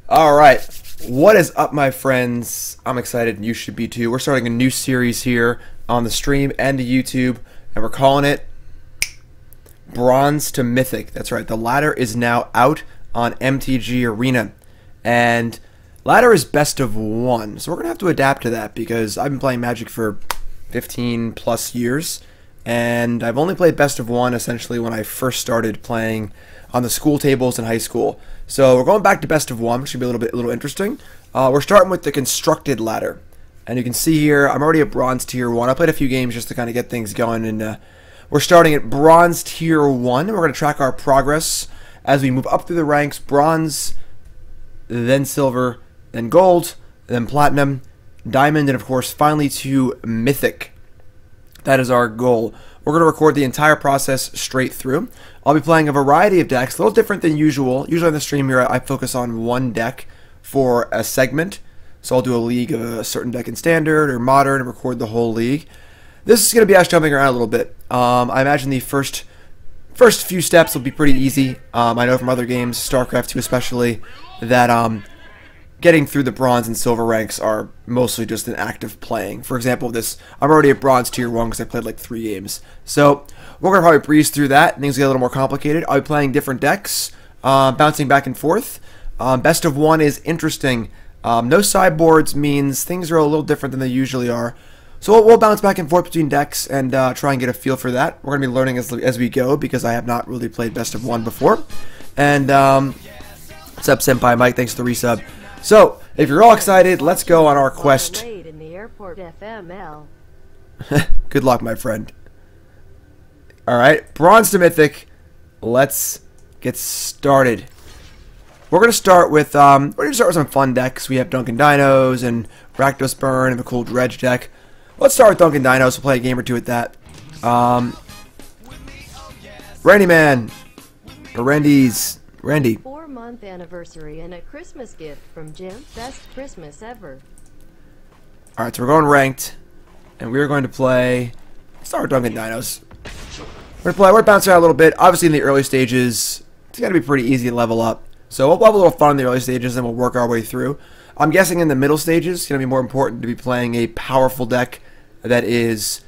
Alright, what is up, my friends? I'm excited, and you should be too. We're starting a new series here on the stream and the YouTube, and we're calling it Bronze to Mythic. That's right, the ladder is now out on MTG Arena, and ladder is best of one, so we're going to have to adapt to that because I've been playing Magic for 15 plus years, and I've only played best of one essentially when I first started playing on the school tables in high school. So we're going back to best of one, which should be a little interesting. We're starting with the constructed ladder, and you can see here I'm already at bronze tier 1. I played a few games just to kind of get things going, and we're starting at bronze tier 1. We're going to track our progress as we move up through the ranks: bronze, then silver, then gold, then platinum, diamond, and of course finally to mythic. That is our goal. We're going to record the entire process straight through. I'll be playing a variety of decks, a little different than usual. Usually on the stream here, I focus on one deck for a segment. So I'll do a league of a certain deck in Standard or Modern and record the whole league. This is going to be us jumping around a little bit. I imagine the first few steps will be pretty easy. I know from other games, StarCraft 2 especially, that getting through the bronze and silver ranks are mostly just an act of playing. For example, I'm already at bronze tier 1 because I played like 3 games. So we're going to probably breeze through that. Things get a little more complicated. I'll be playing different decks, bouncing back and forth. Best of one is interesting. No sideboards means things are a little different than they usually are. So we'll bounce back and forth between decks and try and get a feel for that. We're going to be learning as we go because I have not really played best of one before. And what's up, Senpai Mike? Thanks for the resub. So, if you're all excited, let's go on our quest. Good luck, my friend. Alright, bronze to mythic. Let's get started. We're going to start with some fun decks. We have Duncan Dinos and Rakdos Burn and a cool dredge deck. Let's start with Duncan Dinos. We'll play a game or two with that. Randy Man. Or Randy's. Randy. 4-month anniversary and a Christmas gift from Jim. Best Christmas ever. Alright, so we're going ranked. And we're going to play. Start with Duncan Dinos. We're going to bounce around a little bit. Obviously, in the early stages, it's going to be pretty easy to level up. So we'll have a little fun in the early stages and we'll work our way through. I'm guessing in the middle stages, it's going to be more important to be playing a powerful deck that is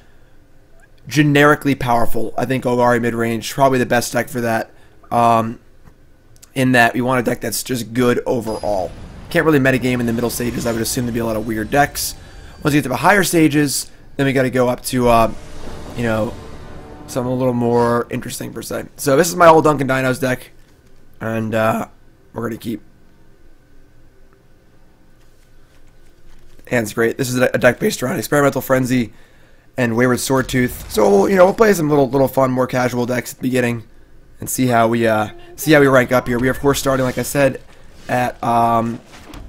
generically powerful. I think Golgari mid-range, probably the best deck for that. In that we want a deck that's just good overall. Can't really metagame in the middle stages. I would assume there'd be a lot of weird decks. Once you get to the higher stages, then we got to go up to, you know, something a little more interesting per se. So this is my old Duncan Dinos deck, and we're going to keep. Hand's great. This is a deck based around Experimental Frenzy and Wayward Swordtooth. So you know, we'll play some little fun, more casual decks at the beginning. And see how we rank up here. We are, of course, starting, like I said, at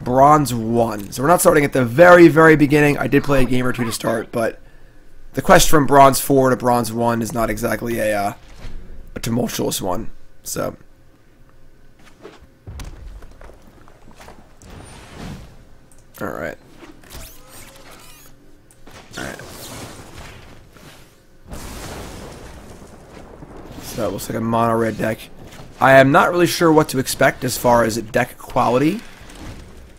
bronze 1. So we're not starting at the very beginning. I did play a game or two to start, but the quest from bronze 4 to bronze 1 is not exactly a tumultuous one. So all right. So it looks like a mono red deck. I am not really sure what to expect as far as deck quality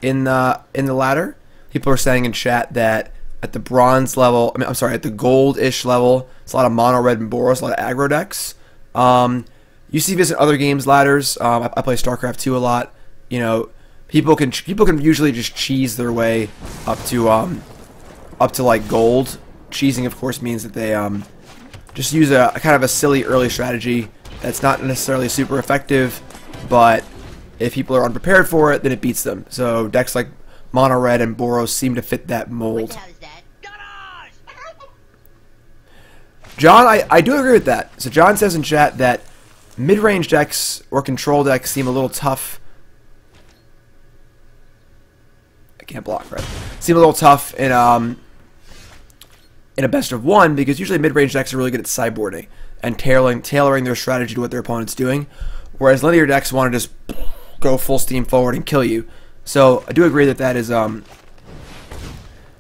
in the ladder. People are saying in chat that at the bronze level, I'm sorry, at the gold-ish level, it's a lot of mono red and Boros, a lot of aggro decks. You see this in other games ladders. I play StarCraft 2 a lot. You know, people can usually just cheese their way up to like gold. Cheesing, of course, means that they just use a kind of a silly early strategy that's not necessarily super effective, but if people are unprepared for it, then it beats them. So decks like Mono Red and Boros seem to fit that mold. John, I do agree with that. So John says in chat that mid-range decks or control decks seem a little tough. I can't block, right? Seem a little tough in a best of one, because usually mid-range decks are really good at sideboarding and tailoring their strategy to what their opponent's doing, whereas linear decks want to just go full steam forward and kill you. So I do agree that that is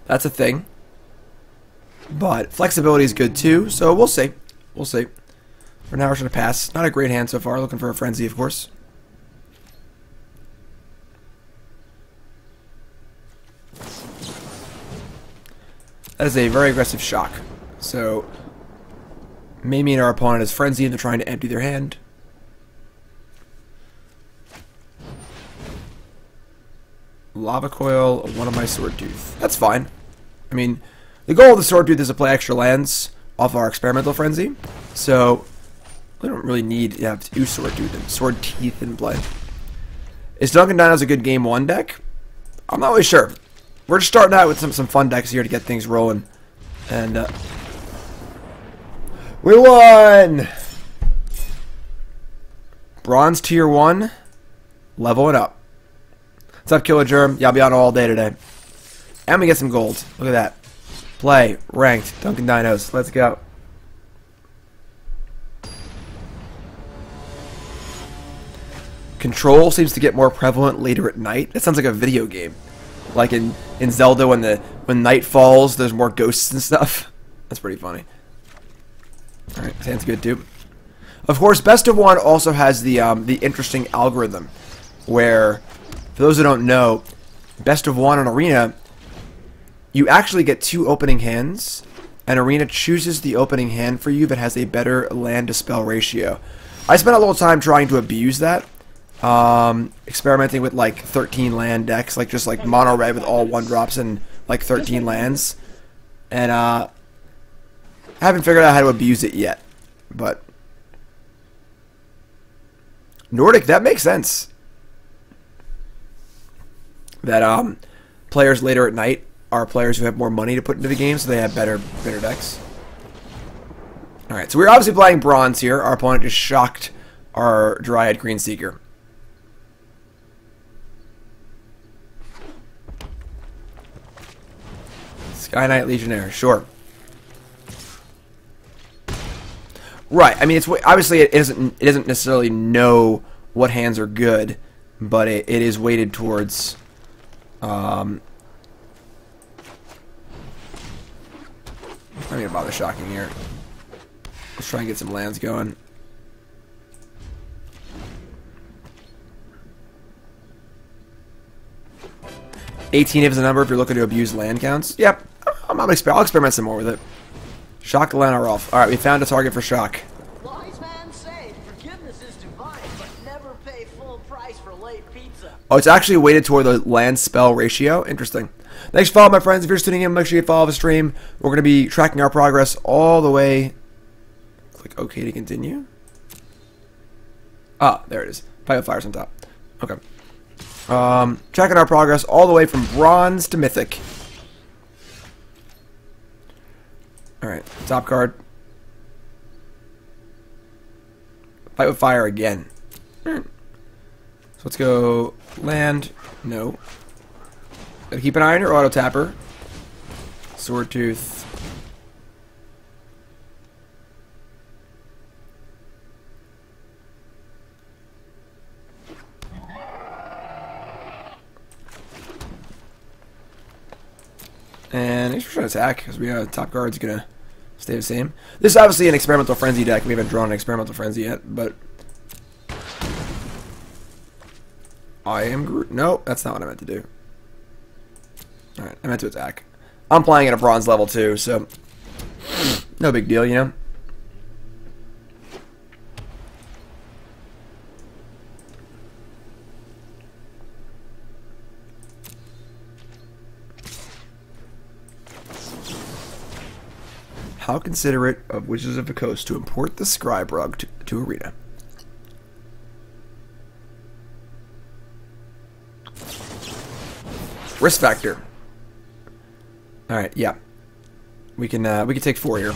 that's a thing, but flexibility is good too. So we'll see. For now, we're going to pass. Not a great hand so far. Looking for a frenzy, of course. That is a very aggressive shock. So maybe our opponent is frenzied and they're trying to empty their hand. Lava Coil, one of my Sword Tooth. That's fine. I mean, the goal of the Sword Tooth is to play extra lands off our Experimental Frenzy. So we don't really need to have two Sword Tooth and Sword Teeth in play. Is Duncan Dino's a good game 1 deck? I'm not really sure. We're just starting out with some fun decks here to get things rolling. And we won! Bronze Tier 1. Level it up. What's up, Killer Germ? Yeah, I'll be on all day today. And we get some gold. Look at that. Play. Ranked. Duncan Dinos. Let's go. Control seems to get more prevalent later at night. That sounds like a video game. Like in Zelda when night falls, there's more ghosts and stuff. That's pretty funny. Alright, sounds good too. Of course, Best of One also has the interesting algorithm where, for those who don't know, Best of One on Arena, you actually get 2 opening hands, and Arena chooses the opening hand for you that has a better land to spell ratio. I spent a little time trying to abuse that, experimenting with like 13 land decks, like just like mono red with all 1-drops and like 13 lands, and I haven't figured out how to abuse it yet, but Nordic, that makes sense. That players later at night are players who have more money to put into the game, so they have better decks. Alright, so we're obviously playing bronze here. Our opponent just shocked our Dryad Green Seeker. Sky Knight Legionnaire, sure. Right, I mean, it's obviously it doesn't necessarily know what hands are good, but it is weighted towards I'm not gonna bother shocking here. Let's try and get some lands going. $18 is the number if you're looking to abuse land counts. Yep, I'll experiment some more with it. Shock the land are off. Alright, we found a target for shock. Wise man say, forgiveness is divine, but never pay full price for late pizza. Oh, it's actually weighted toward the land spell ratio. Interesting. Thanks for following, my friends. If you're tuning in, make sure you follow the stream. We're going to be tracking our progress all the way. Click OK to continue. Ah, there it is. Pipe of Fire's on top. Okay. Tracking our progress all the way from bronze to mythic. Alright, top card. Fight with fire again. So let's go land. No. Gotta keep an eye on your auto tapper. Sword Tooth. And he's trying to attack because we have top guard's gonna stay the same. This is obviously an experimental frenzy deck. We haven't drawn an experimental frenzy yet, but I am Groot. No, that's not what I meant to do. Alright, I meant to attack. I'm playing at a bronze level too, so no big deal, you know? How considerate of Wizards of the Coast to import the Scribe Rug to Arena. Risk factor. All right, yeah, we can take 4 here.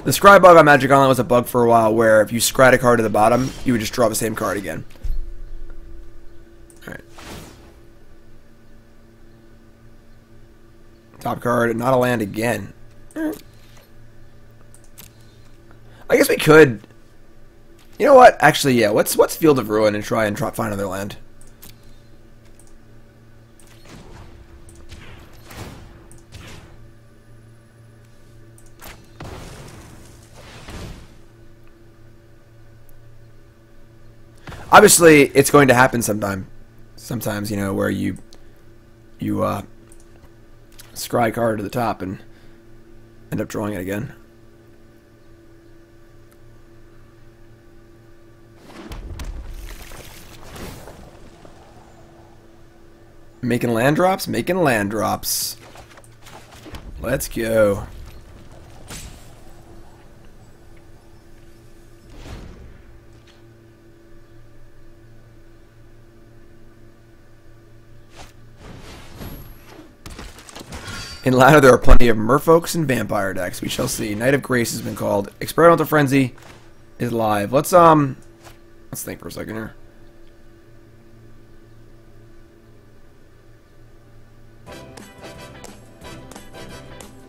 The Scribe Bug on Magic Online was a bug for a while, where if you scry a card to the bottom, you would just draw the same card again. All right. Top card, not a land again. I guess we could. You know what? Actually, yeah. What's Field of Ruin and try find another land. Obviously, it's going to happen sometime. Sometimes, you know, where you you scry card to the top and end up drawing it again. Making land drops? Making land drops. Let's go. In ladder, there are plenty of merfolks and vampire decks. We shall see. Knight of Grace has been called. Experimental Frenzy is live. Let's think for a second here.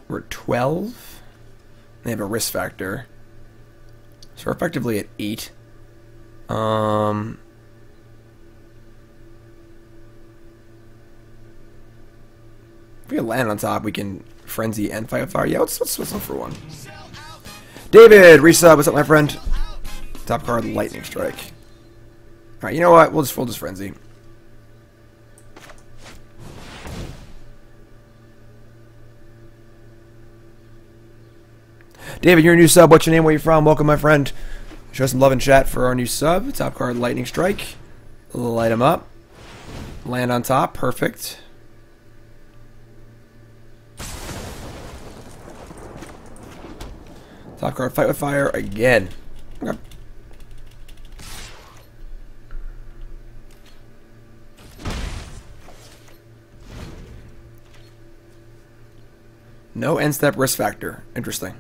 We're at 12. They have a risk factor. So we're effectively at 8. If we can land on top, we can frenzy and fight with fire. Yeah, let's look for one. David, resub. What's up, my friend? Top card, Lightning Strike. Alright, you know what? We'll just frenzy. David, you're a new sub. What's your name? Where you from? Welcome, my friend. Show some love in chat for our new sub. Top card, Lightning Strike. Light him up. Land on top. Perfect. Top card, Fight with Fire again. Okay. No end step risk factor. Interesting.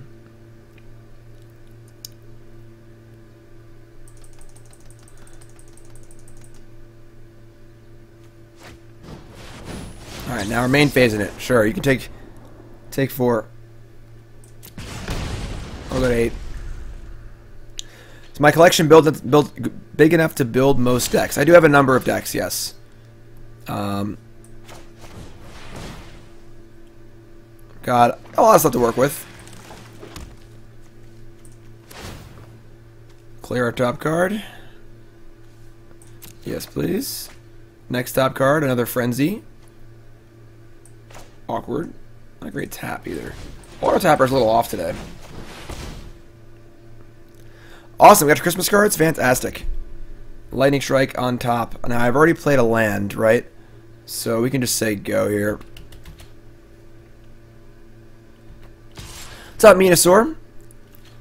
Alright, now our main phase in it. Sure, you can take 4. I'll go to 8. Is my collection built big enough to build most decks? I do have a number of decks, yes. God, a lot of stuff to work with. Clear our top card. Yes, please. Next top card, another Frenzy. Awkward. Not a great tap either. Auto Tapper's a little off today. Awesome, we got your Christmas cards? Fantastic. Lightning Strike on top. Now, I've already played a land, right? So we can just say go here. What's up, Minasaur?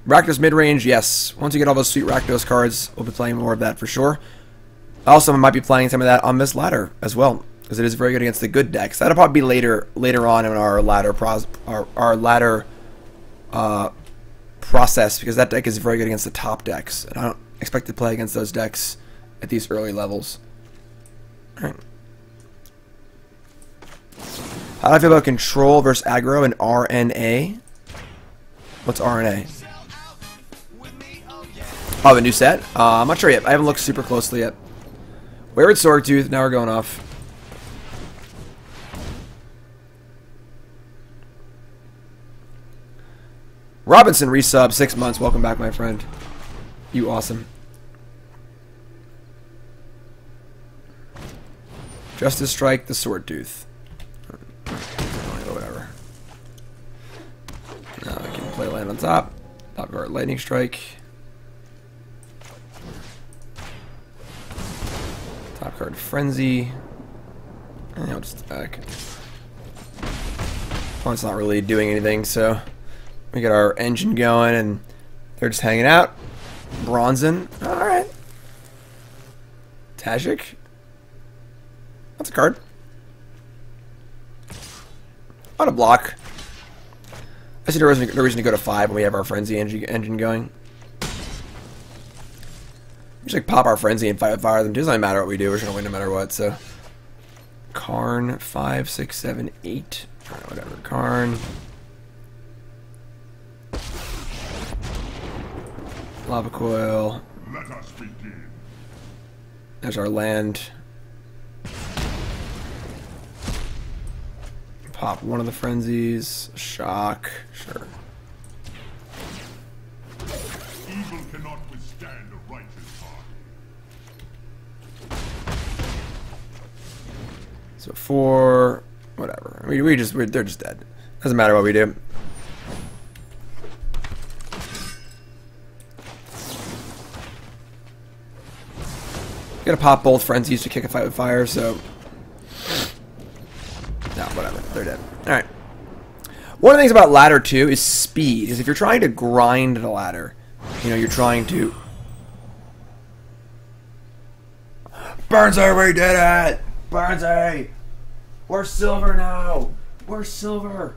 Rakdos mid-range, yes. Once you get all those sweet Rakdos cards, we'll be playing more of that for sure. Also, I might be playing some of that on this ladder as well, because it is very good against the good decks. That'll probably be later on in our ladder process, because that deck is very good against the top decks, and I don't expect to play against those decks at these early levels. Alright. How do I feel about control versus aggro and RNA? What's RNA? Oh, the new set? I'm not sure yet. I haven't looked super closely yet. Weird Swordtooth, now we're going off. Robinson resub, 6 months. Welcome back, my friend. You awesome. Justice Strike, the Swordtooth. Whatever. Now I can play land on top. Top card, Lightning Strike. Top card, Frenzy. And I'll just attack. Opponent's not really doing anything, so we get our engine going, and they're just hanging out. Bronzin. Alright. Tajik. That's a card. On a block. I see no reason to go to 5 when we have our Frenzy engine going. We just like pop our Frenzy and fight with fire them. It doesn't matter what we do. We're just gonna win no matter what. So Karn 5, 6, 7, 8. Alright, whatever. Karn. Lava Coil. Let us begin. There's our land. Pop one of the Frenzies. Shock. Sure. Evil cannot withstand a righteous heart. So 4. Whatever. They're just dead. Doesn't matter what we do. Gonna pop both frenzies to kick a fight with fire, so no, whatever. They're dead. Alright. One of the things about ladder 2 is speed. Is if you're trying to grind the ladder, you know, you're trying to Burnsy, we did it! Burnsy! We're silver now! We're silver!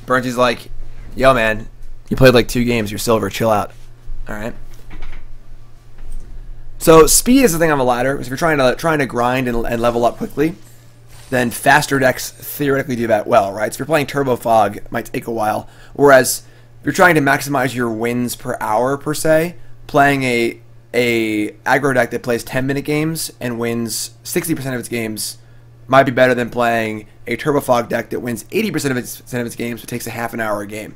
Burnsy's like, yo man, you played like 2 games, you're silver, chill out. Alright. So speed is the thing on the ladder, because if you're trying to grind and level up quickly, then faster decks theoretically do that well, right? So if you're playing Turbo Fog, it might take a while. Whereas if you're trying to maximize your wins per hour per se, playing a aggro deck that plays 10-minute games and wins 60% of its games might be better than playing a Turbo Fog deck that wins 80% of its games but takes a half an hour a game.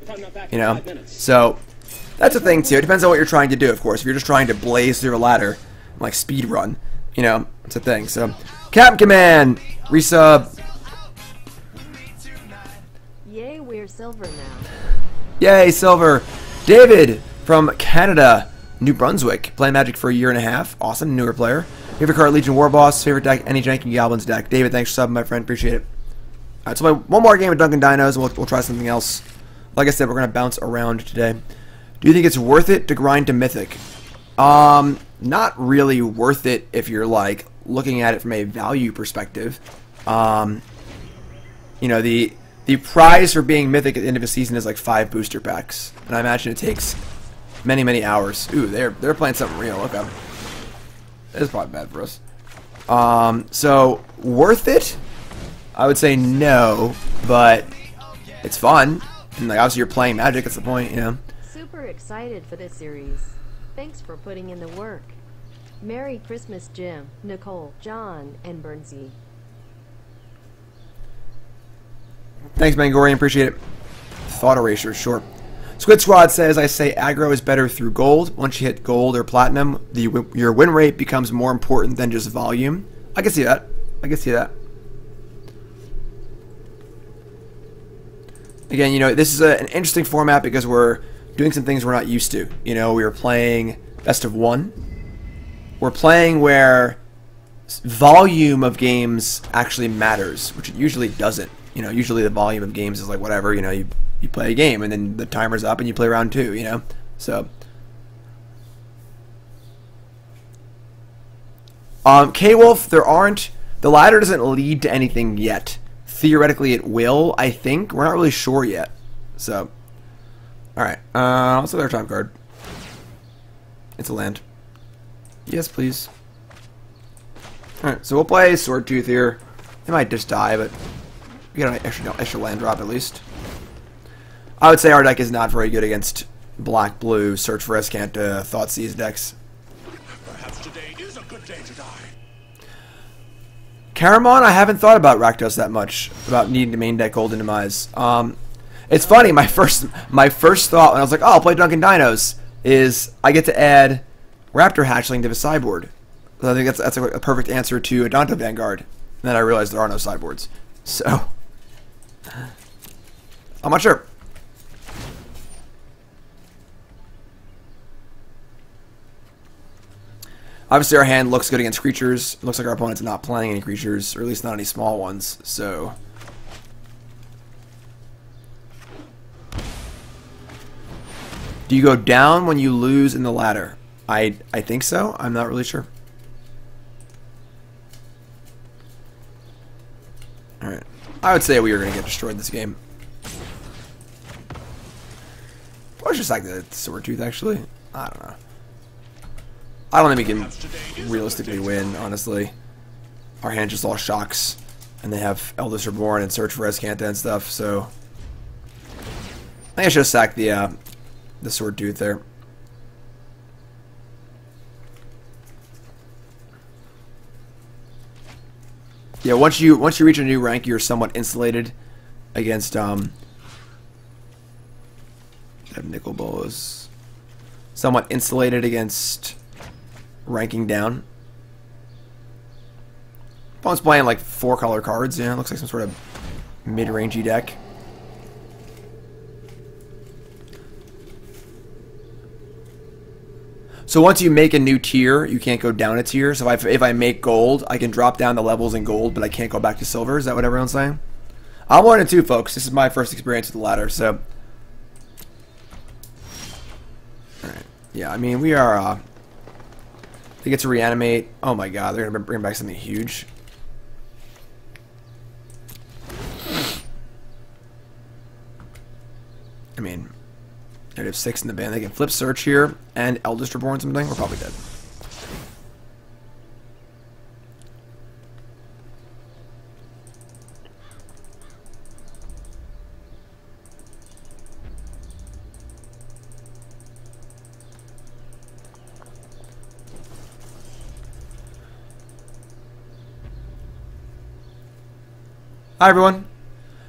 You know? So that's a thing too. It depends on what you're trying to do, of course. If you're just trying to blaze through a ladder, like speed run, you know, it's a thing. So Captain Command, resub. Yay, we're silver now. Yay, silver. David from Canada, New Brunswick, playing Magic for a year and a half. Awesome, newer player. Favorite card, Legion War Boss. Favorite deck, any Janky Goblins deck. David, thanks for subbing, my friend. Appreciate it. Alright, so one more game with Dunkin' Dinos, and we'll try something else. Like I said, we're going to bounce around today. Do you think it's worth it to grind to Mythic? Not really worth it if you're, like, looking at it from a value perspective. You know, the prize for being Mythic at the end of a season is, like, 5 booster packs. And I imagine it takes many, many hours. Ooh, they're playing something real. Look up. It's probably bad for us. So, worth it? I would say no, but it's fun. And, like, obviously you're playing Magic, that's the point, you know. Super excited for this series. Thanks for putting in the work. Merry Christmas, Jim, Nicole, John, and Burnsy. Thanks, Mangorian. Appreciate it. Thought erasure, sure. Squid Squad says, I say aggro is better through gold. Once you hit gold or platinum, your win rate becomes more important than just volume. I can see that. I can see that. Again, you know, this is an interesting format because we're doing some things we're not used to. You know, we were playing best of 1. We're playing where volume of games actually matters, which it usually doesn't. You know, usually the volume of games is like whatever, you know, you play a game and then the timer's up and you play round 2, you know? So K-Wolf, the ladder doesn't lead to anything yet. Theoretically it will, I think. We're not really sure yet. So alright, let's look at our time card. It's a land. Yes, please. Alright, so we'll play Sword Tooth here. They might just die, but we got an extra land drop at least. I would say our deck is not very good against black-blue, Search for Escanta, Thoughtseize decks. Perhaps today is a good day to die. Caramon, I haven't thought about Rakdos that much, about needing to main deck Golden Demise. It's funny, my first thought when I was like, oh, I'll play Dunkin' Dinos, is I get to add Raptor Hatchling to the sideboard. So I think that's a perfect answer to Adonto Vanguard. And then I realized there are no sideboards. So, I'm not sure. Obviously our hand looks good against creatures. It looks like our opponent's not playing any creatures, or at least not any small ones, so do you go down when you lose in the ladder? I think so. I'm not really sure. Alright. I would say we were going to get destroyed this game. Or just like the Sword Tooth, actually. I don't know. I don't think we can realistically win, honestly. Our hand just all shocks. And they have Eldest Reborn and Search for Escanta and stuff, so I think I should have sacked the Sword Tooth there. Yeah, once you reach a new rank, you're somewhat insulated against Nickel Bolos. Somewhat insulated against ranking down. Opponent's playing like 4 color cards. Yeah, it looks like some sort of mid-rangey deck. So once you make a new tier, you can't go down a tier. So if I make gold, I can drop down the levels in gold, but I can't go back to silver. Is that what everyone's saying? I'm 1 and 2, folks. This is my first experience with the ladder, so. Alright. Yeah, I mean, we are, they get to reanimate. Oh my god, they're going to bring back something huge. I mean, they have 6 in the band. They can flip search here and Eldest Reborn something. We're probably dead. Hi everyone.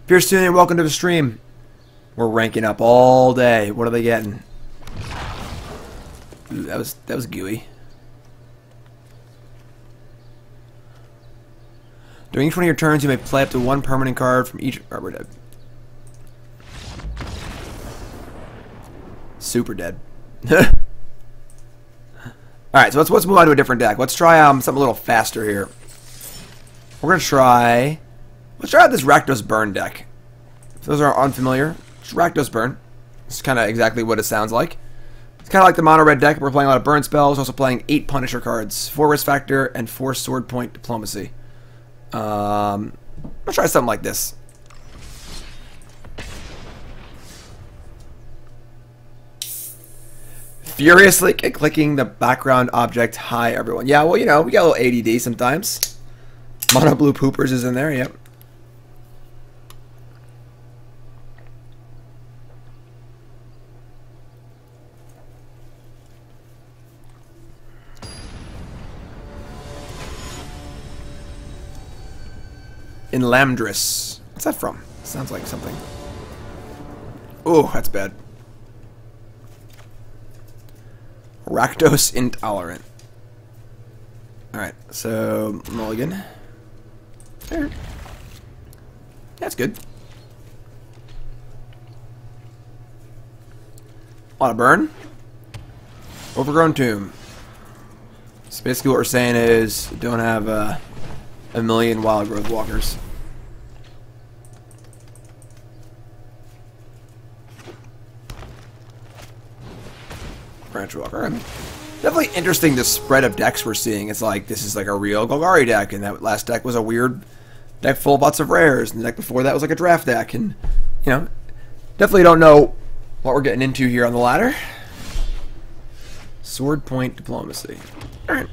If you're tuning in, welcome to the stream. We're ranking up all day. What are they getting? Ooh, that was gooey. During each one of your turns, you may play up to 1 permanent card from each. Oh, we're dead. Super dead. All right, so let's move on to a different deck. Let's try something a little faster here. We're gonna try. Let's try out this Rakdos Burn deck. If those are unfamiliar. Rakdos Burn. It's kind of exactly what it sounds like. It's kind of like the mono red deck. We're playing a lot of burn spells. Also playing 8 Punisher cards, 4 Risk Factor, and 4 Sword Point Diplomacy. I'll try something like this. Furiously clicking the background object. Hi everyone. Yeah, well, you know, we got a little ADD sometimes. Mono Blue Poopers is in there. Yep. In Lamdris. What's that from? Sounds like something. Oh, that's bad. Rakdos Intolerant. Alright, so mulligan. There. That's good. A lot of burn. Overgrown Tomb. So basically what we're saying is don't have a million wild growth walkers. Branch walker. Definitely interesting the spread of decks we're seeing. It's like this is like a real Golgari deck, and that last deck was a weird deck full of lots of rares, and the deck before that was like a draft deck, and you know, definitely don't know what we're getting into here on the ladder. Sword Point Diplomacy. Alright.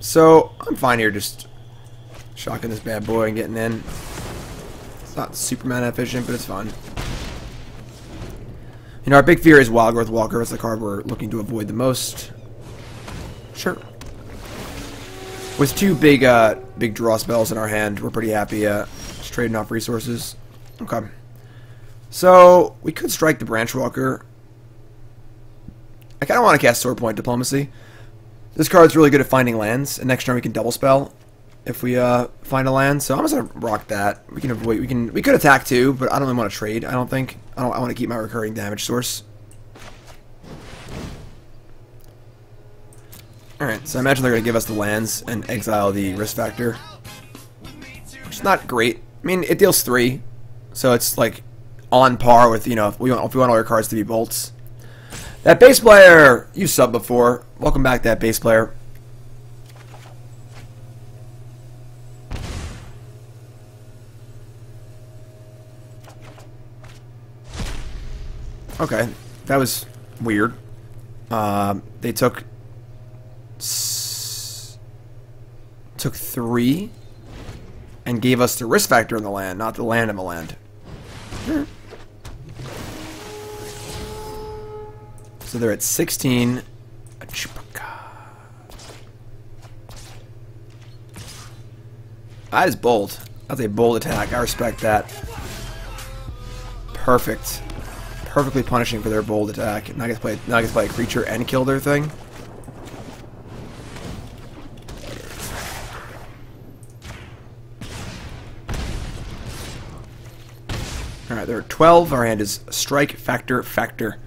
So I'm fine here just shocking this bad boy and getting in. It's not super mana efficient, but it's fun. You know, our big fear is Wild Growth Walker. It's the card we're looking to avoid the most. Sure. With 2 big draw spells in our hand, we're pretty happy just trading off resources. Okay. So, we could strike the Branch Walker. I kind of want to cast Sword Point Diplomacy. This card's really good at finding lands, and next turn we can double spell if we find a land. So I'm just gonna rock that. We can avoid. We could attack too, but I don't really want to trade. I don't think. I want to keep my recurring damage source. All right. So I imagine they're gonna give us the lands and exile the Risk Factor, which is not great. I mean, it deals 3, so it's like on par with, you know, if we want all our cards to be bolts. That base player you subbed before. Welcome back, that base player. Okay, that was weird. They took 3 and gave us the Risk Factor in the land, not the land in the land. So they're at 16. That is bold. That's a bold attack. I respect that. Perfect. Perfectly punishing for their bold attack. Now I get to play a creature and kill their thing. Alright, there are 12. Our hand is strike, factor, factor.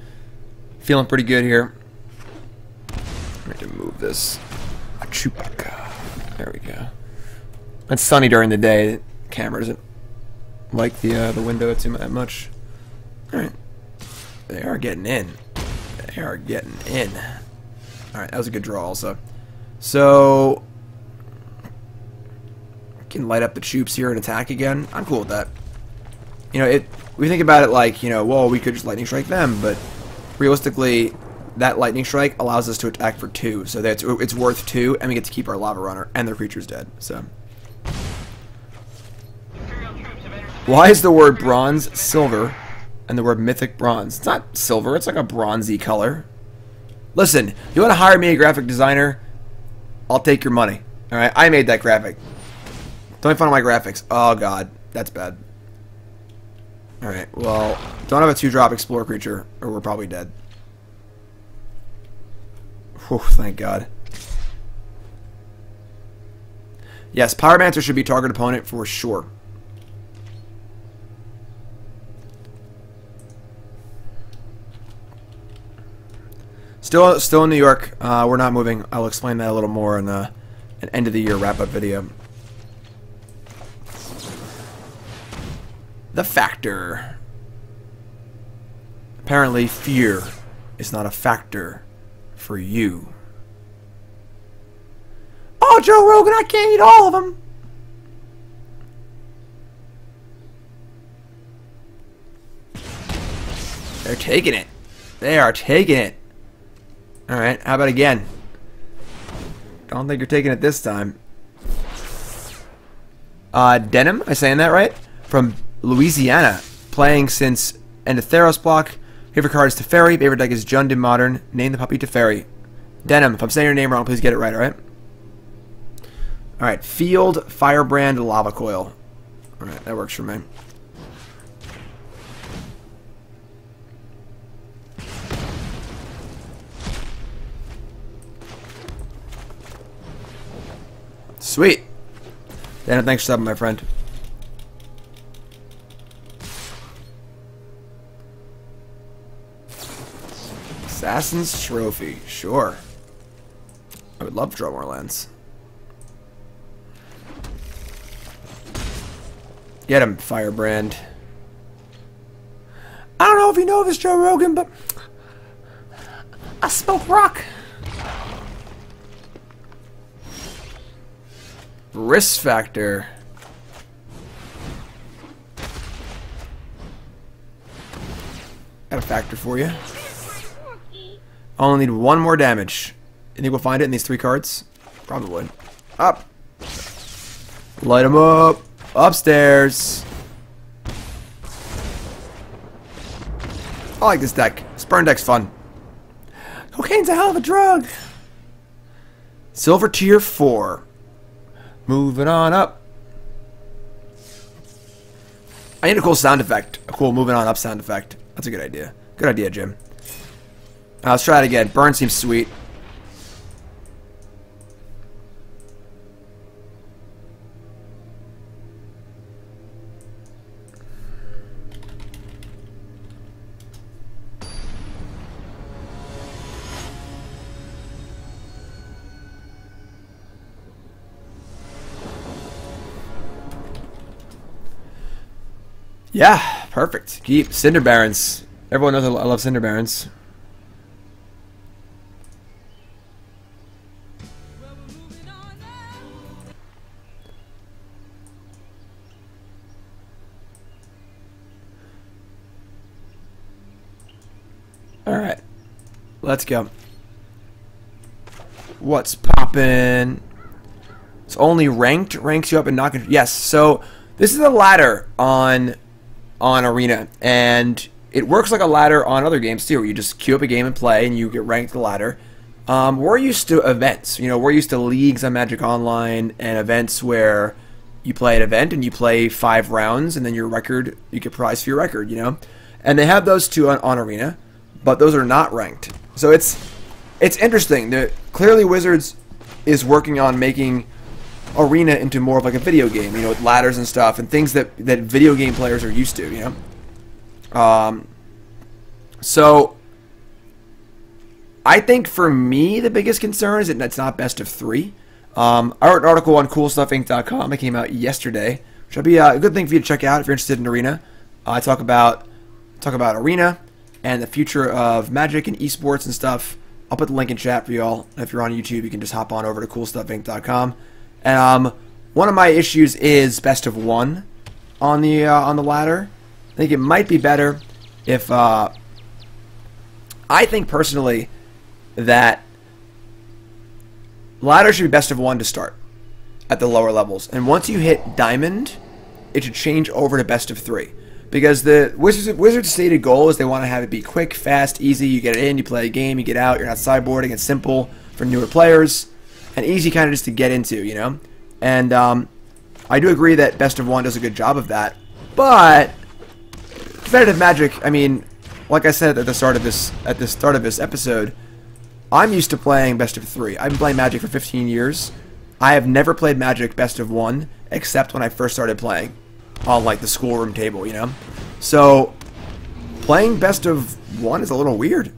Feeling pretty good here. I'm going to move this. Chewbacca. There we go. It's sunny during the day. The camera doesn't like the window too much. Alright. They are getting in. They are getting in. Alright, that was a good draw also. So, can light up the troops here and attack again. I'm cool with that. You know, we think about it like, you know, well, we could just lightning strike them, but realistically, that lightning strike allows us to attack for 2, so that's it's worth 2, and we get to keep our lava runner and their creature's dead. So, why is the word bronze silver and the word mythic bronze? It's not silver; it's like a bronzy color. Listen, you want to hire me a graphic designer? I'll take your money. All right, I made that graphic. Don't make fun of my graphics. Oh god, that's bad. Alright, well, don't have a 2-drop explore creature, or we're probably dead. Whew, thank god. Yes, Pyromancer should be target opponent for sure. Still in New York. We're not moving. I'll explain that a little more in an end of the year wrap-up video. The factor. Apparently, fear is not a factor for you. Oh, Joe Rogan, I can't eat all of them. They're taking it. They are taking it. Alright, how about again? Don't think you're taking it this time. Denim, am I saying that right? From Louisiana, playing since end of Theros block. Favorite card is Teferi. Favorite deck is Jund in Modern. Name the puppy Teferi. Denim, if I'm saying your name wrong, please get it right, alright? Alright, Field, Firebrand, Lava Coil. Alright, that works for me. Sweet. Denim, thanks for subbing, my friend. Assassin's Trophy, sure. I would love to draw more lands. Get him, Firebrand. I don't know if you know this, Joe Rogan, but I smoke rock. Risk factor. Got a factor for you. Only need 1 more damage. You think we'll find it in these 3 cards? Probably. Up. Light them up. Upstairs. I like this deck. This burn deck's fun. Cocaine's a hell of a drug. Silver tier 4. Moving on up. I need a cool sound effect. A cool moving on up sound effect. That's a good idea. Good idea, Jim. Let's try it again. Burn seems sweet. Yeah, perfect. Keep Cinder Barons. Everyone knows I love Cinder Barons. Alright. Let's go. What's poppin'? It's only ranked? Ranks you up and not... Yes, so this is a ladder on Arena. And it works like a ladder on other games too, where you just queue up a game and play and you get ranked the ladder. We're used to events. You know, we're used to leagues on Magic Online and events where you play an event and you play 5 rounds and then your record, you get prize for your record, you know? And they have those too on Arena. But those are not ranked. So it's interesting. Clearly Wizards is working on making Arena into more of like a video game, you know, with ladders and stuff and things that video game players are used to, you know. So I think for me the biggest concern is that it's not best of 3. I wrote an article on CoolStuffInc.com. It came out yesterday, which will be a good thing for you to check out if you're interested in Arena. I talk about Arena and the future of Magic and esports and stuff. I'll put the link in chat for y'all. If you're on YouTube, you can just hop on over to CoolStuffInc.com. And one of my issues is best of 1 on the ladder. I think it might be better if I think personally that ladder should be best of 1 to start at the lower levels, and once you hit diamond, it should change over to best of 3. Because the Wizards' stated goal is they want to have it be quick, fast, easy. You get it in, you play a game, you get out. You're not sideboarding. It's simple for newer players, and easy kind of just to get into, you know. And I do agree that best of 1 does a good job of that. But competitive Magic, I mean, like I said at the start of this episode, I'm used to playing best of 3. I've been playing Magic for 15 years. I have never played Magic best of 1 except when I first started playing on like the schoolroom table, you know. So playing best of 1 is a little weird.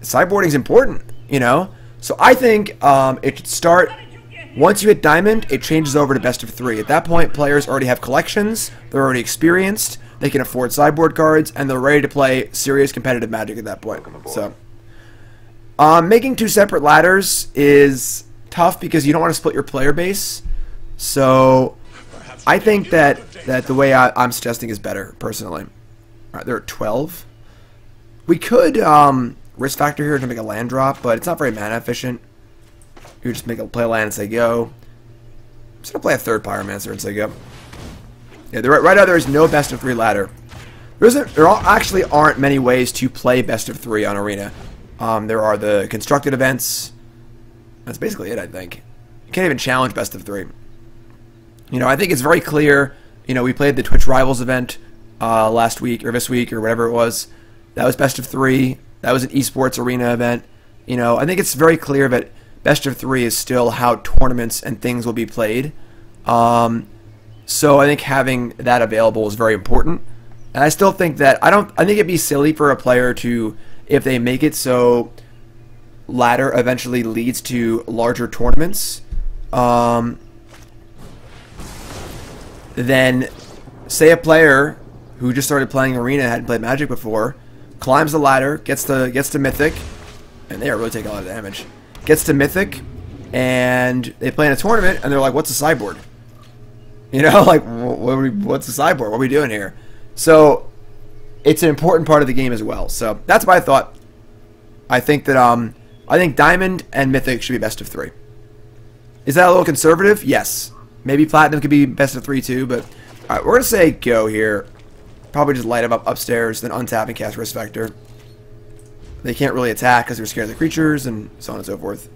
Sideboarding is important, you know. So I think it should start once you hit diamond. It changes over to best of 3. At that point, players already have collections. They're already experienced. They can afford sideboard cards, and they're ready to play serious competitive Magic at that point. So making 2 separate ladders is tough because you don't want to split your player base. So I think that the way I'm suggesting is better, personally. All right, they're at 12. We could risk factor here to make a land drop, but it's not very mana efficient. You just play a land and say go. I'm just going to play a 3rd Pyromancer and say go. Yeah, right now there's no best of 3 ladder. There actually aren't many ways to play best of 3 on Arena. There are the constructed events. That's basically it, I think. You can't even challenge best of 3. You know, I think it's very clear. You know, we played the Twitch Rivals event last week or this week or whatever it was. That was best of 3. That was an esports arena event. You know, I think it's very clear that best of 3 is still how tournaments and things will be played. So I think having that available is very important. And I still think that I think it'd be silly for a player to, if they make it so ladder eventually leads to larger tournaments, then say a player who just started playing Arena, hadn't played Magic before, climbs the ladder, gets to Mythic, and they are really taking a lot of damage. Gets to Mythic, and they play in a tournament, and they're like, "What's a sideboard?" You know, like, what's a sideboard? What are we doing here? So it's an important part of the game as well. So that's my thought. I think that I think Diamond and Mythic should be best of 3. Is that a little conservative? Yes. Maybe Platinum could be best of 3 too, but all right, we're gonna say go here. Probably just light them up upstairs, then untap and cast Risk Vector. They can't really attack because they're scared of the creatures and so on and so forth.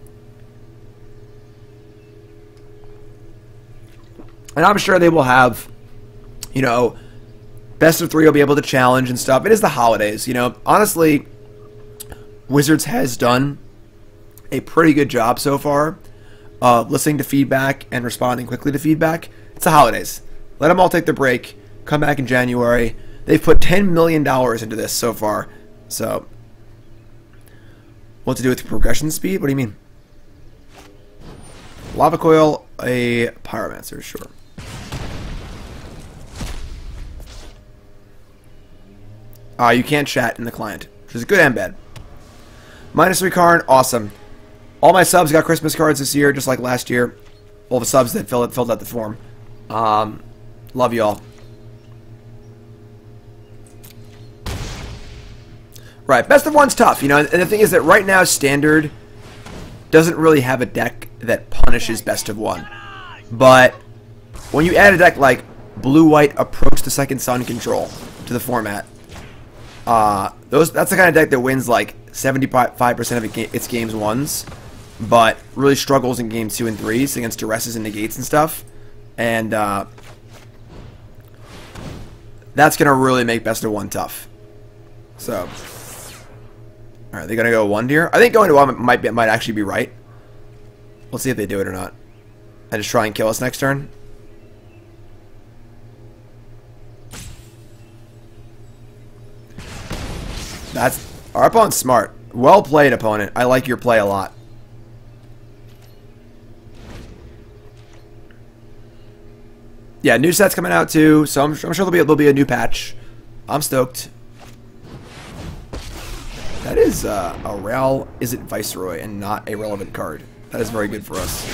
And I'm sure they will have, you know, best of 3 will be able to challenge and stuff. It is the holidays, you know. Honestly, Wizards has done a pretty good job so far of listening to feedback and responding quickly to feedback. It's the holidays. Let them all take their break. Come back in January. They've put $10 million into this so far. So, what to do with the progression speed? What do you mean? Lava Coil, a Pyromancer, sure. You can't chat in the client, which is good and bad. -3 Karn, awesome. All my subs got Christmas cards this year, just like last year. All the subs that filled out the form. Love y'all. Right, best of 1's tough, you know, and the thing is that right now Standard doesn't really have a deck that punishes best of 1. But when you add a deck like Blue-White Approach the Second Sun Control to the format, that's the kind of deck that wins like 75% of its games ones, but really struggles in game 2 and 3s against duresses and negates and stuff. And that's gonna really make best of 1 tough. So, all right, they're gonna go 1 deer. I think going to 1 might actually be right. We'll see if they do it or not. And just try and kill us next turn. Our opponent's smart. Well played, opponent. I like your play a lot. Yeah, new set's coming out too, so I'm sure there'll be a new patch. I'm stoked. That is a Rel isn't Viceroy and not a relevant card. That is very good for us.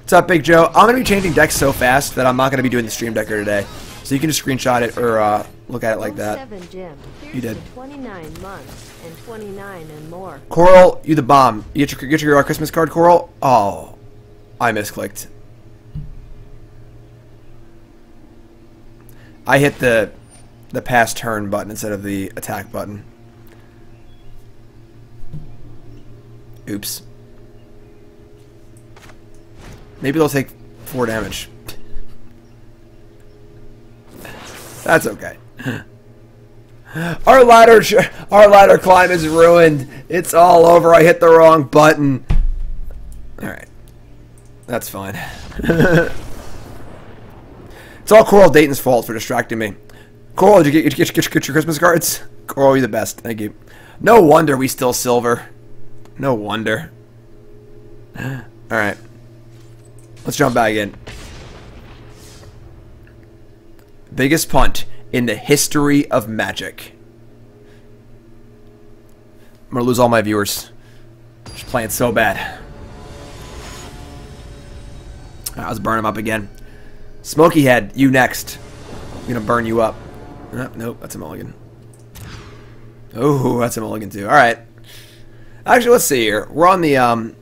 What's up, Big Joe? I'm going to be changing decks so fast that I'm not going to be doing the stream decker today. So you can just screenshot it or look at it like that. You did. 29 months and 29 and more. Coral, you the bomb. You get your Christmas card, Coral? Oh, I misclicked. I hit the pass turn button instead of the attack button. Oops. Maybe they'll take 4 damage. That's okay. Our ladder climb is ruined. It's all over. I hit the wrong button. All right, that's fine. It's all Coral Dayton's fault for distracting me. Coral, did you get your Christmas cards? Coral, you're the best. Thank you. No wonder we still silver. No wonder. All right, let's jump back in. Biggest punt in the history of Magic. I'm gonna lose all my viewers. Just playing so bad. Alright, let's burn him up again. Smoky Head, you next. I'm gonna burn you up. Nope, that's a mulligan. Oh, that's a mulligan too. Alright. Actually, let's see here. We're on the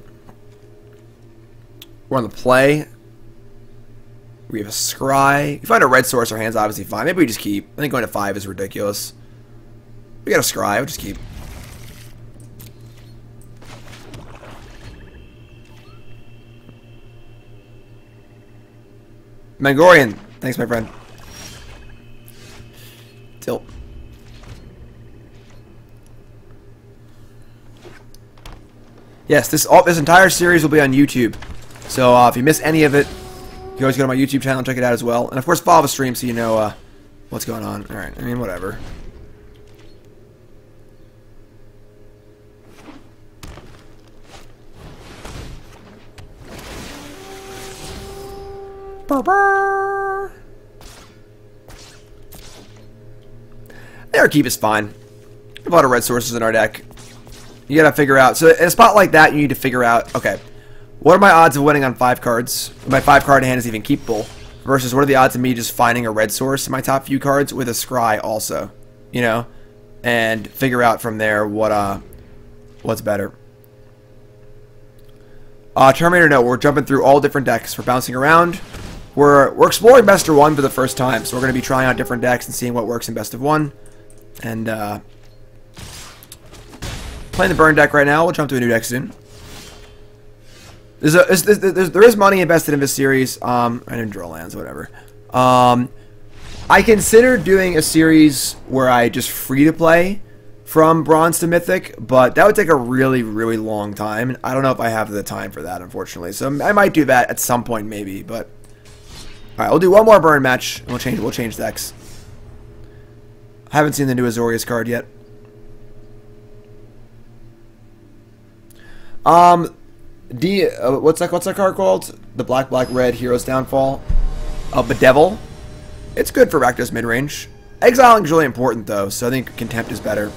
play. We have a scry. If you find a red source, our hand's obviously fine. Maybe we just keep. I think going to 5 is ridiculous. We got a scry. We'll just keep. Mangorian. Thanks, my friend. Tilt. Yes, this entire series will be on YouTube. So if you miss any of it, you can always go to my YouTube channel and check it out as well. And of course, follow the stream so you know what's going on. Alright, I mean, whatever. Our keep is fine. We have a lot of red sources in our deck. You gotta figure out. So in a spot like that, you need to figure out, okay, what are my odds of winning on 5 cards? My 5 card hand is even keepable. Versus what are the odds of me just finding a red source in my top few cards with a scry also? You know? And figure out from there what's better. Terminator, no, we're jumping through all different decks. We're bouncing around. We're exploring Best of 1 for the first time. So we're going to be trying out different decks and seeing what works in Best of 1. And playing the burn deck right now. We'll jump to a new deck soon. There is money invested in this series. I didn't draw lands, whatever. I considered doing a series where I just free to play from Bronze to Mythic, but that would take a really, really long time. And I don't know if I have the time for that, unfortunately. So I might do that at some point, maybe. But all right, we'll do one more burn match, and we'll change decks. I haven't seen the new Azorius card yet. What's that card called? The black red Hero's Downfall. Bedevil. It's good for Rakdos midrange. Exiling is really important though, so I think Contempt is better.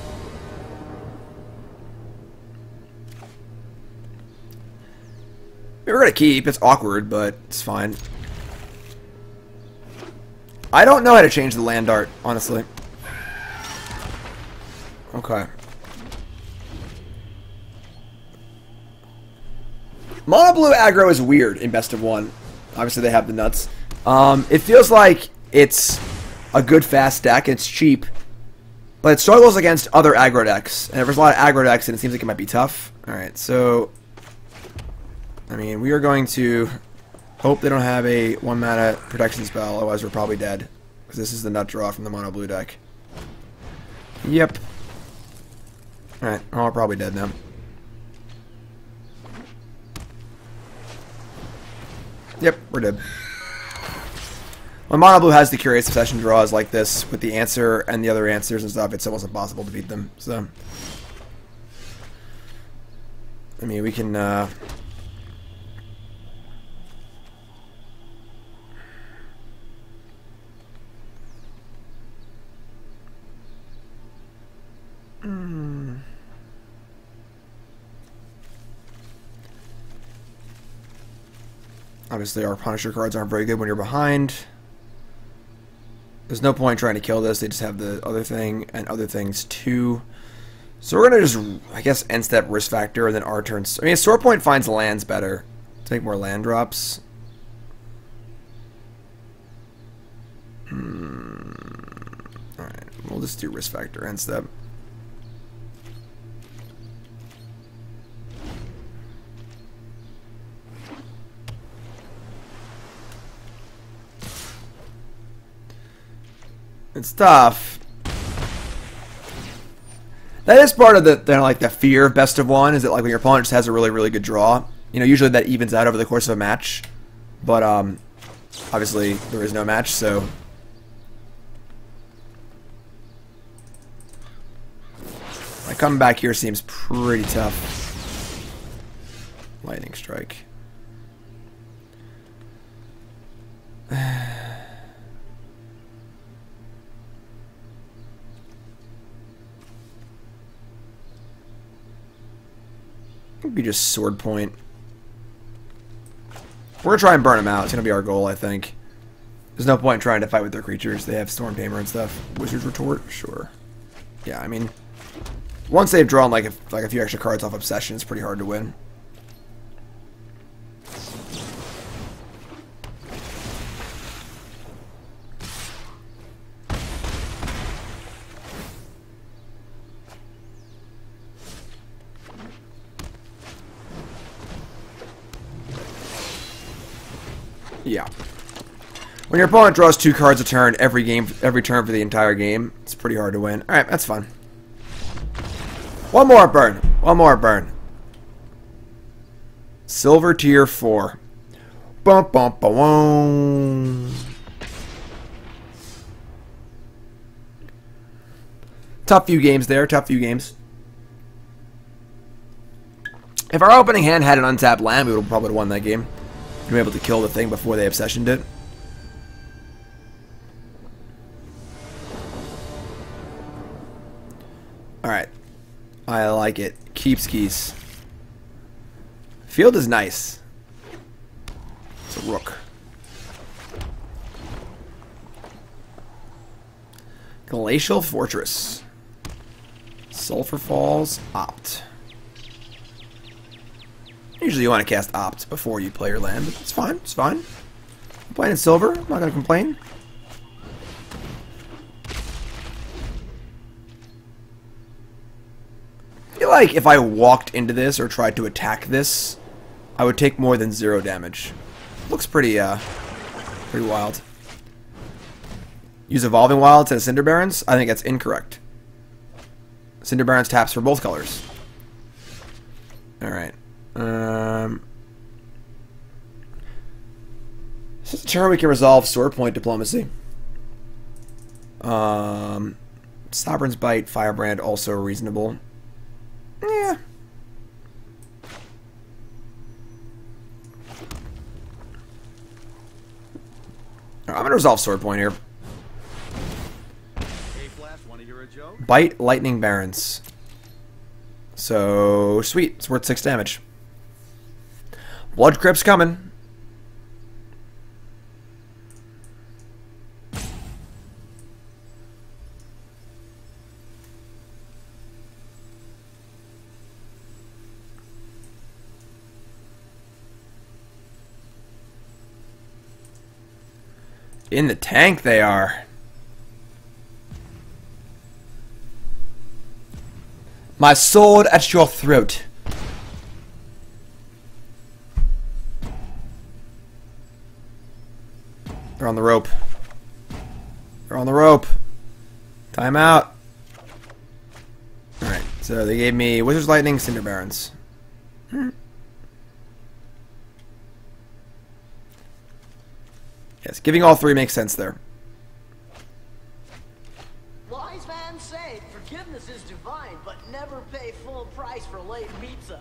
We're gonna keep. It's awkward, but it's fine. I don't know how to change the land art, honestly. Okay. Mono blue aggro is weird in Best of 1. Obviously, they have the nuts. It feels like it's a good fast deck. It's cheap, but it struggles against other aggro decks. And if there's a lot of aggro decks, and it seems like it might be tough. All right, so I mean, we are going to hope they don't have a 1-mana protection spell. Otherwise, we're probably dead because this is the nut draw from the mono blue deck. Yep. All right, we're probably dead now. Yep, we're dead. When Mono Blue has the Curious Obsession draws like this with the answer and the other answers and stuff, it's almost impossible to beat them. So, I mean, we can. Obviously, our Punisher cards aren't very good when you're behind. There's no point trying to kill this. They just have the other thing and other things too. So we're going to just, I guess, end step risk factor and then our turns. I mean, Sword Point finds lands better. Take more land drops. Alright, we'll just do risk factor end step. It's tough. That is part of the like the fear of best of one, is that like when your opponent just has a really good draw, you know, usually that evens out over the course of a match. But obviously there is no match, so like coming back here seems pretty tough. Lightning strike. Maybe just Sword Point. We're going to try and burn them out. It's going to be our goal, I think. There's no point in trying to fight with their creatures. They have Storm Tamer and stuff. Wizard's Retort? Sure. Yeah, I mean, once they've drawn like a few extra cards off Obsession, it's pretty hard to win. Yeah. When your opponent draws 2 cards a turn every turn for the entire game, it's pretty hard to win. Alright, that's fun. One more burn. One more burn. Silver tier 4. Bum bum bum. Tough few games there, tough few games. If our opening hand had an untapped land, we would have probably won that game. We'd be able to kill the thing before they obsessioned it. Alright. I like it. Keeps keys. Field is nice. It's a rook. Glacial Fortress. Sulfur Falls. Opt. Usually you want to cast Opt before you play your land. It's fine. It's fine. I'm playing in silver. I'm not going to complain. I feel like if I walked into this or tried to attack this, I would take more than 0 damage. Looks pretty wild. Use Evolving Wilds and Cinder Barons? I think that's incorrect. Cinder Barons taps for both colors. Alright. This is a turn we can resolve Sword Point Diplomacy. Sovereign's Bite, Firebrand, also reasonable. Yeah. I'm going to resolve Sword Point here. Bite, Lightning Barons. So, sweet. It's worth 6 damage. Blood Crypt's coming. In the tank they are. My sword at your throat. They're on the rope. They're on the rope. Time out. Alright, so they gave me Wizard's Lightning, Cinder Barons. Yes, giving all 3 makes sense there. Wise man say forgiveness is divine, but never pay full price for late pizza.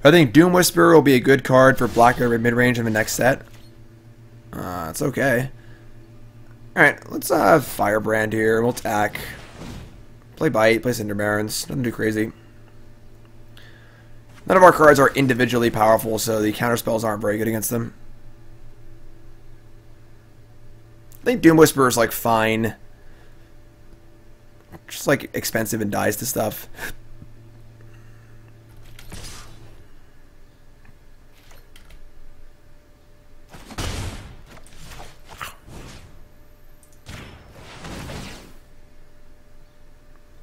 I think Doom Whisperer will be a good card for black or mid-range in the next set. It's okay. Alright, let's Firebrand here. We'll attack. Play Bite, play Cinder Barons. Nothing too crazy. None of our cards are individually powerful, so the counterspells aren't very good against them. I think Doom Whisperer is like fine. Just like expensive and dies to stuff.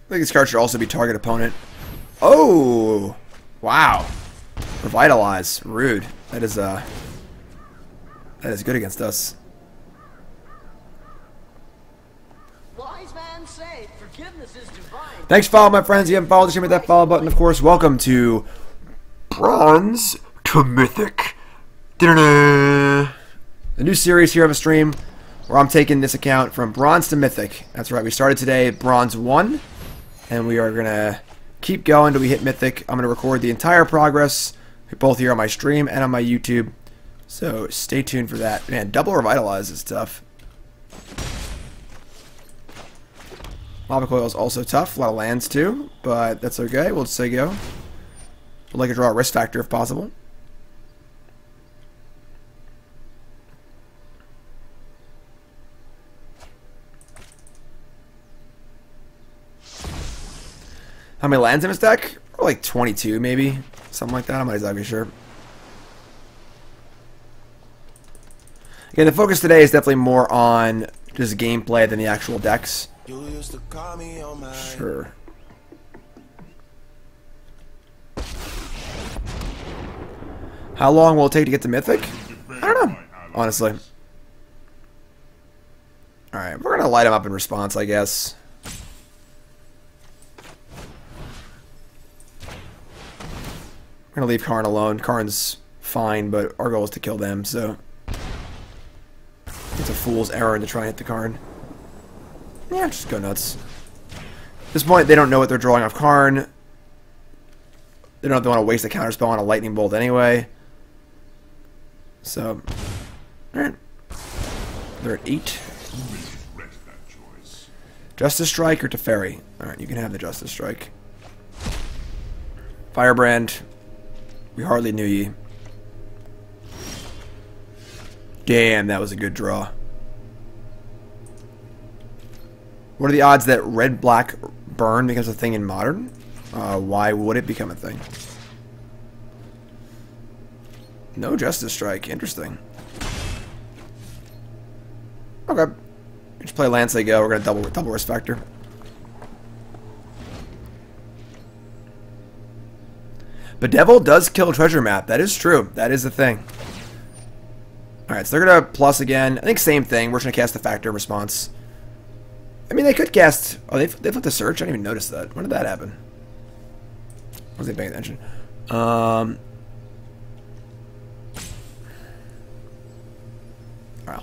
I think this card should also be target opponent. Oh! Wow. Revitalize. Rude. That is good against us. Wise man say forgiveness is divine. Thanks for following, my friends. If you haven't followed the stream, hit that follow button. Of course, welcome to Bronze to Mythic. Da-da-da. The new series here of a stream where I'm taking this account from Bronze to Mythic. That's right. We started today at Bronze 1. And we are going to keep going until we hit Mythic. I'm going to record the entire progress, both here on my stream and on my YouTube. So stay tuned for that. Man, double Revitalize is tough. Lava Coil is also tough. A lot of lands too, but that's okay. We'll just say go. We'd like to draw a risk factor if possible. How many lands in his deck? Like 22, maybe. Something like that. I'm not exactly sure. Again, the focus today is definitely more on just gameplay than the actual decks. Sure. How long will it take to get to Mythic? I don't know, honestly. Alright, we're going to light him up in response, I guess. We're going to leave Karn alone. Karn's fine, but our goal is to kill them, so it's a fool's errand to try and hit the Karn. Yeah, just go nuts. At this point, they don't know what they're drawing off Karn. They don't know if they want to waste a counterspell on a lightning bolt anyway. So, alright. They're at 8. Justice Strike or Teferi? Alright, you can have the Justice Strike. Firebrand. We hardly knew ye. Damn, that was a good draw. What are the odds that red-black burn becomes a thing in Modern? Why would it become a thing? No Justice Strike. Interesting. Okay. Just play Lance, they go. We're going to double risk factor. But Devil does kill Treasure Map. That is true. That is the thing. Alright, so they're going to plus again. I think same thing. We're just going to cast the Factor response. I mean, they could cast... Oh, they flipped the Search? I didn't even notice that. When did that happen? Wasn't paying attention. Alright,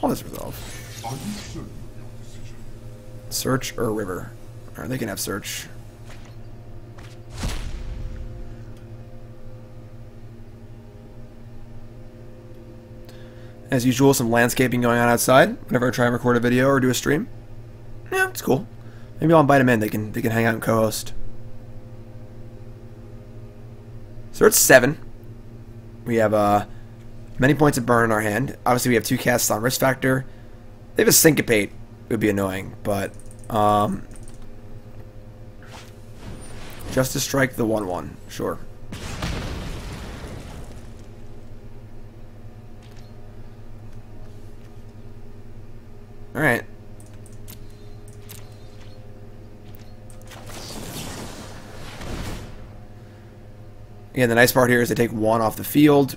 all this resolve. Search or River? Alright, they can have Search. As usual, some landscaping going on outside whenever I try and record a video or do a stream. Yeah, it's cool. Maybe I'll invite them in. They can hang out and co-host. So it's 7. We have many points of burn in our hand. Obviously, we have 2 casts on risk factor. They have a Syncopate. It would be annoying, but Justice Strike the 1/1. Sure. Alright. Again, the nice part here is they take 1 off the field.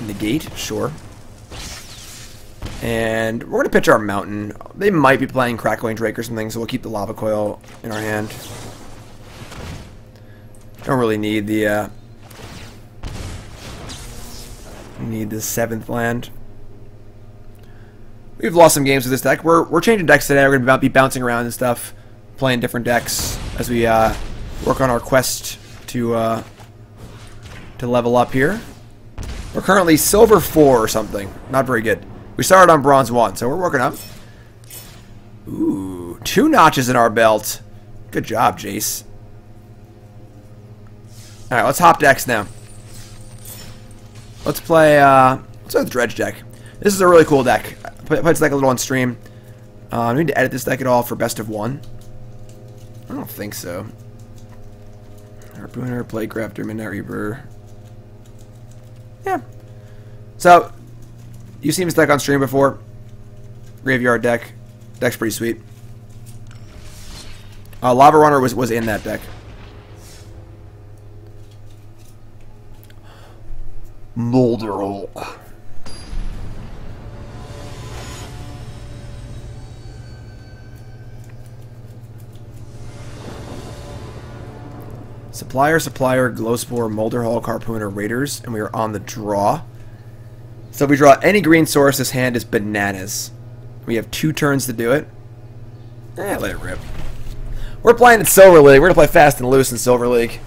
Negate, sure. And we're going to pitch our Mountain. They might be playing Crackling Drake or something, so we'll keep the Lava Coil in our hand. Don't really need the 7th land. we've lost some games with this deck. We're changing decks today. We're going to be bouncing around and stuff, playing different decks as we work on our quest to level up here. We're currently silver 4 or something. Not very good. We started on bronze 1, so we're working up. Ooh, 2 notches in our belt. Good job, Jace. All right, let's hop decks now. Let's play the dredge deck. This is a really cool deck. I played this deck a little on stream. I need to edit this deck at all for best of 1. I don't think so. Harpooner, Plague Crafter, Midnight Reaper. Yeah. So, you've seen this deck on stream before. Graveyard deck. Deck's pretty sweet. Lava Runner was in that deck. Molderhole. Supplier, Glowspore, Molderhall, Harpooner, Raiders, and we are on the draw. So if we draw any green source, this hand is bananas. We have 2 turns to do it. Let it rip. We're playing in Silver League. We're going to play fast and loose in Silver League.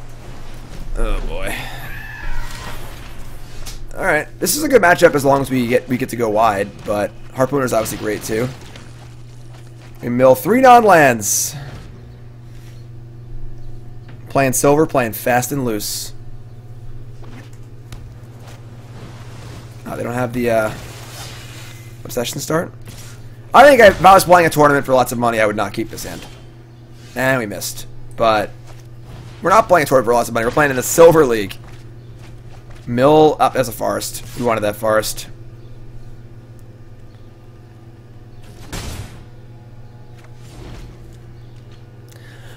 Oh, boy. Alright. This is a good matchup as long as we get to go wide, but Harpooner's obviously great, too. We mill 3 non-lands. Playing silver, playing fast and loose. Oh, they don't have the obsession start? I think if I was playing a tournament for lots of money, I would not keep this hand. And we missed. But we're not playing a tournament for lots of money. We're playing in the Silver League. Mill up as a forest. We wanted that forest.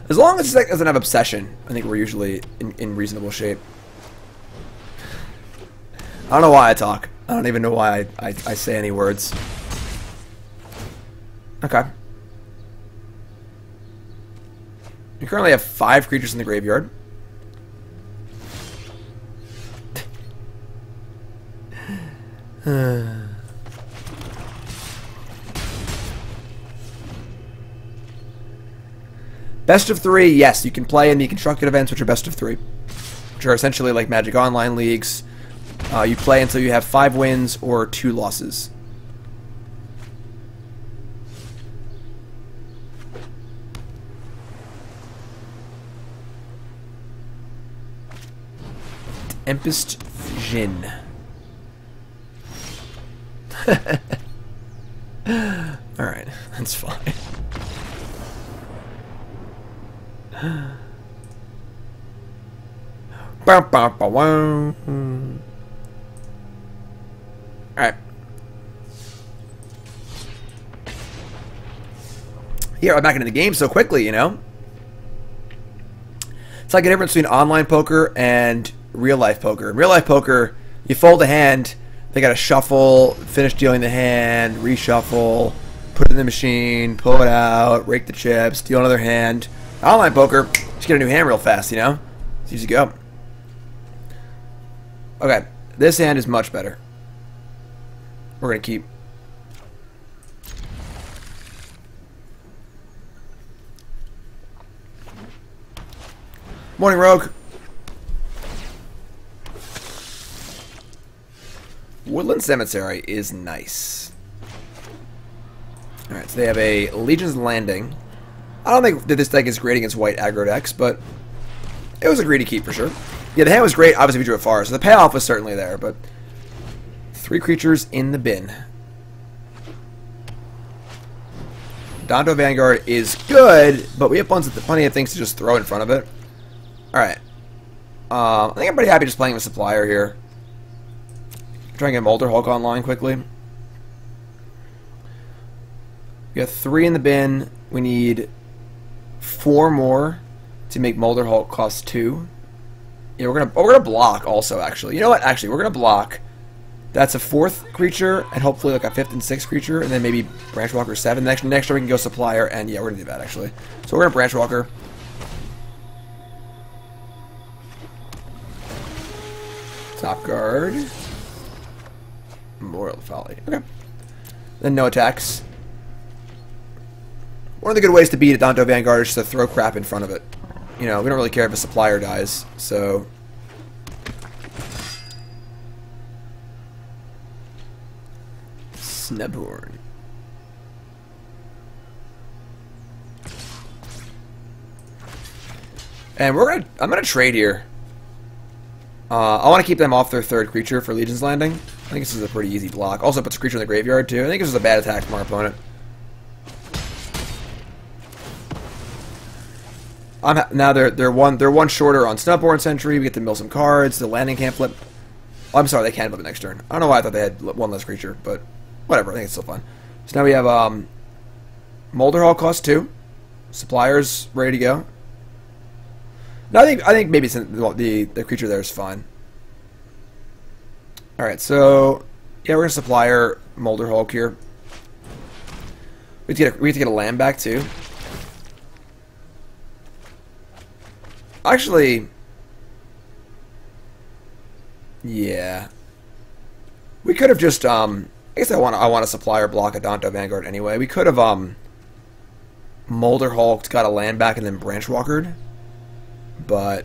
As long as this deck doesn't have obsession, I think we're usually in reasonable shape. I don't know why I talk. I don't even know why I say any words. Okay. We currently have 5 creatures in the graveyard. Best of 3, yes, you can play in the constructed events, which are best of 3, which are essentially like Magic Online leagues. You play until you have 5 wins or 2 losses. Tempest Jin. Alright, that's fine. Alright. Yeah, I'm back into the game so quickly, you know? It's like a difference between online poker and real-life poker. In real-life poker, you fold a hand, they gotta shuffle, finish dealing the hand, reshuffle, put it in the machine, pull it out, rake the chips, deal another hand. Online poker, just get a new hand real fast, you know? It's easy to go. Okay, this hand is much better. We're gonna keep. Morning, Rogue. Woodland Cemetery is nice. Alright, so they have a Legion's Landing. I don't think that this deck is great against white aggro decks, but it was a greedy keep for sure. Yeah, the hand was great. Obviously, we drew it far, so the payoff was certainly there, but 3 creatures in the bin. Donto Vanguard is good, but we have plenty of things to just throw in front of it. Alright. I think I'm pretty happy just playing with Supplier here. Trying to get Molder Hulk online quickly. We got 3 in the bin. We need 4 more to make Molder Hulk cost 2. Yeah, we're gonna block also. Actually, you know what? Actually, we're gonna block. That's a 4th creature and hopefully like a 5th and 6th creature, and then maybe Branchwalker 7. Next turn we can go Supplier, and yeah, we're gonna do that actually. So we're gonna Branchwalker. Top guard. Memorial Folly. Okay. then no attacks. One of the good ways to beat a Danto Vanguard is just to throw crap in front of it. You know, we don't really care if a supplier dies, so... Snubhorn. And I'm gonna trade here. I want to keep them off their third creature for Legion's Landing. I think this is a pretty easy block. Also puts a creature in the graveyard too. I think this is a bad attack from our opponent. Now they're one shorter on Snubborn Sentry. We get to mill some cards. The landing can't flip. Oh, I'm sorry, they can flip it next turn. I don't know why I thought they had one less creature, but whatever. I think it's still fun. So now we have Molderhall cost 2. Suppliers ready to go. No, I think maybe the creature there is fine. All right, so yeah, we're gonna supplier Molder Hulk here. We have to get a land back too. Actually, yeah, we could have just I guess I want to supplier block a Danto Vanguard anyway. We could have Molder Hulked, got a land back, and then Branch Walkered, but.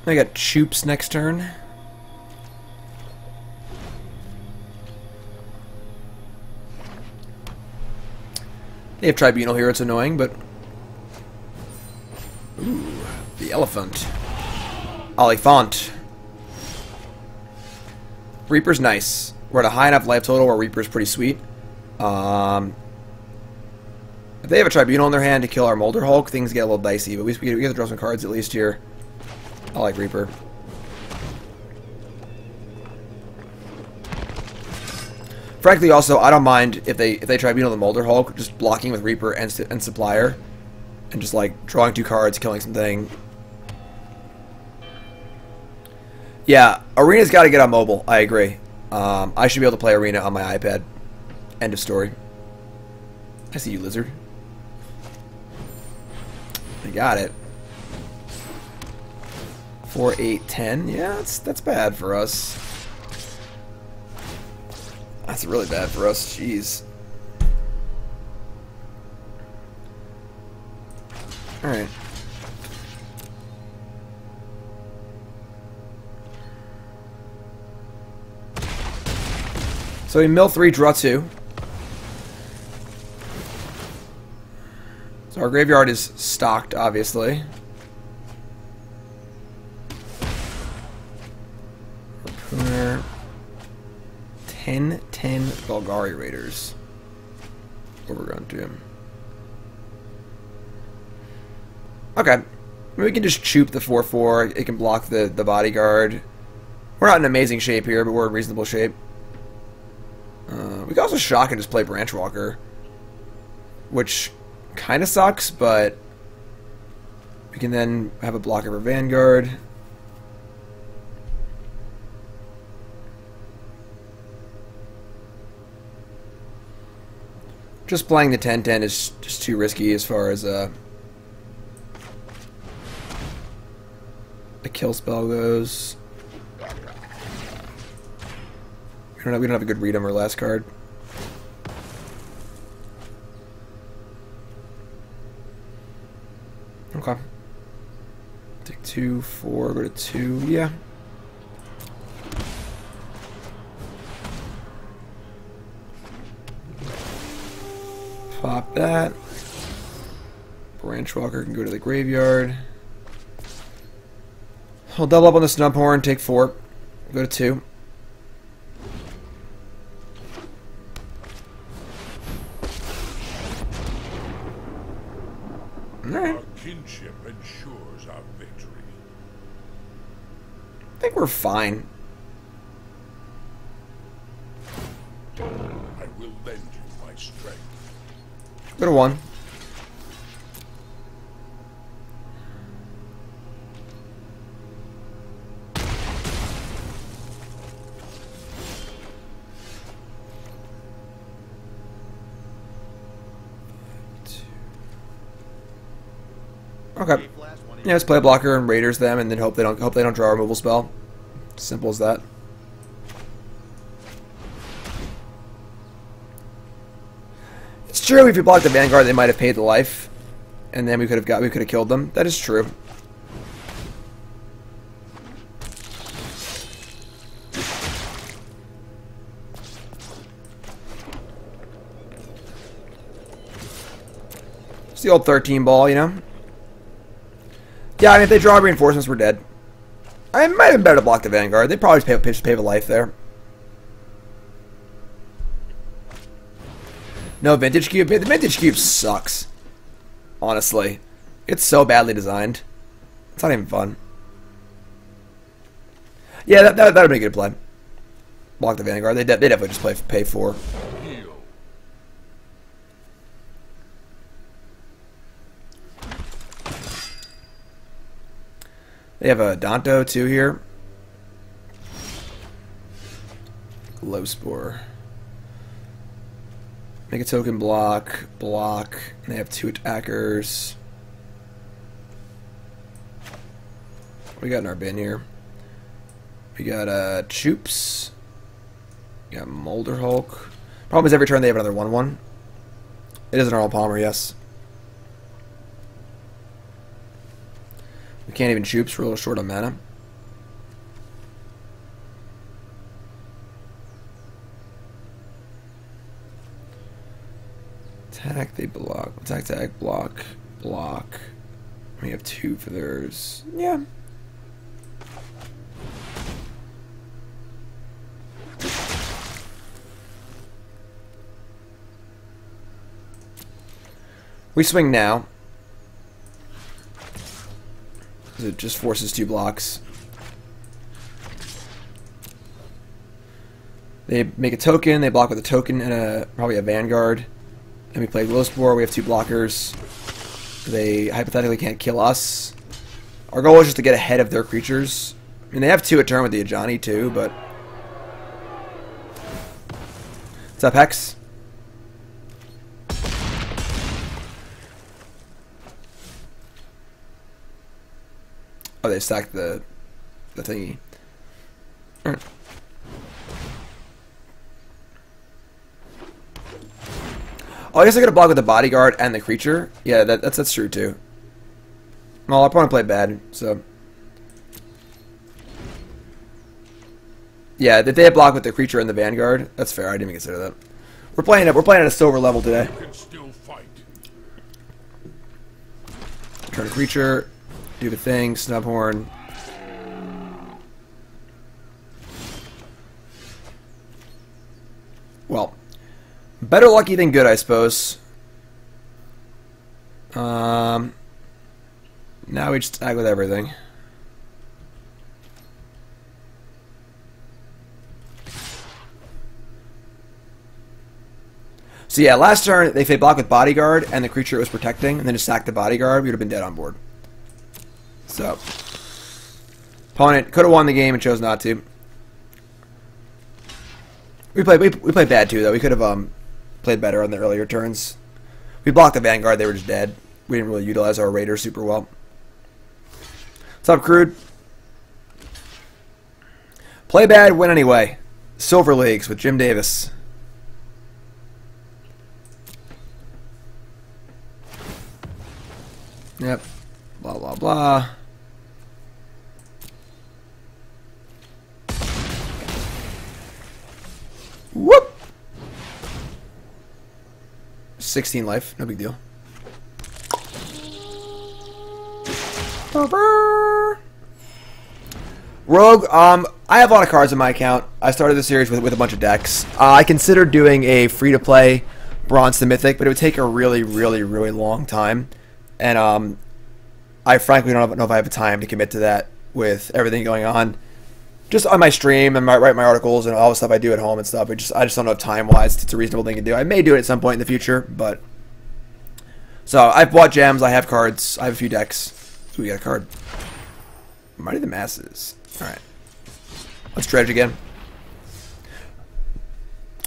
I got Choops next turn. They have Tribunal here, it's annoying, but... Ooh, the Elephant. Oliphant. Reaper's nice. We're at a high enough life total where Reaper's pretty sweet. If they have a Tribunal in their hand to kill our Molder Hulk, things get a little dicey, but we get to draw some cards at least here. I like Reaper. Frankly, also, I don't mind if they Tribunal the Molder Hulk, just blocking with Reaper and Supplier, and just like drawing 2 cards, killing something. Yeah, Arena's got to get on mobile. I agree. I should be able to play Arena on my iPad. End of story. I see you, Lizard. I got it. 4, 8, 10. Yeah, that's bad for us. That's really bad for us. Jeez. All right. So we mill 3, draw 2. So our graveyard is stocked, obviously. Harpooner. 10 Golgari Raiders. What we're going to do. Okay. We can just choop the 4/4. It can block the bodyguard. We're not in amazing shape here, but we're in reasonable shape. We can also shock and just play Branch Walker, which kind of sucks, but we can then have a blocker for Vanguard. Just playing the 10/10 is just too risky as far as a kill spell goes. We don't have a good read on our last card. Okay. Take 2, 4, go to 2, yeah. Pop that. Branch Walker can go to the graveyard. I'll double up on the Snubhorn, take 4, go to 2. Alright. Our kinship ensures our victory. I think we're fine. I will lend you my strength. Go to 1. Yeah, just play a blocker and raiders them, and then hope they don't draw a removal spell. Simple as that. It's true. If you blocked the Vanguard, they might have paid the life, and then we could have killed them. That is true. It's the old 13 ball, you know? Yeah, I mean, if they draw reinforcements, we're dead. I might have been better to block the Vanguard. They probably just pay the life there. No, Vintage Cube. The Vintage Cube sucks. Honestly. It's so badly designed. It's not even fun. Yeah, that would have been a good play. Block the Vanguard. They definitely just pay 4. They have a Danto too here. Low Spore. Make a token block. And they have 2 attackers. What we got in our bin here? We got Choops. We got Molder Hulk. Problem is every turn they have another 1/1. It is an Arnold Palmer, yes. We can't even Choops, we're a little short on mana. Attack, they block. Attack, block. We have 2 for theirs. Yeah. We swing now. It just forces 2 blocks. They make a token, they block with a token and probably a Vanguard. And we play Low Spore, we have 2 blockers. They hypothetically can't kill us. Our goal is just to get ahead of their creatures. I mean, they have 2 a turn with the Ajani too, but... What's up, Hex? Oh, they stacked the thingy. Alright. Oh, I guess I gotta block with the bodyguard and the creature. Yeah, that's true too. Well, our opponent played bad, so yeah, that they had block with the creature and the Vanguard. That's fair. I didn't even consider that. We're playing at a silver level today. Turn a creature. Do the thing, Snubhorn. Well, better lucky than good, I suppose. Now we just tag with everything. So yeah, last turn they block with bodyguard and the creature it was protecting, and then just sacked the bodyguard. We would have been dead on board. So, opponent could have won the game and chose not to. We played bad too, though. We could have played better on the earlier turns. We blocked the Vanguard; they were just dead. We didn't really utilize our Raiders super well. What's up, Crude? Play bad, win anyway. Silver Leagues with Jim Davis. Yep. Blah blah blah. Whoop! 16 life, no big deal. Rogue, I have a lot of cards in my account. I started the series with a bunch of decks. I considered doing a free-to-play Bronze to Mythic, but it would take a really long time. And I frankly don't know if I have the time to commit to that with everything going on. Just on my stream and write my articles and all the stuff I do at home and stuff. I just don't know if time-wise it's a reasonable thing to do. I may do it at some point in the future, but... So, I've bought gems, I have cards, I have a few decks. So we got a card. Mighty the Masses. Alright. Let's dredge again.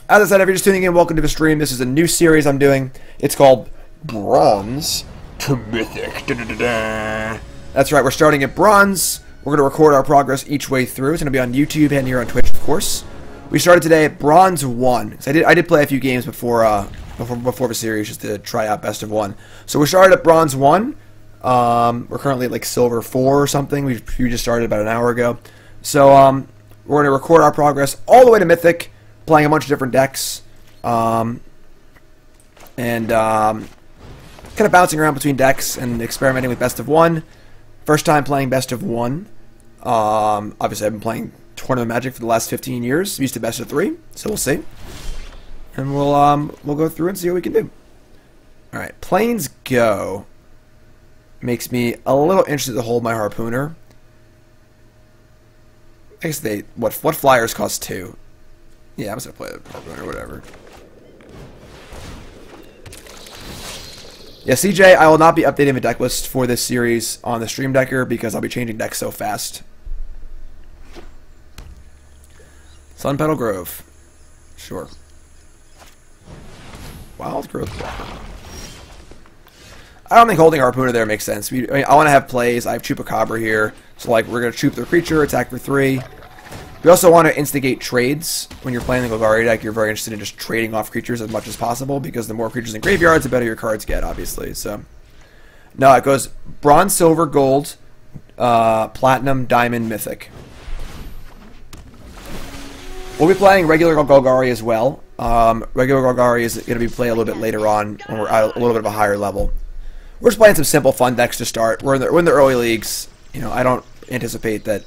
As I said, if you're just tuning in, welcome to the stream. This is a new series I'm doing. It's called Bronze to Mythic. That's right, we're starting at bronze. We're going to record our progress each way through. It's going to be on YouTube and here on Twitch, of course. We started today at bronze 1. So I did play a few games before the series just to try out best of 1. So we started at bronze 1. We're currently at like silver 4 or something. We just started about an hour ago. So we're going to record our progress all the way to Mythic, playing a bunch of different decks, and kind of bouncing around between decks and experimenting with best of 1. First time playing best of 1. Obviously, I've been playing Tournament Magic for the last 15 years. I'm used to best of 3, so we'll see. And we'll go through and see what we can do. All right, Plains Go makes me a little interested to hold my Harpooner. I guess what flyers cost 2. Yeah, I'm just gonna play the Harpooner, whatever. Yeah, CJ, I will not be updating the deck list for this series on the Stream Decker because I'll be changing decks so fast. Sun Petal Grove. Sure. Wild Growth Blocker. I don't think holding Harpooner there makes sense. I want to have plays. I have Chupacabra here. So, like, we're going to Chup the creature, attack for 3. We also want to instigate trades. When you're playing the Golgari deck, you're very interested in just trading off creatures as much as possible because the more creatures in graveyards, the better your cards get, obviously. So, no, it goes Bronze, Silver, Gold, Platinum, Diamond, Mythic. We'll be playing regular Golgari as well. Regular Golgari is going to be played a little bit later on when we're at a little bit of a higher level. We're just playing some simple, fun decks to start. We're in the early leagues. You know, I don't anticipate that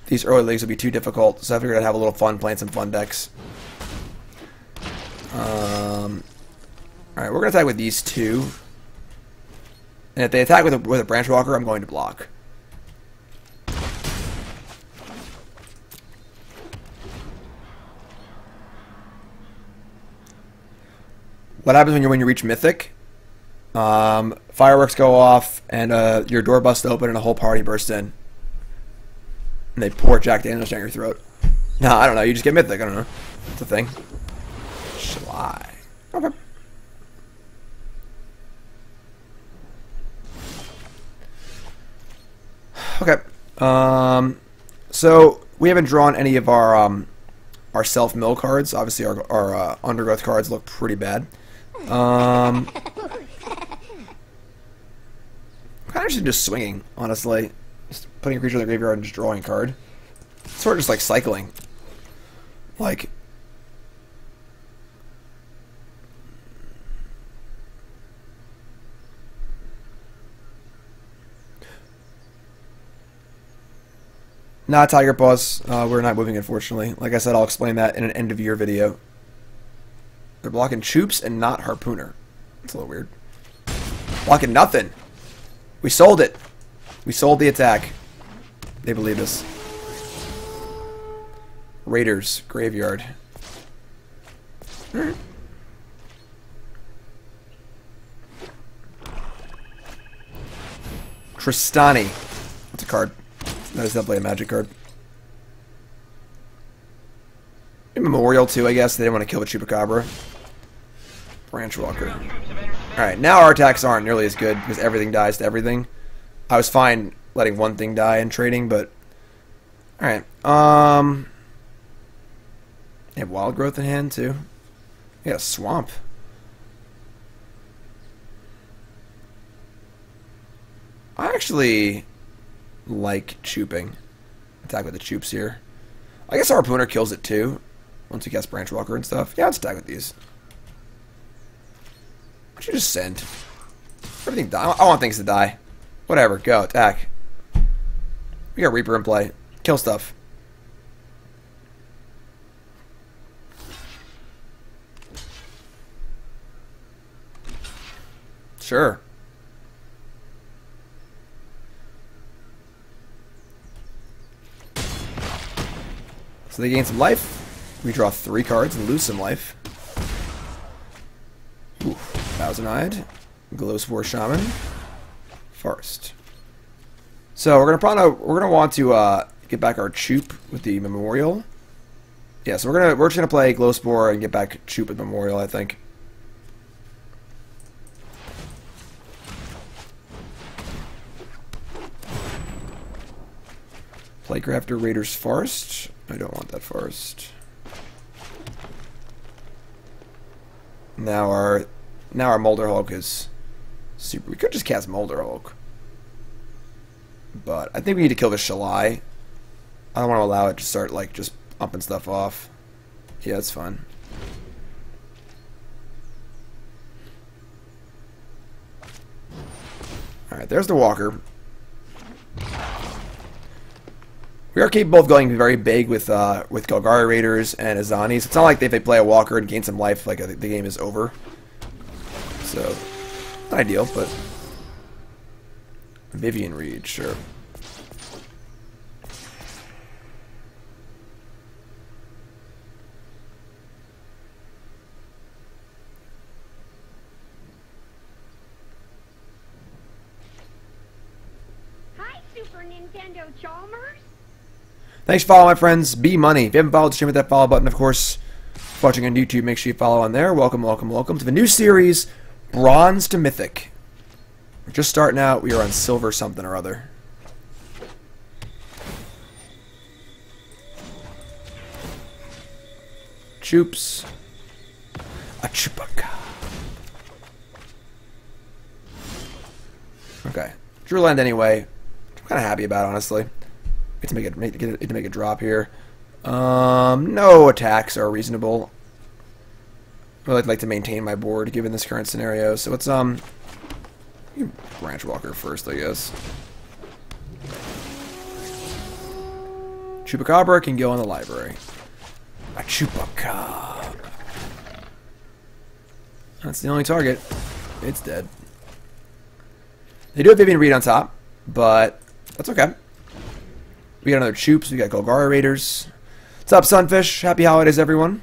these early leagues will be too difficult, so I figured I'd have a little fun playing some fun decks. Alright, we're going to attack with these 2. And if they attack with a Branch Walker, I'm going to block. What happens when you reach Mythic? Fireworks go off, and your door busts open, and a whole party bursts in. And they pour Jack Daniels down your throat. No, I don't know. You just get Mythic. I don't know. It's a thing. Sly. Okay. Okay. So we haven't drawn any of our self-mill cards. Obviously, our undergrowth cards look pretty bad. I'm kind of just swinging, honestly. Just putting a creature in the graveyard and just drawing a card. It's sort of just like cycling. Like, nah, Tiger Paws. We're not moving, unfortunately. Like I said, I'll explain that in an end-of-year video. They're blocking Choops and not Harpooner. That's a little weird. Blocking nothing. We sold it. We sold the attack. They believe us. Raiders, Graveyard. Tristani. That's a card. That is definitely a magic card. Memorial too, I guess. They didn't want to kill the Chupacabra. Branch Walker. Alright, now our attacks aren't nearly as good because everything dies to everything. I was fine letting one thing die and trading, but alright. They have Wild Growth in hand too. They got a Swamp. I actually like chooping. Attack with the Choops here. I guess our Harpooner kills it too. Once we cast Branch Walker and stuff. Yeah, let's attack with these. Why don't you just send? Everything die. I want things to die. Whatever, go, attack. We got Reaper in play. Kill stuff. Sure. So they gain some life. We draw 3 cards and lose some life. Ooh, Thousand-Eyed, Glowspore Shaman, Forest. So we're gonna want to get back our Choop with the Memorial. Yeah, so we're just gonna play Glowspore and get back Choop with Memorial, I think. Playcrafter Raiders Forest. I don't want that forest. Now our Molder Hulk is super. We could just cast Molder Hulk, but I think we need to kill the Shalai. I don't want to allow it to start like just pumping stuff off. Yeah, that's fine. Alright, there's the Walker. We are capable of going very big with Golgari Raiders and Azanis. It's not like if they play a Walker and gain some life, like the game is over. So, not ideal, but Vivian Reed, sure. Nintendo Chalmers? Thanks for following, my friends. B Money. If you haven't followed the stream, hit that follow button. Of course, if watching on YouTube, make sure you follow on there. Welcome, welcome, welcome to the new series, Bronze to Mythic. We're just starting out. We are on Silver something or other. Choops. A Chewbacca. Okay. Drew land anyway. I'm kind of happy about it, honestly. Get to make a drop here. No attacks are reasonable. I'd like to maintain my board given this current scenario. So let's Branch Walker first, I guess. Chupacabra can go in the library. A Chupacabra. That's the only target. It's dead. They do have Vivian Reed on top, but that's okay. We got another Choops. We got Golgari Raiders. What's up, Sunfish? Happy holidays, everyone.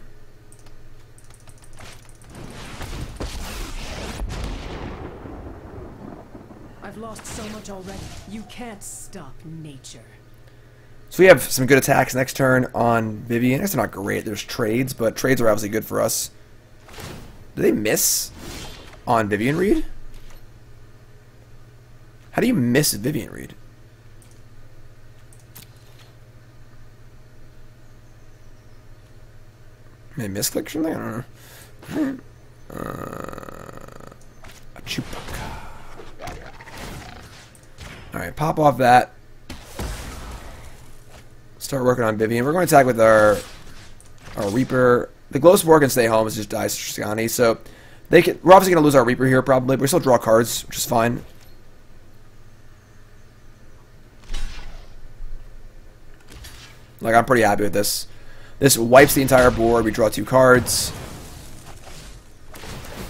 I've lost so much already. You can't stop nature. So we have some good attacks next turn on Vivian. It's not great. There's trades, but trades are obviously good for us. Do they miss on Vivian Reed? How do you miss Vivian Reed? Maybe misclick something? I don't know. A Chewbacca. Alright, pop off that. Start working on Vivian. We're going to attack with our Reaper. The Glowspore can stay home. It's just dies Tristani. So we're obviously going to lose our Reaper here probably, but we still draw cards, which is fine. Like, I'm pretty happy with this. This wipes the entire board. We draw 2 cards.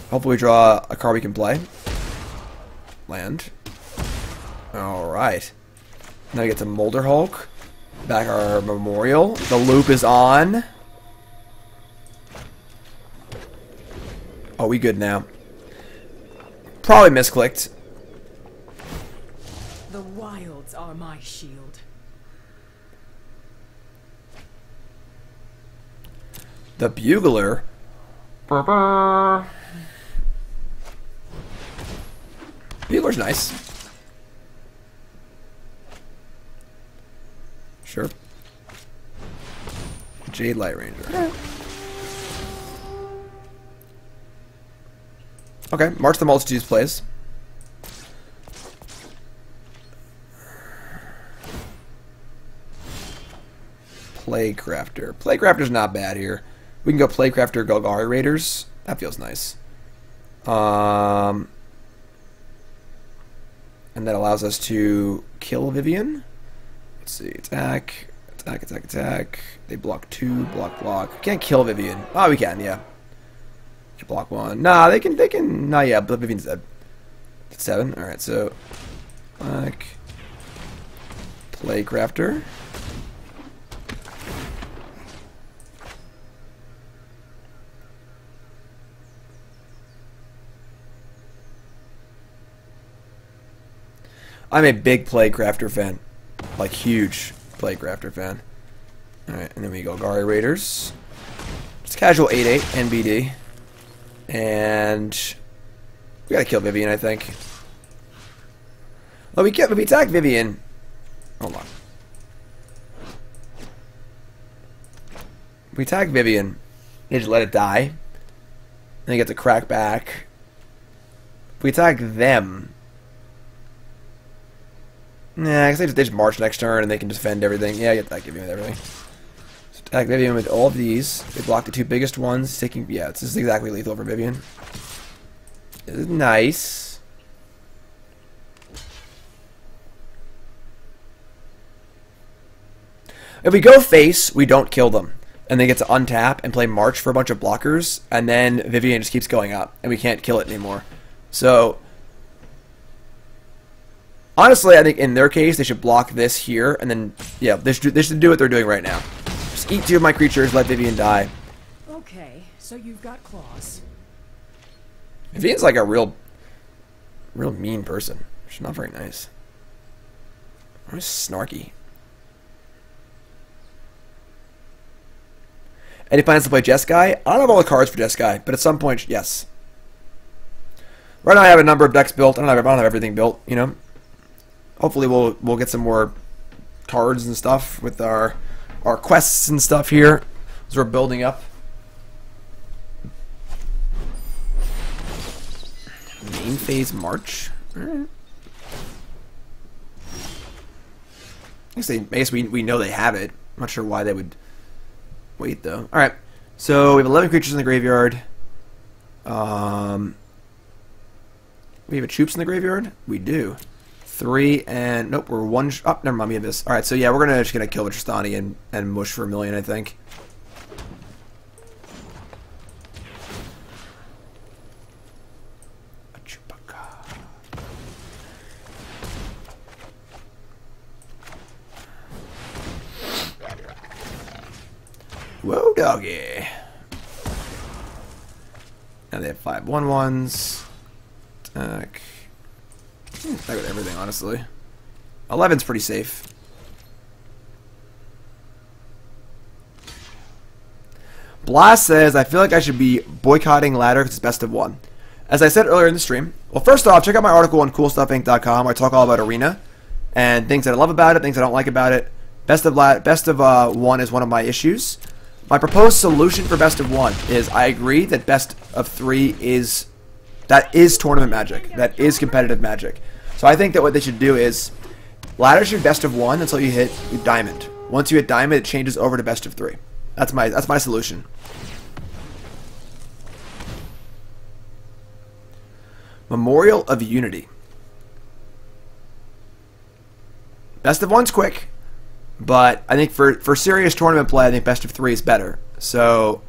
Hopefully we draw a card we can play. Land. Alright. Now we get to Molder Hulk. Back our Memorial. The loop is on. Oh, we good now. Probably misclicked. The wilds are my shield. The Bugler. Bugler's nice. Sure. Jade Light Ranger. Okay, March the Multitudes plays. Playcrafter. Playcrafter's not bad here. We can go Playcrafter Golgari Raiders. That feels nice. And that allows us to kill Vivian. Let's see. Attack. Attack, attack, attack. They block 2. Block, block. Can't kill Vivian. Oh, we can, yeah. Block 1. Nah, they can. Nah, yeah, but Vivian's dead. 7. Alright, so. Black. Playcrafter. I'm a big Playcrafter fan. Like, huge Playcrafter fan. Alright, and then we go Golgari Raiders. It's casual 8-8 NBD. And we gotta kill Vivian, I think. Oh, if we attack Vivian. Hold on. We attack Vivian. They just let it die. And they get to crack back. If we attack them... Nah, I guess they just march next turn and they can defend everything. Yeah, I get that Vivian with everything. So attack Vivian with all of these. They block the two biggest ones. Taking... Yeah, this is exactly lethal for Vivian. This is nice. If we go face, we don't kill them. And they get to untap and play March for a bunch of blockers, and then Vivian just keeps going up, and we can't kill it anymore. So, honestly, I think in their case, they should block this here, and then, yeah, they should do what they're doing right now. Just eat 2 of my creatures, let Vivian die. Okay, so you've got claws. Vivian's like a real mean person. She's not very nice. Very snarky. Any plans to play Jeskai? I don't have all the cards for Jeskai, but at some point, yes. Right now I have a number of decks built. I don't have everything built, you know. Hopefully we'll get some more cards and stuff with our quests and stuff here as we're building up. Main phase March. Alright. I guess we know they have it. I'm not sure why they would wait though. Alright. So we have 11 creatures in the graveyard. We have a troops in the graveyard? We do. 3 and nope, we're 1 oh, never mind, we have this. Alright, so yeah, we're just gonna kill Tristani and mush for 1 million, I think. Whoa, doggy. Now they have 5 1/1s. Attack. Attack with everything, honestly. 11's pretty safe. Blast says, I feel like I should be boycotting ladder because it's best of 1. As I said earlier in the stream, well, first off, check out my article on coolstuffinc.com where I talk all about Arena and things that I love about it, things I don't like about it. Best of 1 is one of my issues. My proposed solution for best of 1 is I agree that best of 3 is tournament magic. That is competitive magic. So I think that what they should do is ladder should best of 1 until you hit diamond. Once you hit diamond, it changes over to best of 3. That's my solution. Memorial of Unity. Best of 1's quick. But I think for serious tournament play, I think best of 3 is better. So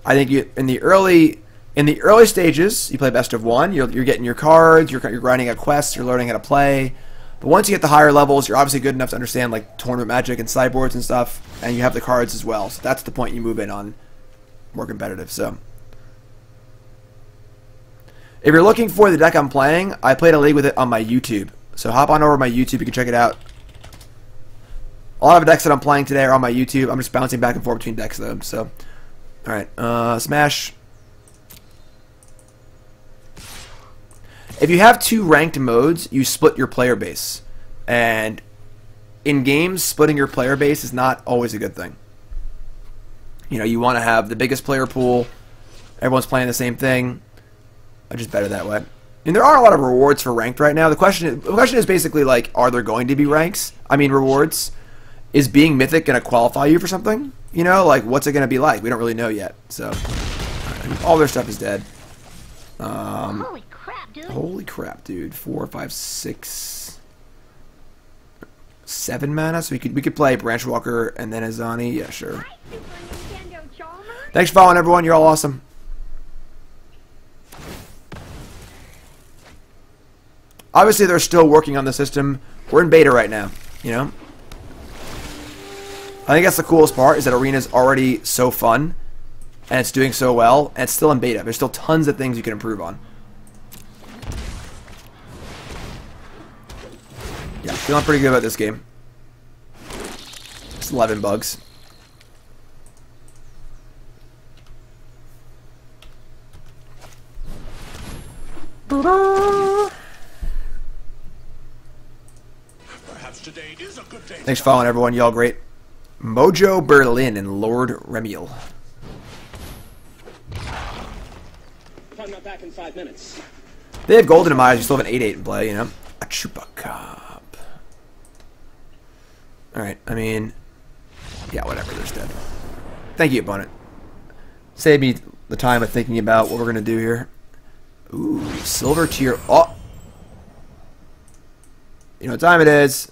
I think in the early stages, you play best of 1. You're getting your cards. You're grinding out quests. You're learning how to play. But once you get the higher levels, you're obviously good enough to understand like tournament magic and sideboards and stuff, and you have the cards as well. So that's the point you move in on more competitive. So if you're looking for the deck I'm playing, I played a league with it on my YouTube. So hop on over to my YouTube. You can check it out. A lot of decks that I'm playing today are on my YouTube. I'm just bouncing back and forth between decks though. So, alright. Smash. If you have 2 ranked modes, you split your player base. And in games, splitting your player base is not always a good thing. You know, you want to have the biggest player pool. Everyone's playing the same thing. It's just better that way. And there aren't a lot of rewards for ranked right now. The question is basically like, are there going to be rewards? Is being Mythic going to qualify you for something? You know, like, what's it going to be like? We don't really know yet. So, all their stuff is dead. Holy crap, dude. Holy crap, dude. 4, 5, 6, 7 mana? So we could play Branch Walker and then Azani. Yeah, sure. Thanks for following, everyone. You're all awesome. Obviously, they're still working on the system. We're in beta right now, you know? I think that's the coolest part, is that Arena's already so fun, and it's doing so well, and it's still in beta. There's still tons of things you can improve on. Yeah, feeling pretty good about this game. It's 11 bugs. Perhaps today is a good day. Thanks for following, everyone. Y'all great. Mojo Berlin and Lord Remiel. If I'm not back in 5 minutes. They have golden demise. You still have an 8/8 in play, you know. A Chupacab. Alright, I mean... Yeah, whatever. They're just dead. Thank you, opponent. Save me the time of thinking about what we're going to do here. Ooh, silver tier. Oh! You know what time it is.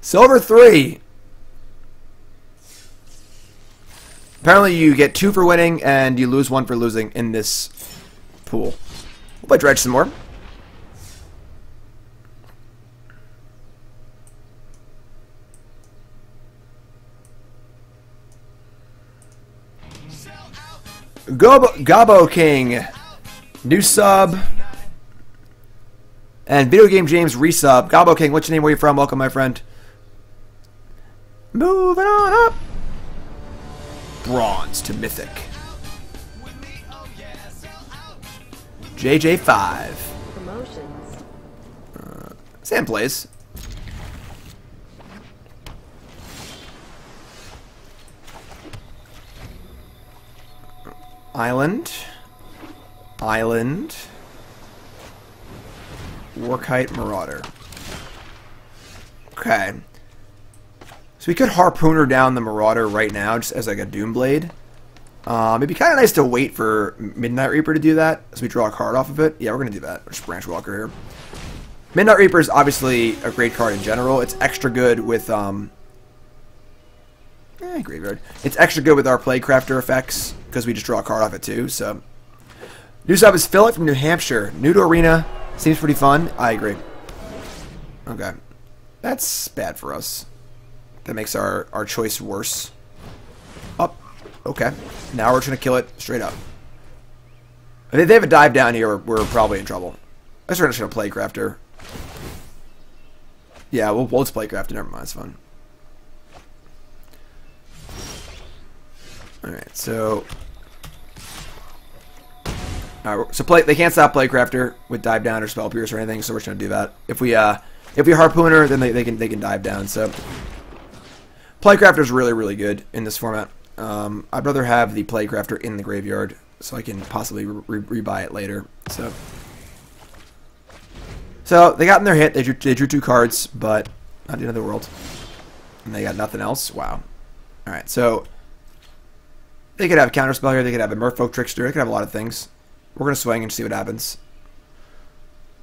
Silver 3. Apparently you get 2 for winning and you lose 1 for losing in this pool. We'll play dredge some more. Gobbo King, new sub, and Video Game James resub. Gobbo King, what's your name? Where you from? Welcome, my friend. Moving on up. Bronze to Mythic. JJ5. Promotions. Sam plays. Island. Warkite Marauder. Okay. So we could Harpooner down the Marauder right now, just as like a Doomblade. It'd be kind of nice to wait for Midnight Reaper to do that, so we draw a card off of it. Yeah, we're going to do that. Just Branch Walker here. Midnight Reaper is obviously a great card in general. It's extra good with, graveyard. It's extra good with our Plaguecrafter effects, because we just draw a card off it too, so. New sub is Philip from New Hampshire. New to Arena. Seems pretty fun. I agree. Okay. That's bad for us. That makes our choice worse. Up. Okay. Now we're just going to kill it straight up. If they have a dive down here, we're probably in trouble. I guess we're just going to Plaguecrafter. Yeah, we'll just Plaguecrafter. Never mind. It's fun. Alright, so... they can't stop Plaguecrafter with dive down or spell pierce or anything, so we're just gonna do that. If we Harpooner, then they can dive down. So Plaguecrafter is really good in this format. I'd rather have the Plaguecrafter in the graveyard so I can possibly rebuy it later. So they got in their hit. They drew 2 cards, but not the end of the world. And they got nothing else. Wow. All right, so they could have a counterspell here. They could have a Merfolk Trickster. They could have a lot of things. We're going to swing and see what happens.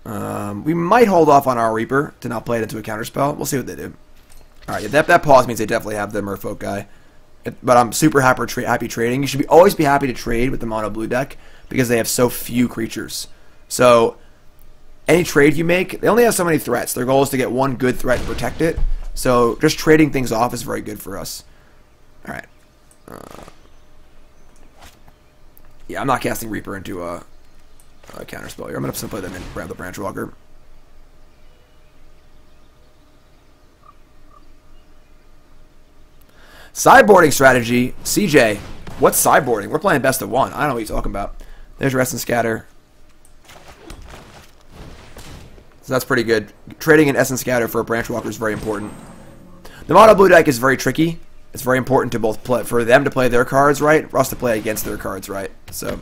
We might hold off on our Reaper to not play it into a counterspell. We'll see what they do. Alright, yeah, that pause means they definitely have the Merfolk guy. But I'm super happy trading. You should always be happy to trade with the mono blue deck because they have so few creatures. So any trade you make, they only have so many threats. Their goal is to get 1 good threat and protect it. So just trading things off is very good for us. Alright. Yeah, I'm not casting Reaper into a counterspell here. I'm going to simply them and grab the Branch Walker. Sideboarding strategy. CJ, what's sideboarding? We're playing best of 1. I don't know what you're talking about. There's Rest and Scatter. So that's pretty good. Trading an Essence Scatter for a Branch Walker is very important. The mono blue deck is very tricky. It's very important to both play for them to play their cards right, for us to play against their cards right. So,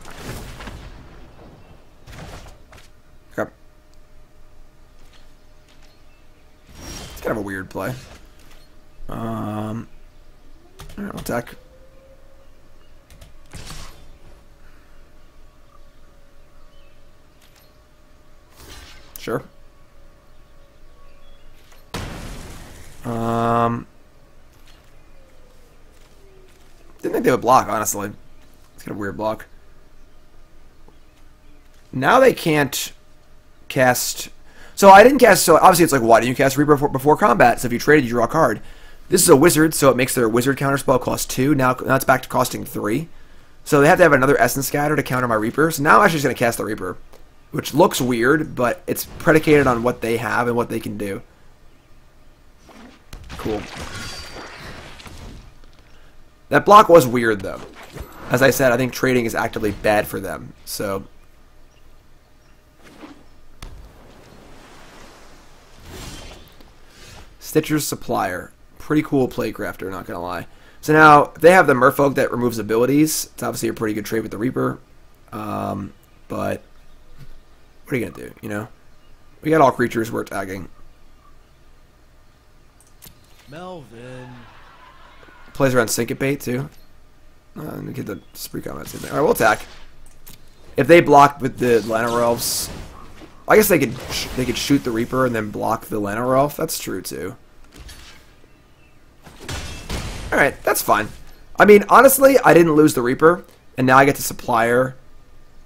okay. It's kind of a weird play. Alright, we'll attack. Sure. Didn't think they would block, honestly. It's kind of a weird block. Now they can't cast... So I didn't cast... So obviously it's like, why didn't you cast Reaper before combat? So if you traded, you draw a card. This is a wizard, so it makes their wizard counterspell cost 2. Now it's back to costing 3. So they have to have another Essence Scatter to counter my Reaper. So now I'm actually just going to cast the Reaper. Which looks weird, but it's predicated on what they have and what they can do. Cool. That block was weird, though. As I said, I think trading is actively bad for them. So... Stitcher's Supplier. Pretty cool Playcrafter, not going to lie. So now, they have the Merfolk that removes abilities. It's obviously a pretty good trade with the Reaper. But what are you going to do, you know? We got all creatures we're attacking. Melvin. Plays around Syncopate, too. Let me get the spree comments in there. Alright, we'll attack. If they block with the Llanowar Elves, I guess they could shoot the Reaper and then block the Llanowar Elf. That's true too. Alright, that's fine. I mean, honestly, I didn't lose the Reaper, and now I get to Supplier,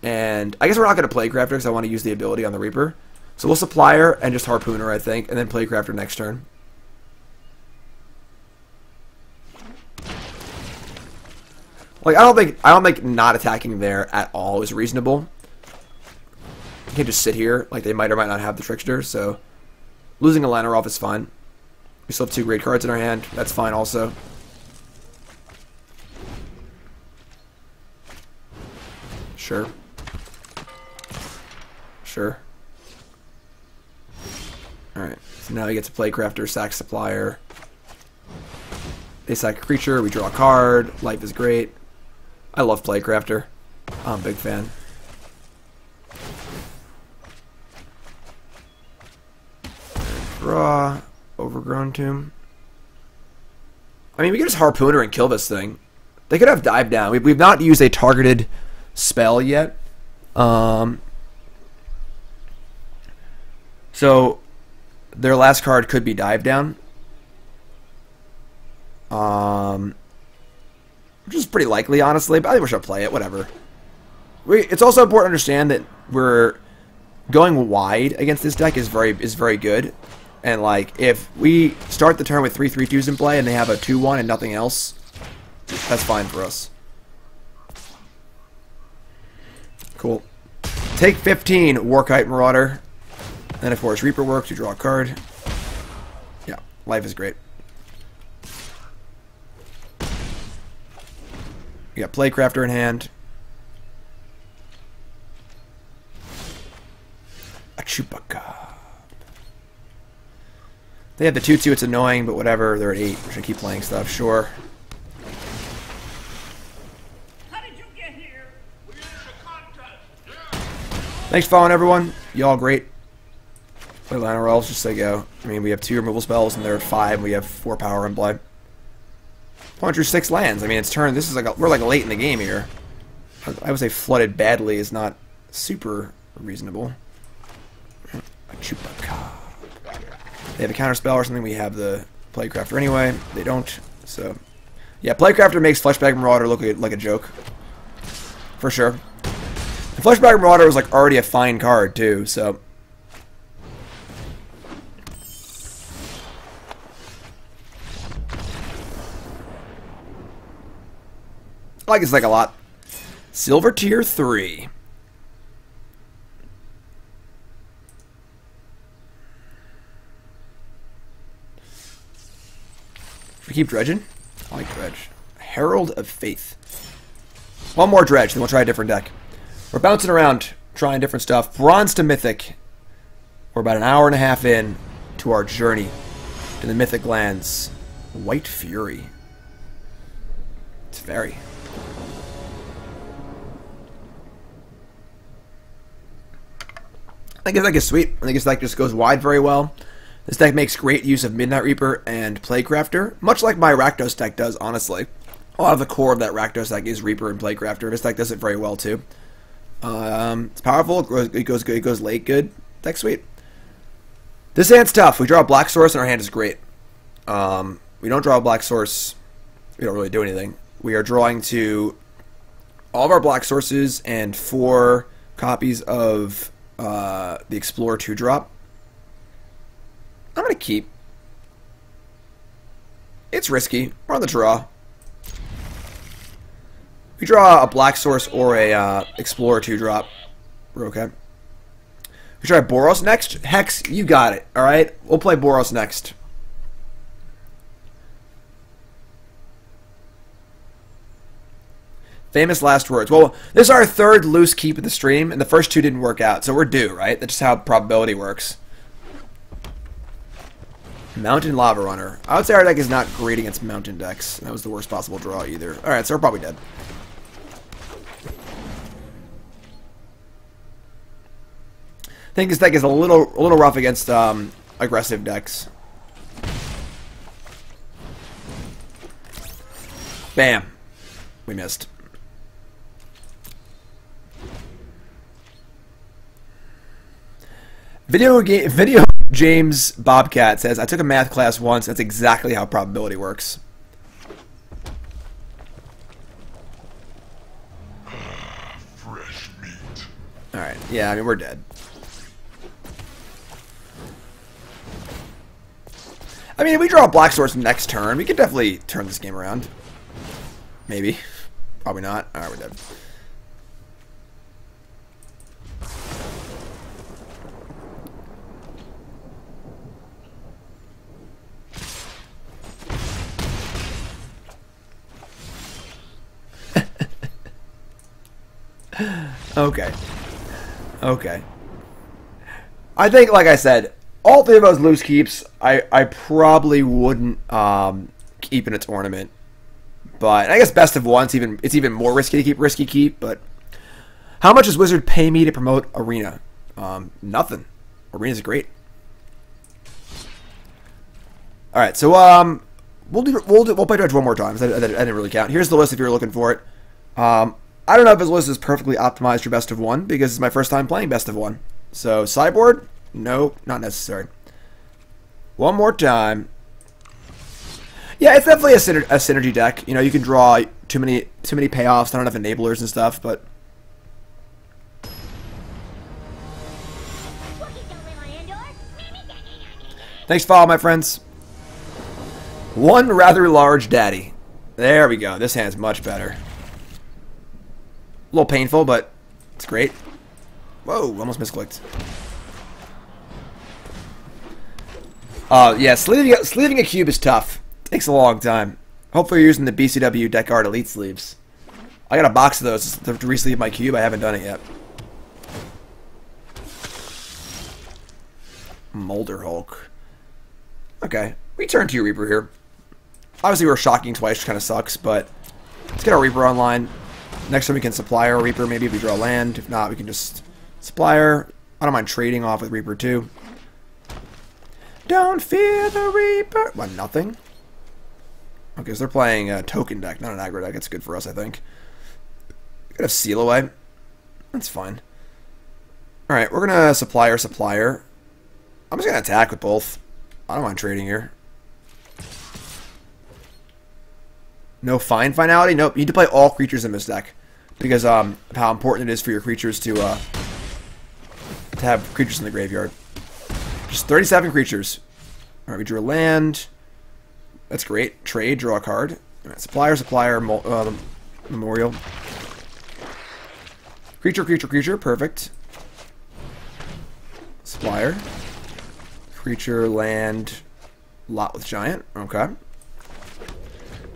and I guess we're not going to Playcrafter because I want to use the ability on the Reaper. So we'll Supplier and just Harpooner, I think, and then Playcrafter next turn. Like, I don't think not attacking there at all is reasonable. You can't just sit here. Like, they might or might not have the Trickster, so losing a Llanowar Elf is fine. We still have 2 great cards in our hand. That's fine also. Sure. Sure. Alright, so now we get to Playcrafter, sack Supplier. They sack a creature, we draw a card. Life is great. I love Playcrafter. I'm a big fan. Draw. Overgrown Tomb. I mean, we could just Harpooner and kill this thing. They could have Dive Down. We've not used a targeted spell yet. So, their last card could be Dive Down. Which is pretty likely, honestly, but I think we should play it, whatever. It's also important to understand that we're going wide against this deck is very good. And, like, if we start the turn with 3 3/2s in play and they have a 2/1 and nothing else, that's fine for us. Cool. Take 15, Warkite Marauder. Then, of course, Reaper works, you draw a card. Yeah, life is great. You got Playcrafter in hand. A Chupacabra. They have the 2/2, it's annoying, but whatever. They're at 8. We're gonna keep playing stuff, sure. How did you get here? We entered a contest. Thanks for following, everyone. Y'all great. Play Llanowar Elves, just so you go. I mean, we have 2 removal spells, and they're at 5, and we have 4 power in play. Punch your 6 lands. I mean, it's turn. This is like we're like late in the game here. I would say flooded badly is not super reasonable. A Chupacabra. They have a counter spell or something. We have the Playcrafter anyway. They don't. So, yeah, Playcrafter makes Fleshbag Marauder look like a joke. For sure. And Fleshbag Marauder was like already a fine card too. So. I like this deck a lot. Silver tier 3. Should we keep dredging? I like dredge. Herald of Faith. One more dredge, then we'll try a different deck. We're bouncing around, trying different stuff. Bronze to Mythic. We're about an hour and a half in to our journey to the Mythic lands. White Fury. It's very. I think this deck is sweet. I think this deck just goes wide very well. This deck makes great use of Midnight Reaper and Playcrafter, much like my Rakdos deck does, honestly. A lot of the core of that Rakdos deck is Reaper and Playcrafter. This deck does it very well, too. It's powerful. It goes late good. Deck's sweet. This hand's tough. We draw a Black Source, and our hand is great. We don't draw a Black Source. We don't really do anything. We are drawing to all of our Black Sources and 4 copies of the Explorer 2-drop. I'm going to keep. It's risky. We're on the draw. We draw a Black Source or a Explorer 2-drop. We're okay. We try Boros next. Hex, you got it. Alright? We'll play Boros next. Famous last words. Well, this is our 3rd loose keep of the stream, and the first 2 didn't work out, so we're due, right? That's just how probability works. Mountain Lava Runner. I would say our deck is not great against mountain decks. That was the worst possible draw either. Alright, so we're probably dead. I think this deck is a little rough against aggressive decks. Bam. We missed. Video James Bobcat says, I took a math class once. That's exactly how probability works. Fresh meat. Alright, yeah, I mean, we're dead. I mean, if we draw a Black Source next turn, we could definitely turn this game around. Maybe. Probably not. Alright, we're dead. Okay. Okay. I think, like I said, all three of those loose keeps, I probably wouldn't keep in a tournament. But I guess best of one, it's even more risky to keep, but how much does Wizard pay me to promote Arena? Nothing. Arena's great. Alright, so we'll play Dredge one more time. I didn't really count. Here's the list if you're looking for it. I don't know if this list is perfectly optimized for best of one, because it's my first time playing best of one. So, sideboard? No, not necessary. One more time. Yeah, it's definitely a synergy deck. You know, you can draw too many payoffs, not enough enablers and stuff, but... Thanks for following, my friends. One rather large daddy. There we go. This hand's much better. A little painful, but it's great. Whoa, almost misclicked. Yeah, sleeving a cube is tough. Takes a long time. Hopefully you're using the BCW Deck Art Elite sleeves. I got a box of those to re-sleeve my cube. I haven't done it yet. Molder Hulk. Okay, return to your Reaper here. Obviously we're shocking twice, which kind of sucks, but let's get our Reaper online. Next time we can supply our Reaper, maybe if we draw land. If not, we can just supply her. I don't mind trading off with Reaper too. Don't fear the Reaper. What, nothing? Okay, so they're playing a token deck, not an aggro deck. It's good for us, I think. Could have Seal Away. That's fine. Alright, we're going to supply our supplier. I'm just going to attack with both. I don't mind trading here. No finality? Nope. You need to play all creatures in this deck. Because of how important it is for your creatures to have creatures in the graveyard. Just 37 creatures. Alright, we drew a land. That's great. Trade, draw a card. Right, supplier, memorial. Creature, perfect. Supplier. Creature, land, lot with giant. Okay.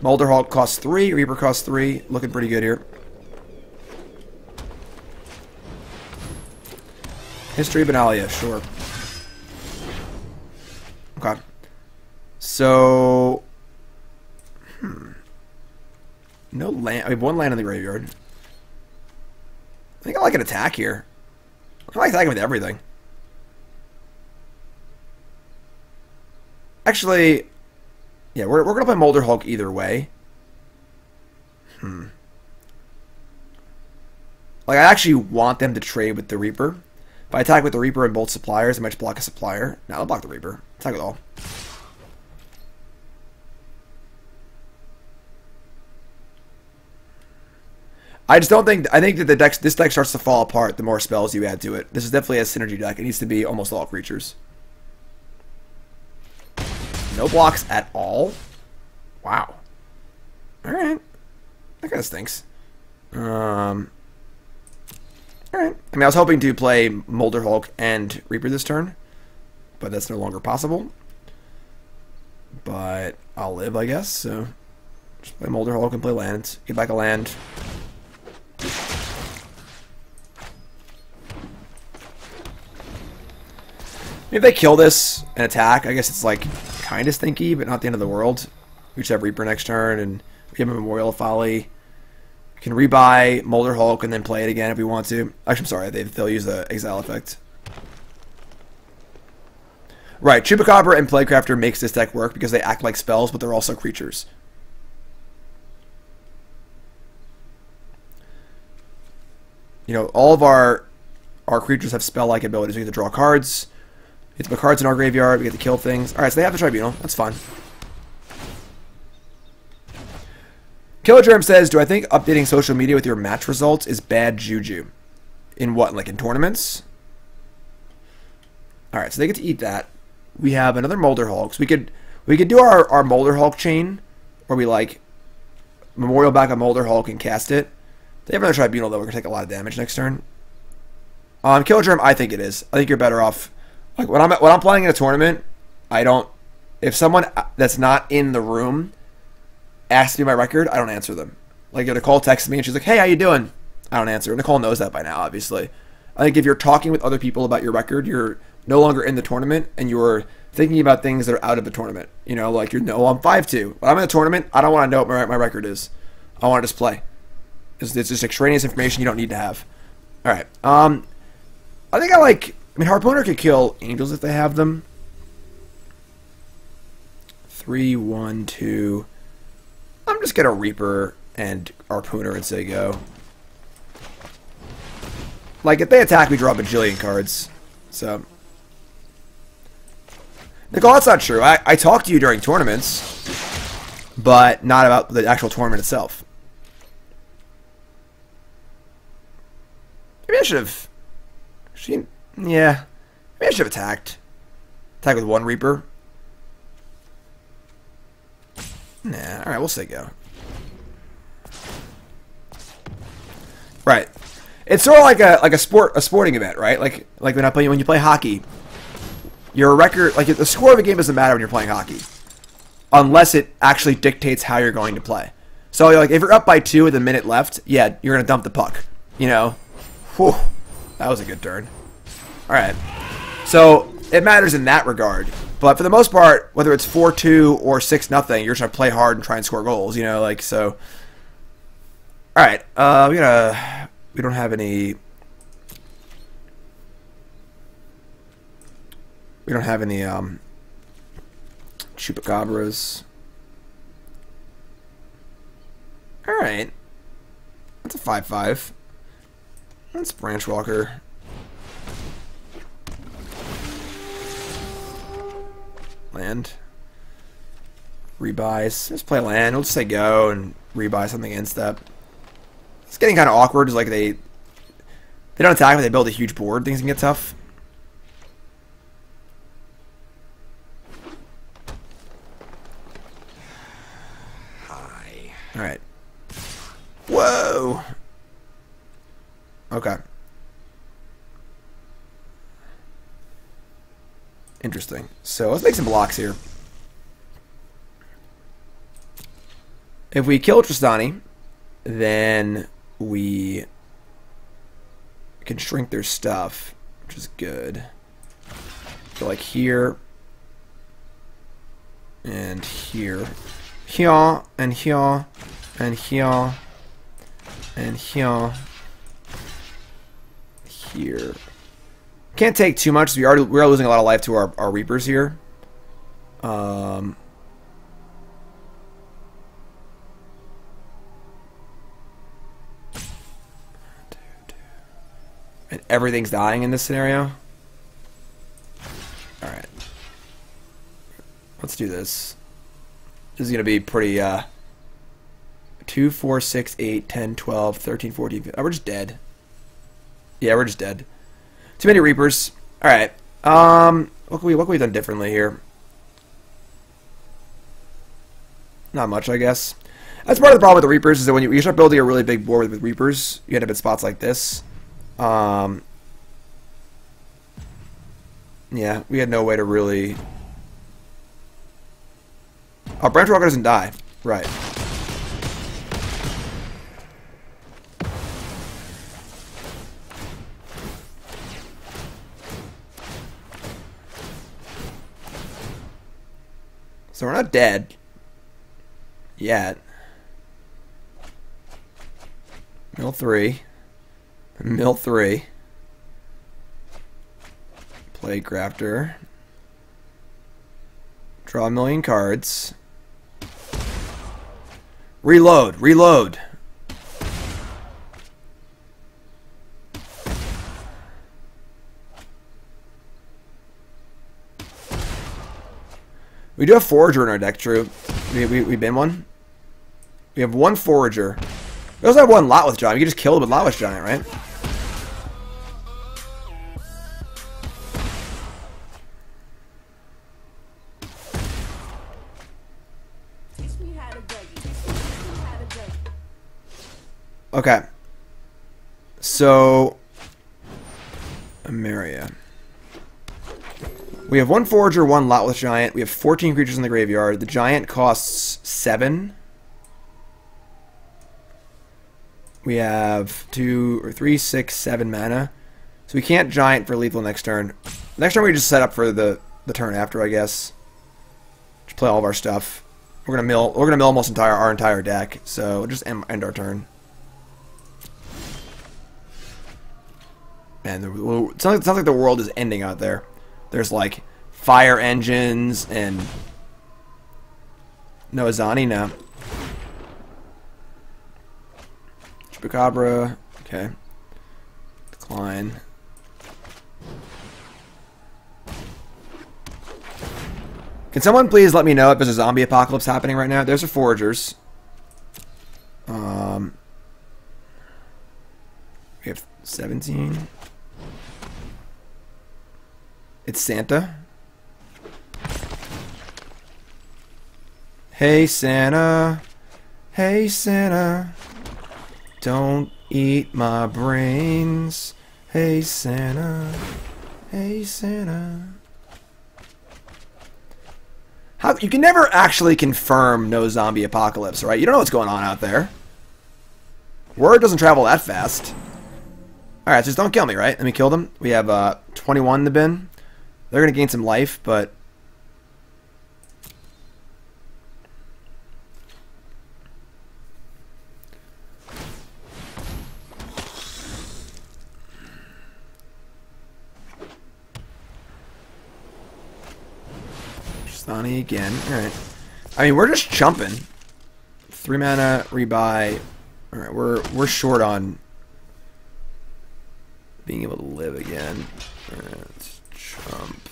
Molder Hulk costs 3, Reaper costs 3. Looking pretty good here. History Benalia, sure. Okay. So... No land. I have one land in the graveyard. I think I like an attack here. I like attacking with everything. Actually... Yeah, we're going to play Molder Hulk either way. Like, I actually want them to trade with the Reaper. If I attack with the Reaper and both suppliers, I might just block a supplier. No, I'll block the Reaper. Attack with all. I just don't think... I think that this deck starts to fall apart the more spells you add to it. This is definitely a synergy deck. It needs to be almost all creatures. No blocks at all? Wow. Alright. That kind of stinks. Alright. I mean, I was hoping to play Molder Hulk and Reaper this turn, but that's no longer possible. But I'll live, I guess, so... Just play Molder Hulk and play land. Get back a land. If they kill this and attack, I guess it's like kind of stinky, but not the end of the world. We just have Reaper next turn, and we have a Memorial of Folly. We can rebuy Molder Hulk and then play it again if we want to. Actually, I'm sorry, they'll use the Exile effect. Right, Chupacabra and Plaguecrafter makes this deck work because they act like spells, but they're also creatures. You know, all of our creatures have spell-like abilities. We get to draw cards. We get to put cards in our graveyard. We get to kill things. Alright, so they have the Tribunal. That's fun. Kilogerm says, do I think updating social media with your match results is bad juju? In what? Like in tournaments? Alright, so they get to eat that. We have another Molder Hulk. So we could do our Molder Hulk chain where we like Memorial back a Molder Hulk and cast it. They have another Tribunal though. We're gonna take a lot of damage next turn. Kilogerm, I think it is. I think you're better off. Like when I'm playing in a tournament, I don't. If someone that's not in the room asks me my record, I don't answer them. Like Nicole texts me and she's like, "Hey, how you doing?" I don't answer. Nicole knows that by now, obviously. I think if you're talking with other people about your record, you're no longer in the tournament and you're thinking about things that are out of the tournament. You know, like I'm 5-2. When I'm in a tournament, I don't want to know what my record is. I want to just play. It's just extraneous information you don't need to have. All right. I think Harpooner could kill Angels if they have them. 3, 1, 2. I'm just gonna Reaper and Harpooner and say go. Like if they attack, we draw a bajillion cards. So, Nicole, that's not true. I talk to you during tournaments, but not about the actual tournament itself. Maybe I should have. Yeah. Maybe I should have attacked. Attack with one Reaper. Nah, alright, we'll say go. Right. It's sort of like a sporting event, right? Like when you play hockey. Your record, like the score of a game doesn't matter when you're playing hockey. Unless it actually dictates how you're going to play. So like if you're up by 2 with a minute left, yeah, you're gonna dump the puck. You know? Whew. That was a good turn. Alright. So, it matters in that regard. But for the most part, whether it's 4-2 or 6-0, you're trying to play hard and try and score goals, you know, like, so. Alright, we don't have any. We don't have any, Chupacabras. Alright. That's a 5-5. That's Branchwalker. Land. Rebuys. Let's play land. We'll just say go and rebuy something instep. It's getting kind of awkward. It's like they don't attack, but they build a huge board. Things can get tough. Hi. All right. Whoa. Okay. Interesting. So let's make some blocks here. If we kill Tristani, then we can shrink their stuff, which is good. So like here, and here, here, and here, and here, and here. Here. Can't take too much. We are losing a lot of life to our Reapers here. And everything's dying in this scenario. Alright. Let's do this. This is going to be pretty, 2, 4, 6, 8, 10, 12, 13, 14, 15. Oh, we're just dead. Yeah, we're just dead. Too many Reapers. Alright. What can we done differently here? Not much, I guess. That's part of the problem with the Reapers, is that when you start building a really big board with Reapers, you end up in spots like this. Yeah, we had no way to really... Oh, Branchwalker doesn't die. Right. So we're not dead. Yet. Mill 3. Mill 3. Play Grafter. Draw a million cards. Reload. Reload. We do have Forager in our deck, true. We bin one. We have one Forager. We also have one Lot Giant. We can just kill it with Lot Giant, right? Okay. So, Ameria. We have one Forager, one Lotless Giant. We have 14 creatures in the graveyard. The Giant costs 7. We have 2 or 3, 6, 7 mana. So we can't Giant for lethal next turn. Next turn we just set up for the turn after, I guess. Just play all of our stuff. We're gonna mill almost our entire deck. So we'll just end our turn. And it sounds like the world is ending out there. There's like fire engines and no Azani now. Chupacabra, okay. Decline. Can someone please let me know if there's a zombie apocalypse happening right now? There's a Foragers. We have 17. It's Santa. Hey Santa. Hey Santa. Don't eat my brains. Hey Santa. Hey Santa. How you can never actually confirm no zombie apocalypse, right? You don't know what's going on out there. Word doesn't travel that fast. Alright, just don't kill me, right? Let me kill them. We have 21 in the bin. They're going to gain some life, but... Stani again. Alright. I mean, we're just chumping. 3 mana, rebuy. Alright, we're short on being able to live again. Alright, let's chump.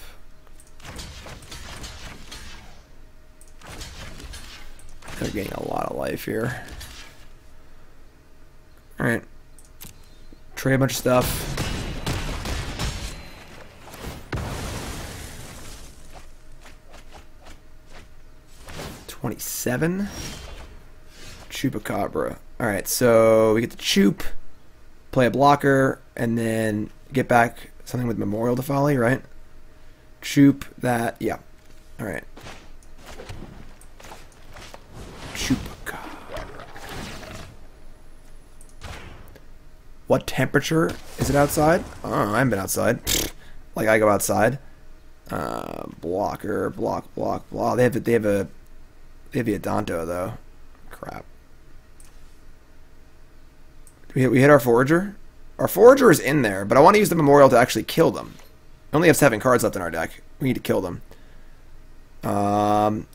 They're getting a lot of life here. Alright. Trade a bunch of stuff. $27. Chupacabra. Alright, so we get the Chup, play a blocker, and then get back something with Memorial to Folly, right? Chup that, yeah. Alright. Chupacabra. What temperature is it outside? Oh, I haven't been outside. Like I go outside. Blocker, block. They have the Adanto though. Crap. We hit our Forager? Our Forager is in there, but I want to use the Memorial to actually kill them. We only have 7 cards left in our deck. We need to kill them. I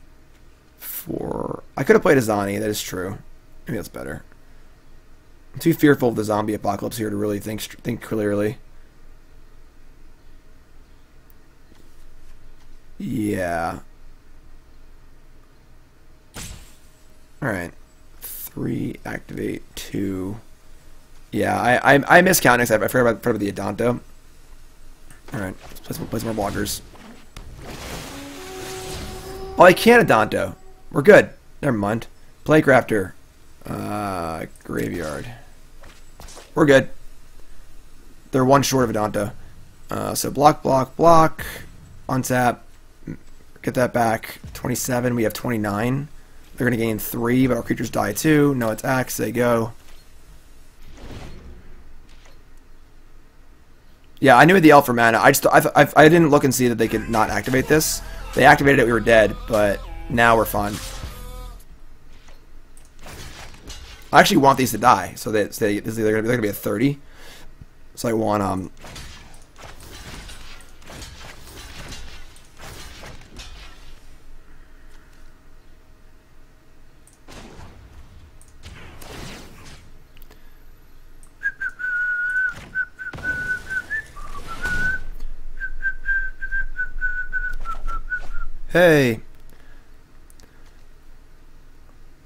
could have played Azani, that is true. Maybe that's better. I'm too fearful of the zombie apocalypse here to really think clearly. Yeah. Alright. 3, activate, 2. Yeah, I missed counting, so I forgot about the Adanto. Alright, let's play some more blockers. Oh, I can't Adanto. We're good. Never mind. Play Crafter. Graveyard. We're good. They're 1 short of Adanto. So block. Untap. Get that back. 27. We have 29. They're going to gain 3, but our creatures die 2. No attacks. They go. Yeah, I knew the Elf for mana. I didn't look and see that they could not activate this. They activated it, we were dead, but Now we're fine. I actually want these to die, so they're gonna be a 30. So I want Hey.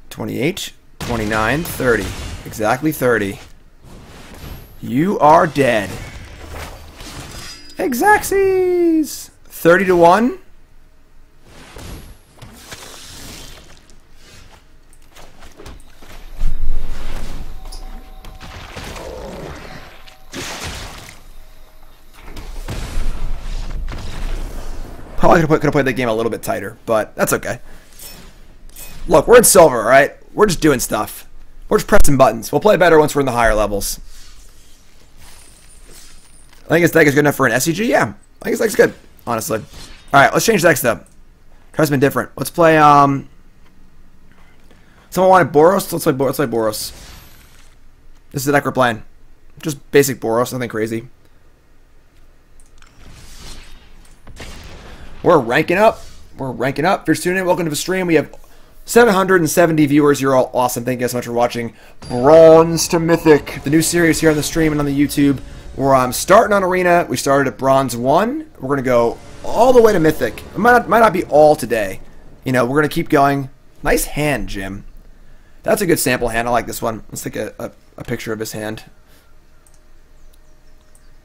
28, 29, 30. Exactly 30. You are dead. Exacxies! 30 to 1. Probably could have played that game a little bit tighter, but that's okay. Look, we're in silver, alright? We're just doing stuff. We're just pressing buttons. We'll play better once we're in the higher levels. I think this deck is good enough for an SCG. Yeah, I think this deck's good, honestly. Alright, let's change decks though. Try something different. Let's play, someone wanted Boros? Let's play Boros. This is the deck we're playing. Just basic Boros, nothing crazy. We're ranking up. We're ranking up. If you're tuning in, welcome to the stream. We have 770 viewers. You're all awesome. Thank you guys so much for watching Bronze to Mythic, the new series here on the stream and on the YouTube. We're starting on Arena. We started at Bronze 1. We're going to go all the way to Mythic. It might not be all today. You know, we're going to keep going. Nice hand, Jim. That's a good sample hand. I like this one. Let's take a picture of his hand.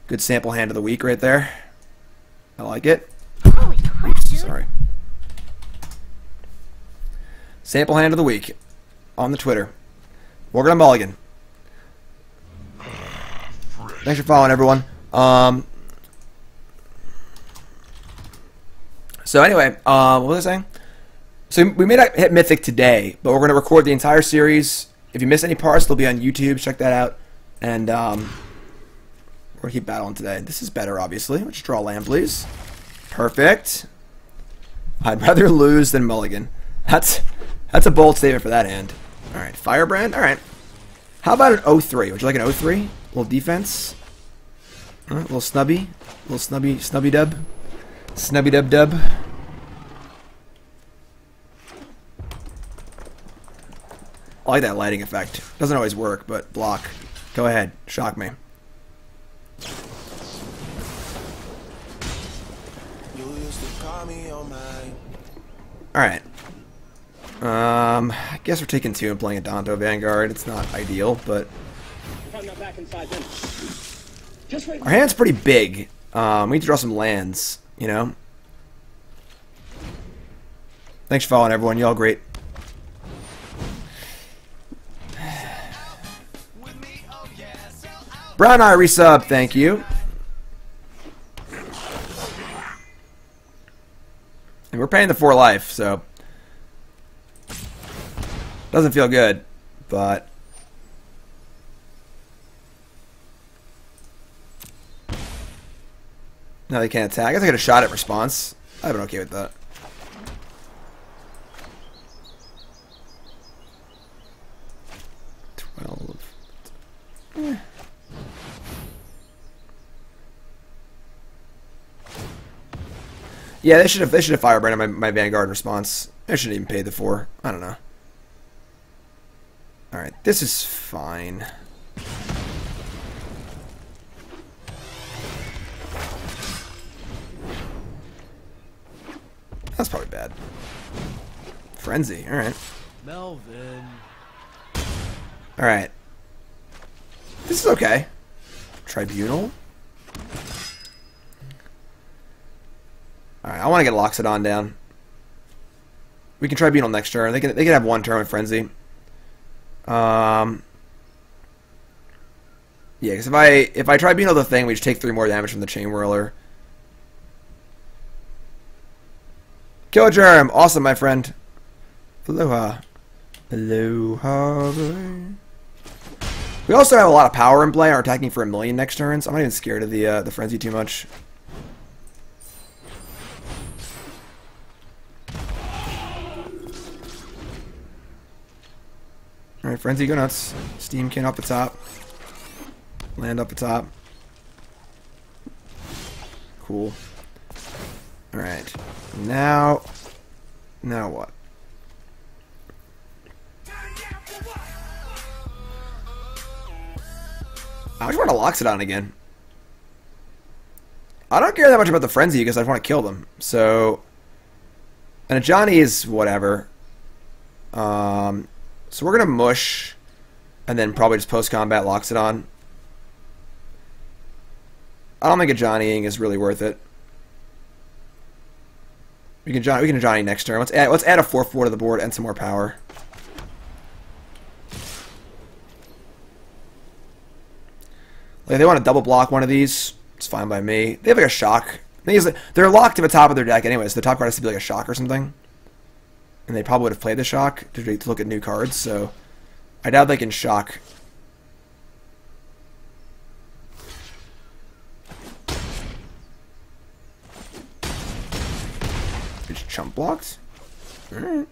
Good sample hand of the week right there. I like it. Oops, sorry. Sample hand of the week on the Twitter. We're gonna mulligan. Thanks for following, everyone. So anyway, what was I saying? So we may not hit Mythic today, but we're gonna record the entire series. If you miss any parts, they'll be on YouTube. Check that out. And we're gonna keep battling today. This is better, obviously. Let's draw land, please. Perfect. I'd rather lose than mulligan. That's a bold statement for that hand. Alright, Firebrand. Alright. How about an 0-3? Would you like an 0-3? A little defense. Alright, a little snubby. A little snubby dub. Snubby dub dub. I like that lighting effect. Doesn't always work, but block. Go ahead. Shock me. Alright. I guess we're taking 2 and playing a Danto Vanguard. It's not ideal, but I'm not back in 5 minutes. Just wait. Our hand's pretty big. We need to draw some lands, you know? Thanks for following, everyone. Y'all great. Brown Eye resub, thank you. And we're paying the 4 life, so doesn't feel good, but no, they can't attack. I guess I get a shot at response. I've been okay with that. Yeah, they should have firebranded my Vanguard in response. I shouldn't even pay the 4. I don't know. Alright, this is fine. That's probably bad. Frenzy, alright. Melvin. Alright. This is okay. Tribunal. Alright, I want to get Loxodon down. We can Tribunal next turn. They can have 1 turn with Frenzy. Yeah, because if I Tribunal the thing, we just take 3 more damage from the Chain Whirler. Kill Germ! Awesome, my friend. Aloha. Aloha. We also have a lot of power in play. Are attacking for 1,000,000 next turn, so I'm not even scared of the Frenzy too much. Alright, Frenzy, go nuts. Steam can off the top. Land up the top. Cool. Alright. Now what? I just want to Loxodon again. I don't care that much about the Frenzy because I just want to kill them. So, and a Johnny is whatever. So we're gonna mush, and then probably just post-combat Loxodon. I don't think a Johnnying is really worth it. We can Johnny next turn. Let's add a 4/4 to the board and some more power. Like if they want to double block one of these, it's fine by me. They have like a shock. They're locked to the top of their deck anyway, so the top card has to be like a shock or something. And they probably would have played the shock to look at new cards, so I doubt they can shock. It's chump blocked? Alright.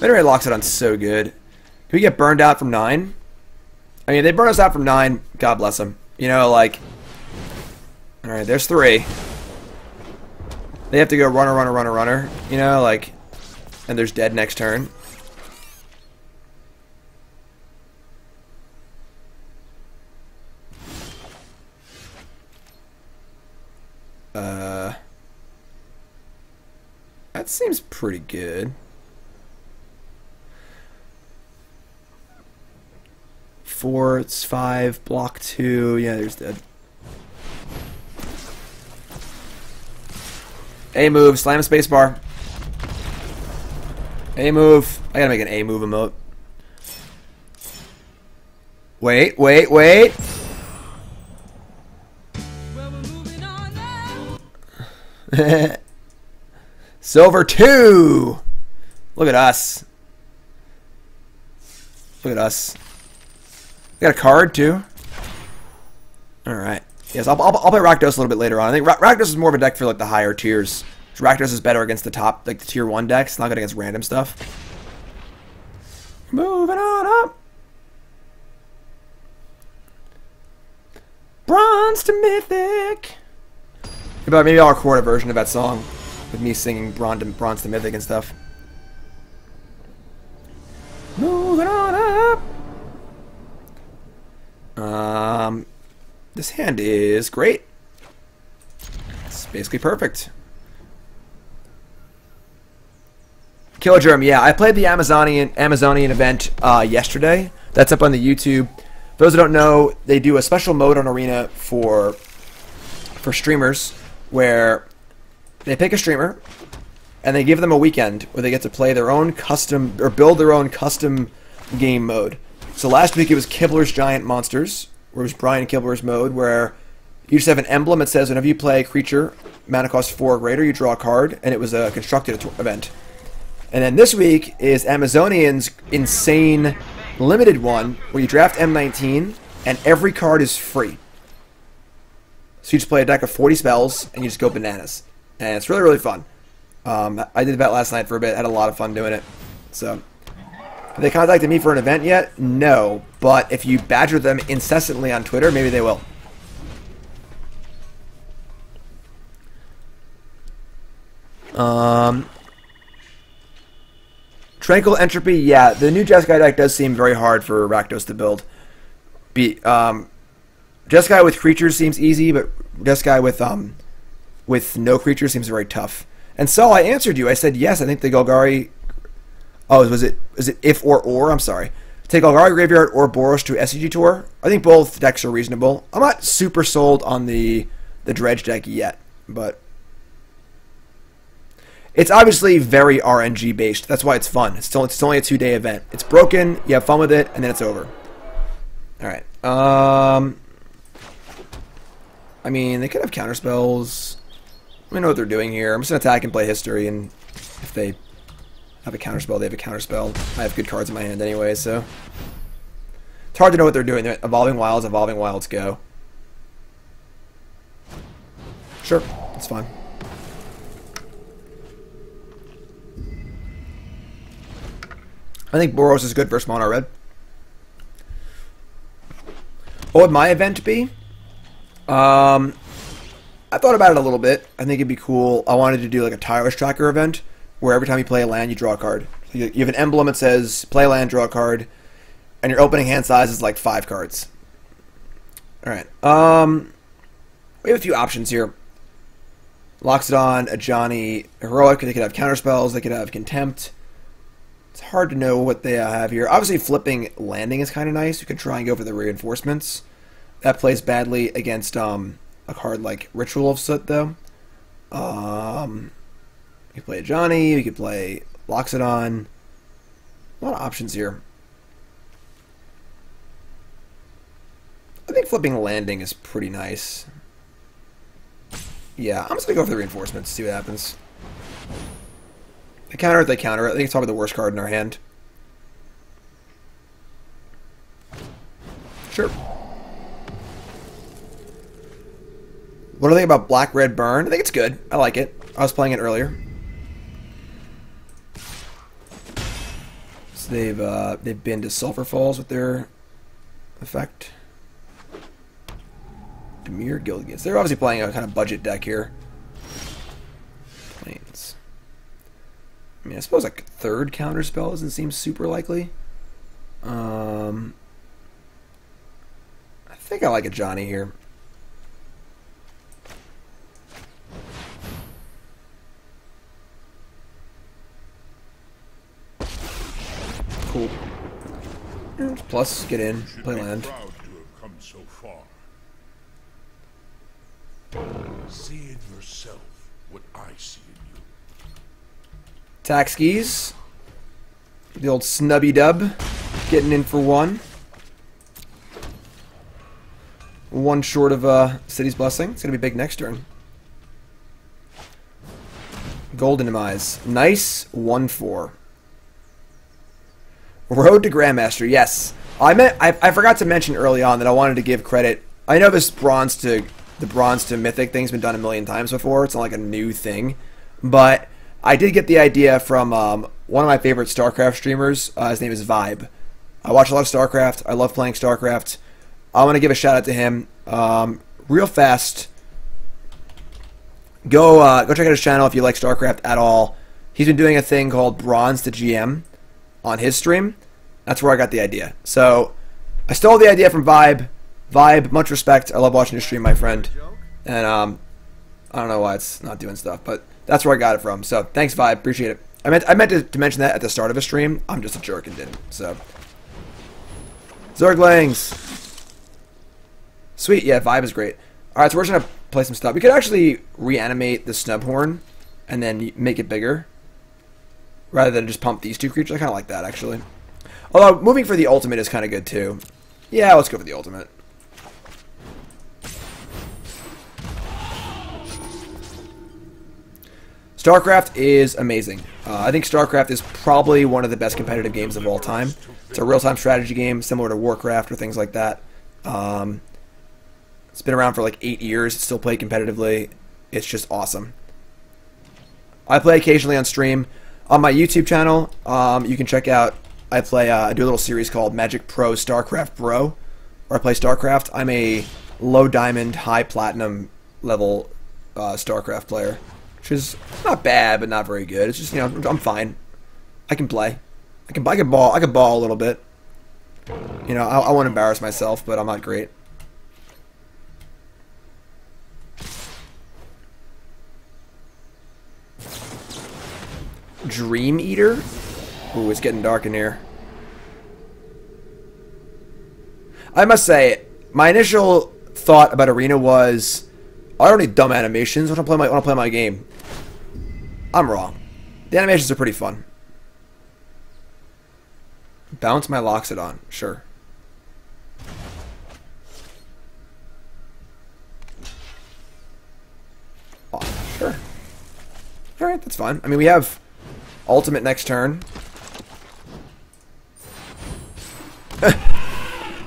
Anyway, Loxodon's so good. Can we get burned out from 9? I mean, if they burn us out from 9, God bless them. You know, like... Alright, there's 3. They have to go runner, runner, runner, runner. You know, like... And there's dead next turn. That seems pretty good. 4, it's 5, block 2. Yeah, there's dead. A move, slam spacebar. A move. I gotta make an A move emote. Wait, wait, wait. Silver 2. Look at us. Look at us. We got a card too. All right. Yes, I'll play Rakdos a little bit later on. I think Rakdos is more of a deck for like the higher tiers. Rakdos is better against the top, like the tier 1 decks, not good against random stuff. Moving on up. Bronze to Mythic. Maybe I'll record a version of that song with me singing Bronze to Mythic and stuff. Moving on up. This hand is great. It's basically perfect. Kilogerm, yeah, I played the Amazonian event yesterday. That's up on the YouTube. For those who don't know, they do a special mode on Arena for streamers where they pick a streamer and they give them a weekend where they get to play their own custom or build their own custom game mode. So last week it was Kibler's Giant Monsters, where it was Brian Kibler's mode, where you just have an emblem that says whenever you play a creature, mana cost 4 or greater, you draw a card, and it was a constructed event. And then this week is Amazonian's insane limited one, where you draft M19, and every card is free. So you just play a deck of 40 spells, and you just go bananas. And it's really, really fun. I did that last night for a bit, had a lot of fun doing it. So... Have they contacted me for an event yet? No, but if you badger them incessantly on Twitter, maybe they will. Tranquil Entropy, yeah, the new Jeskai deck does seem very hard for Rakdos to build. Jeskai with creatures seems easy, but Jeskai with no creatures seems very tough. And so I answered you. I said yes. I think the Golgari. Oh, was it if or? I'm sorry. Take Golgari Graveyard or Boros to SCG Tour. I think both decks are reasonable. I'm not super sold on the dredge deck yet, but it's obviously very RNG based. That's why it's fun. It's only a 2-day event. It's broken. You have fun with it, and then it's over. All right. I mean, they could have counterspells. We know what they're doing here. I'm just gonna attack and play history, and if they have a counterspell, they have a counterspell. I have good cards in my hand anyway, so it's hard to know what they're doing. They're evolving wilds go. Sure, it's fine. I think Boros is good versus mono red. What would my event be? I thought about it a little bit. I think it'd be cool. I wanted to do like a tireless tracker event where every time you play a land, you draw a card. So you have an emblem that says play a land, draw a card, and your opening hand size is like 5 cards. All right. We have a few options here. Loxodon, a Johnny, Heroic. They could have counterspells. They could have Contempt. It's hard to know what they have here. Obviously, flipping landing is kind of nice. You could try and go for the reinforcements. That plays badly against a card like Ritual of Soot, though. You could play a Johnny. You could play Loxodon. A lot of options here. I think flipping landing is pretty nice. Yeah, I'm just going to go for the reinforcements, see what happens. They counter it, they counter it. I think it's probably the worst card in our hand. Sure. What do I think about Black Red Burn? I think it's good. I like it. I was playing it earlier. So they've been to Sulphur Falls with their effect. Demir Gilgis. They're obviously playing a kind of budget deck here. Planes. I mean, I suppose like third counter spell doesn't seem super likely. I think I like a Johnny here. Cool. Plus, get in, play land. Proud to have come so far. See in yourself what I see in you. Tax skis. The old snubby dub. Getting in for one. One short of City's Blessing. It's going to be big next turn. Golden Demise. Nice 1/4. Road to Grandmaster. Yes. I forgot to mention early on that I wanted to give credit. I know this bronze to Mythic thing's been done a million times before. It's not like a new thing. But I did get the idea from one of my favorite StarCraft streamers. His name is Vibe. I watch a lot of StarCraft. I love playing StarCraft. I want to give a shout out to him. Real fast. Go check out his channel if you like StarCraft at all. He's been doing a thing called Bronze to GM on his stream. That's where I got the idea. So I stole the idea from Vibe. Vibe, much respect. I love watching your stream, my friend. And I don't know why it's not doing stuff, but that's where I got it from. So thanks, Vibe. Appreciate it. I meant to mention that at the start of a stream. I'm just a jerk and didn't. So Zerglings. Sweet. Yeah, Vibe is great. All right, so we're just gonna play some stuff. We could actually reanimate the Snubhorn and then make it bigger, rather than just pump these two creatures. I kind of like that, actually. Although, moving for the ultimate is kind of good, too. Yeah, let's go for the ultimate. StarCraft is amazing. I think StarCraft is probably one of the best competitive games of all time. It's a real-time strategy game, similar to Warcraft or things like that. It's been around for like 8 years. It's still played competitively. It's just awesome. I play occasionally on stream. On my YouTube channel, you can check out, I do a little series called Magic Pro StarCraft Bro, where I play StarCraft. I'm a low diamond, high platinum level StarCraft player, which is not bad, but not very good. It's just, you know, I'm fine. I can play. I can ball a little bit. You know, I won't embarrass myself, but I'm not great. Dream Eater? Ooh, it's getting dark in here. I must say, my initial thought about Arena was, I don't need dumb animations when I play my game. I'm wrong. The animations are pretty fun. Bounce my Loxodon, sure. Oh, sure. Alright, that's fine. I mean, we have ultimate next turn.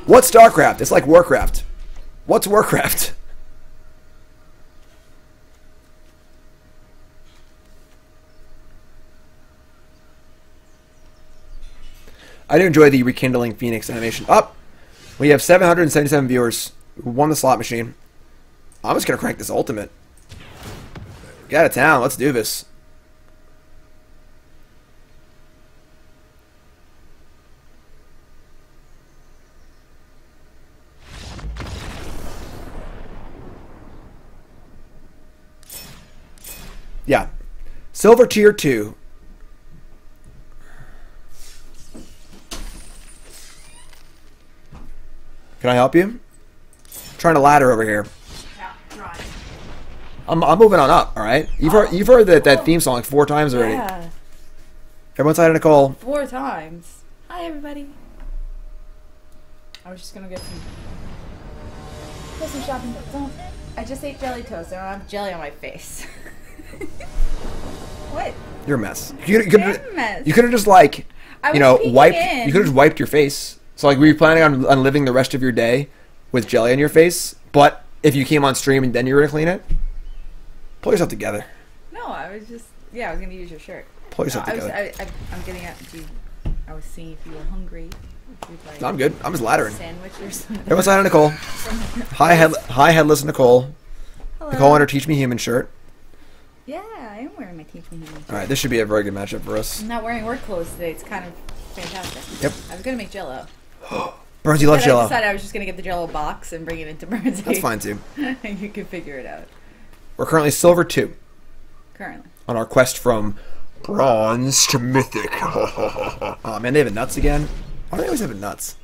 What's StarCraft? It's like Warcraft. What's Warcraft? I do enjoy the rekindling Phoenix animation. Up, we have 777 viewers who won the slot machine. I'm just gonna crank this ultimate. Get out of town. Let's do this. Yeah. Silver tier 2. Can I help you? I'm trying to ladder over here. Yeah, try. I'm moving on up, alright? You've heard that theme song like 4 times already. Yeah. Everyone say hi to Nicole. 4 times. Hi, everybody. I was just gonna get some shopping. Don't. I just ate jelly toast. I don't have jelly on my face. What? You're a mess. I'm a mess. You could have just like, I you know, was peeking wiped. in. You could have just wiped your face. So like, were you planning on living the rest of your day with jelly on your face? But if you came on stream and then you were gonna clean it, pull yourself together. No, I was just. Yeah, I was gonna use your shirt. Pull yourself No, together. I'm getting at you. I was seeing if you were hungry. If you'd like No, I'm good. I'm just laddering. sandwich or something. Everyone say hi to Nicole. Hi, headless Nicole. Hello. Nicole on her Teach Me Human shirt. Yeah, I am wearing my Teach Me Human shirt. All right, this should be a very good matchup for us. I'm not wearing work clothes today. It's kind of fantastic. Yep. I was gonna make Jello. Burns, you love But I Jello. decided I was just gonna get the Jello box and bring it into Burns. That's fine too. And you can figure it out. We're currently silver 2 Currently. on our quest from bronze to mythic. Oh man, they have it nuts again. Why do they always have it nuts?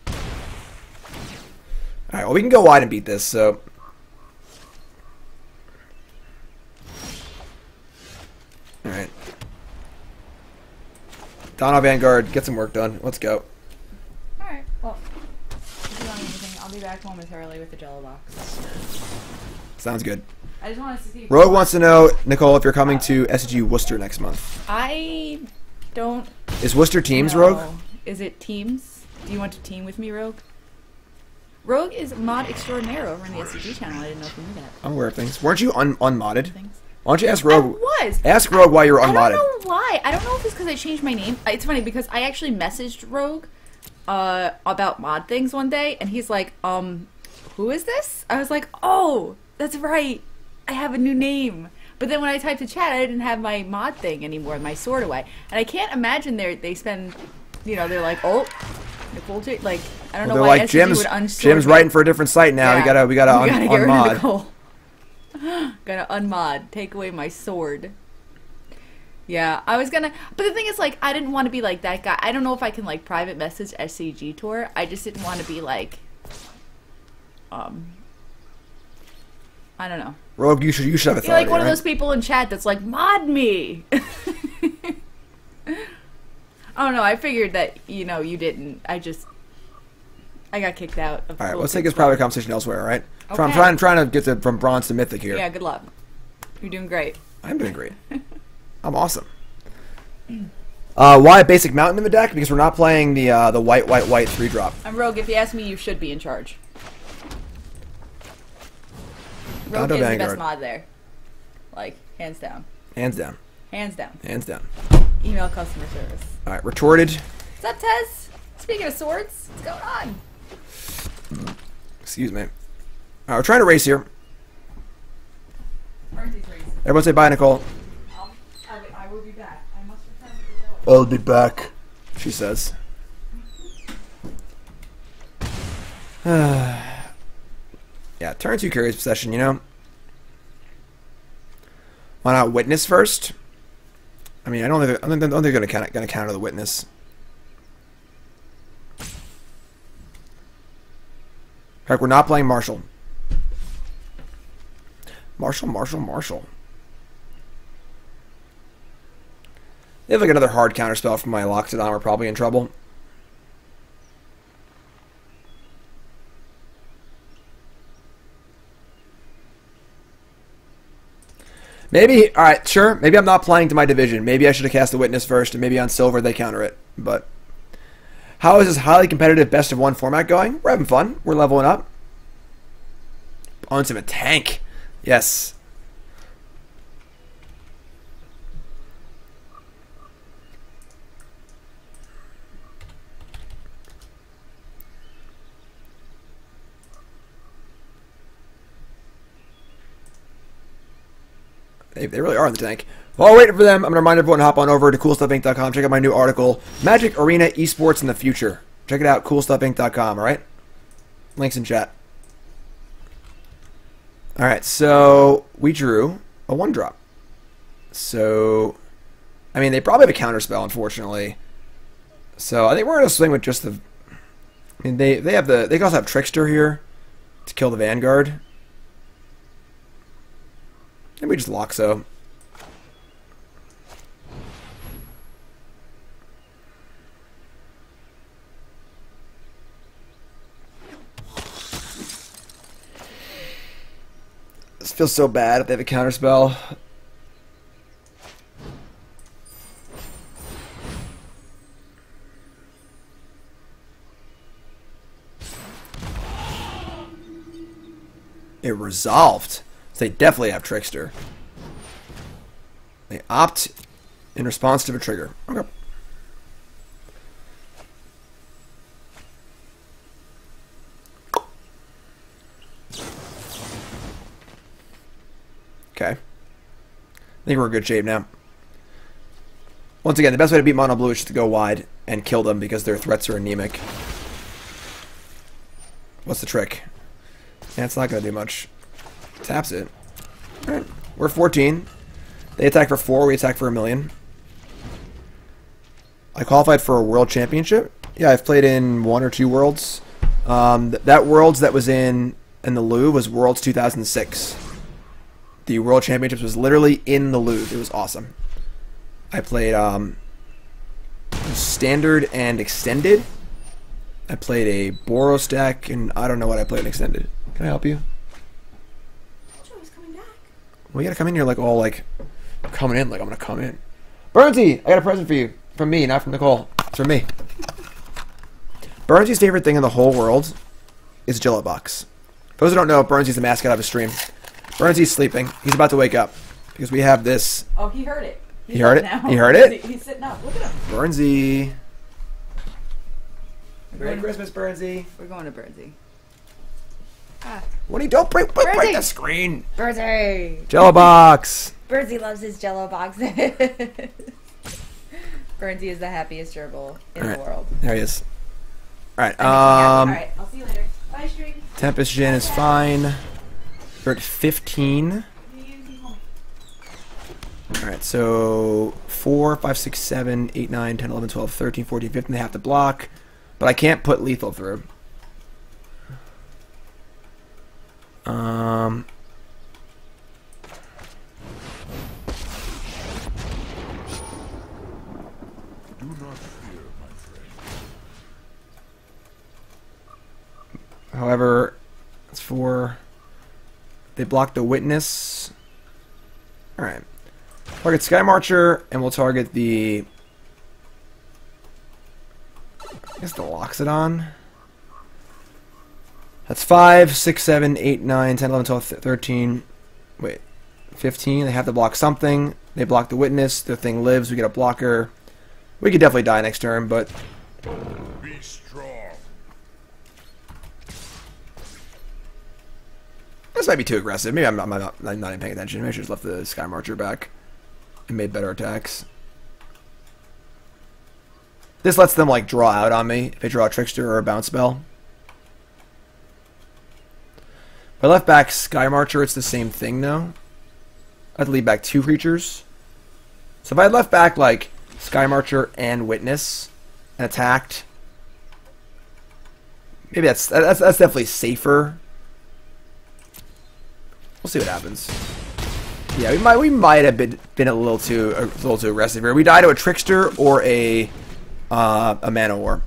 All right, well we can go wide and beat this. So. All right. Dino Vanguard, get some work done. Let's go. Alright, well, if you want anything, I'll be back momentarily with the Jello box. Sounds good. I just wanted to see. Rogue wants to know, Nicole, if you're coming to SG Worcester next month. I don't. Is Worcester teams, know. Rogue? Is it teams? Do you want to team with me, Rogue? Rogue is mod extraordinaire over in the SCG channel. I didn't know if you knew that. I'm aware of things. Weren't you unmodded? Things. Why don't you ask I Rogue? was. Ask Rogue why you're I unmodded. don't know why. I don't know if it's because I changed my name. It's funny because I actually messaged Rogue about mod things one day, and he's like, who is this? I was like, oh, that's right. I have a new name. But then when I typed to chat, I didn't have my mod thing anymore, my sort away. And I can't imagine they spend, you know, they're like, oh, Nicole, like, I don't know They're why like, SCG Jim's would unsort Jim's me. writing for a different site now. Yeah. We gotta get rid of unmod. Nicole. Gotta unmod, take away my sword. Yeah, I was gonna, but the thing is, like, I didn't want to be like that guy. I don't know if I can like private message SCG Tour. I just didn't want to be like, I don't know. Rogue, you should have authority. You're like one of right? those people in chat that's like, mod me. I don't know. I figured that you didn't. I got kicked out. Of All right, Cool let's take Kids this private Club. conversation elsewhere. All right. Okay. I'm trying to get from bronze to mythic here. Yeah, good luck. You're doing great. I'm doing great. I'm awesome. Why a basic mountain in the deck? Because we're not playing the white 3-drop. I'm Rogue. If you ask me, you should be in charge. Rogue Dino is the Vanguard. best mod there. Like, hands down. Hands down. Hands down. Hands down. Email customer service. All right, retorted. What's up, Tez? Speaking of swords, what's going on? Excuse me. All right, we're trying to race here. Marcy's racing. Everyone say bye, Nicole. I will be back. I must return to the I'll be back, she says. Yeah, turn 2 Curious Possession, you know? Why not Witness first? I mean, I don't think they're going to counter the Witness. Heck, we're not playing Marshall. Marshall. They have like another hard counter spell from my Loxodon. We're probably in trouble. Maybe, alright, sure. Maybe I'm not playing to my division. Maybe I should have cast the Witness first, and maybe on Silver they counter it. But how is this highly competitive best of 1 format going? We're having fun. We're leveling up. Onto a tank. Yes. They really are in the tank. While waiting for them, I'm going to remind everyone to hop on over to CoolStuffInc.com. Check out my new article, Magic Arena Esports in the Future. Check it out, CoolStuffInc.com, alright? Links in chat. Alright, so we drew a 1-drop. So, I mean, they probably have a counterspell, unfortunately. So I think we're going to swing with just the... I mean, they can also have Trickster here to kill the Vanguard. And we just lock so. This feels so bad if they have a counterspell. It resolved. So they definitely have Trickster. They opt in response to a trigger. Okay. Okay. I think we're in good shape now. Once again, the best way to beat mono blue is just to go wide and kill them because their threats are anemic. What's the trick? Yeah, it's not going to do much. Taps it. Alright. We're 14. They attack for 4. We attack for 1,000,000. I qualified for a world championship. Yeah, I've played in 1 or 2 worlds. That worlds that was in the Louvre was Worlds 2006. The World Championships was literally in the Louvre. It was awesome. I played Standard and Extended. I played a Boros deck, and I don't know what I played in Extended. Can I help you? Joey's coming back. Well, you gotta come in here like all like coming in like I'm gonna come in. Burnsy, I got a present for you. From me, not from Nicole. It's from me. Burnsy's favorite thing in the whole world is Jello Box. For those who don't know, Burnsy's the mascot of his stream. Burnsy's sleeping. He's about to wake up because we have this. Oh, he heard it. He heard it? Now. He heard it? He's sitting up. Look at him. Burnsy. Merry Christmas, Burnsy. We're going to Birdsey. What do you don't break the screen? Birdsey. Jello Box. Birdsey loves his Jello box. Birdsey is the happiest gerbil in the world. There he is. Alright, Alright, I'll see you later. Bye, stream. Tempest Gen is fine. We're at 15. Alright, so 4, 5, 6, 7, 8, 9, 10, 11, 12, 13, 14, 15. They have to block. But I can't put lethal through. Do not fear, my friend. However, it's 4. They block the witness. Alright. Target Sky Marcher, and we'll target the... I guess the Loxodon. That's 5, 6, 7, 8, 9, 10, 11, 12, 13. Wait. 15. They have to block something. They block the witness. Their thing lives. We get a blocker. We could definitely die next turn, but... Be strong. This might be too aggressive. Maybe I'm not even paying attention. Maybe I should just left the Sky Marcher back and made better attacks. This lets them like draw out on me if they draw a Trickster or a Bounce Spell. If I left back Sky Marcher, it's the same thing now. I have to leave back 2 creatures. So if I had left back like Sky Marcher and Witness and attacked, maybe that's definitely safer. We'll see what happens. Yeah, we might have been a little too aggressive here. We die to a Trickster or a Mana War.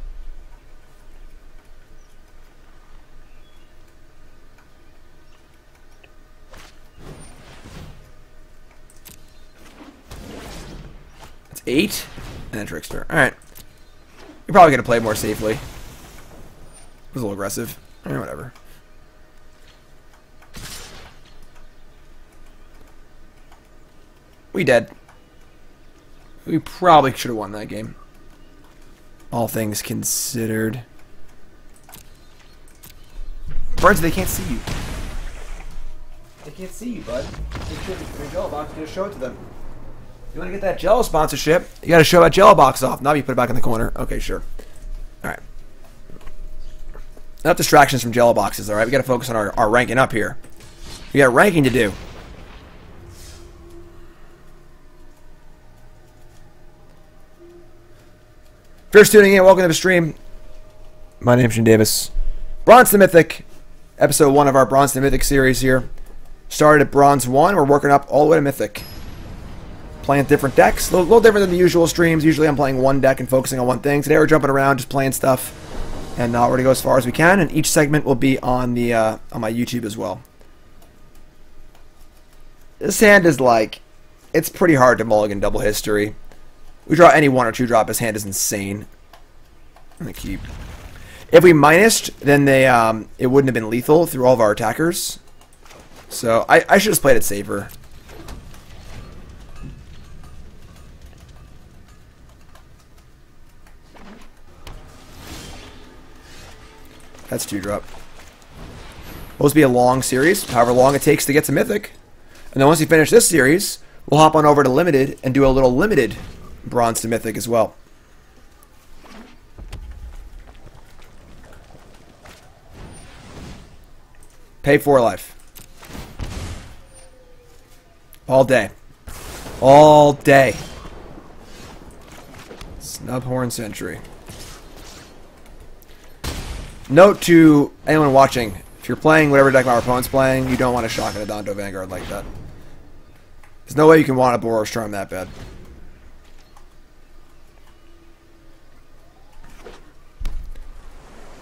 That's 8 and a Trickster. All right, you're probably gonna play more safely. It was a little aggressive. Whatever. We dead. We probably should have won that game. All things considered. Birds, they can't see you. They can't see you, bud. They should be in a Jello box. You gotta show it to them. You want to get that Jello sponsorship? You gotta show that Jello box off. Now you put it back in the corner. Okay, sure. All right. Enough distractions from Jello boxes. All right, we gotta focus on our ranking up here. We got ranking to do. First tuning in, welcome to the stream. My name's Shane Davis. Bronze to Mythic. Episode 1 of our Bronze to Mythic series here. Started at Bronze 1. We're working up all the way to Mythic. Playing different decks. A little different than the usual streams. Usually I'm playing one deck and focusing on one thing. Today we're jumping around, just playing stuff. And we're going to go as far as we can. And each segment will be on the on my YouTube as well. This hand is like... It's pretty hard to mulligan double history. We draw any 1 or 2 drop. His hand is insane. I'm going to keep... If we minused, then they it wouldn't have been lethal through all of our attackers. So I should have played it safer. That's 2 drop. Supposed to be a long series, however long it takes to get to Mythic. And then once we finish this series, we'll hop on over to Limited and do a little Limited Bronze to Mythic as well. Pay 4 life. All day. All day. Snubhorn Sentry. Note to anyone watching, if you're playing whatever deck my opponent's playing, you don't want to shock at a Dino Vanguard like that. There's no way you can want a Boros Charm that bad.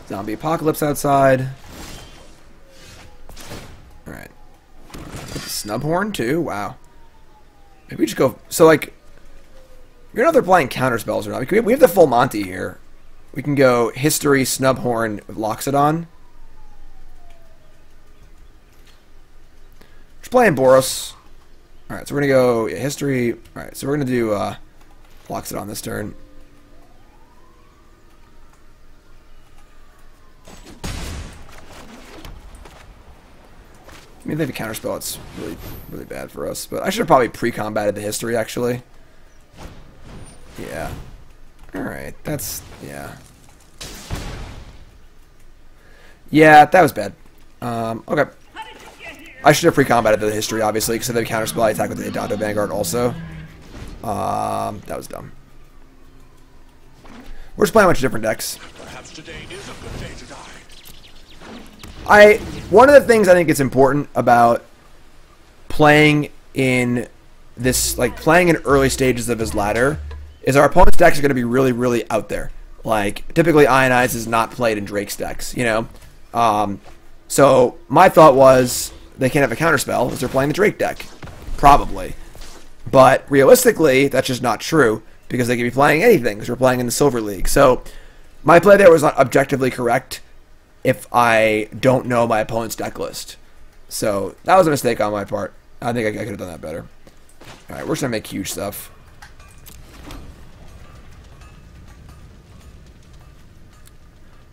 Zombie Apocalypse outside. Alright. Snubhorn too? Wow. Maybe we just go... So, like... We don't know if they're playing counter spells or not. We have the full Monty here. We can go History, Snubhorn, Loxodon. Just playing Boros. Alright, so we're going to go History. Alright, so we're going to do Loxodon this turn. I mean, they have a counterspell. It's really, really bad for us. But I should have probably pre-combated the History, actually. Yeah. Alright, that's... Yeah. Yeah, that was bad. Okay. I should have pre-combated the History, obviously, because they have a counterspell. I attack with the Dino Vanguard also. That was dumb. We're just playing a bunch of different decks. Perhaps today is a good day to die. One of the things I think it's important about playing in this, like, playing in early stages of his ladder is our opponent's decks are going to be really, really out there. Like, typically Ionize is not played in Drake's decks, you know? So, my thought was, they can't have a counterspell because they're playing the Drake deck. Probably. But, realistically, that's just not true, because they could be playing anything, because we're playing in the Silver League. So, my play there was not objectively correct if I don't know my opponent's deck list. So, that was a mistake on my part. I think I could have done that better. Alright, we're just going to make huge stuff.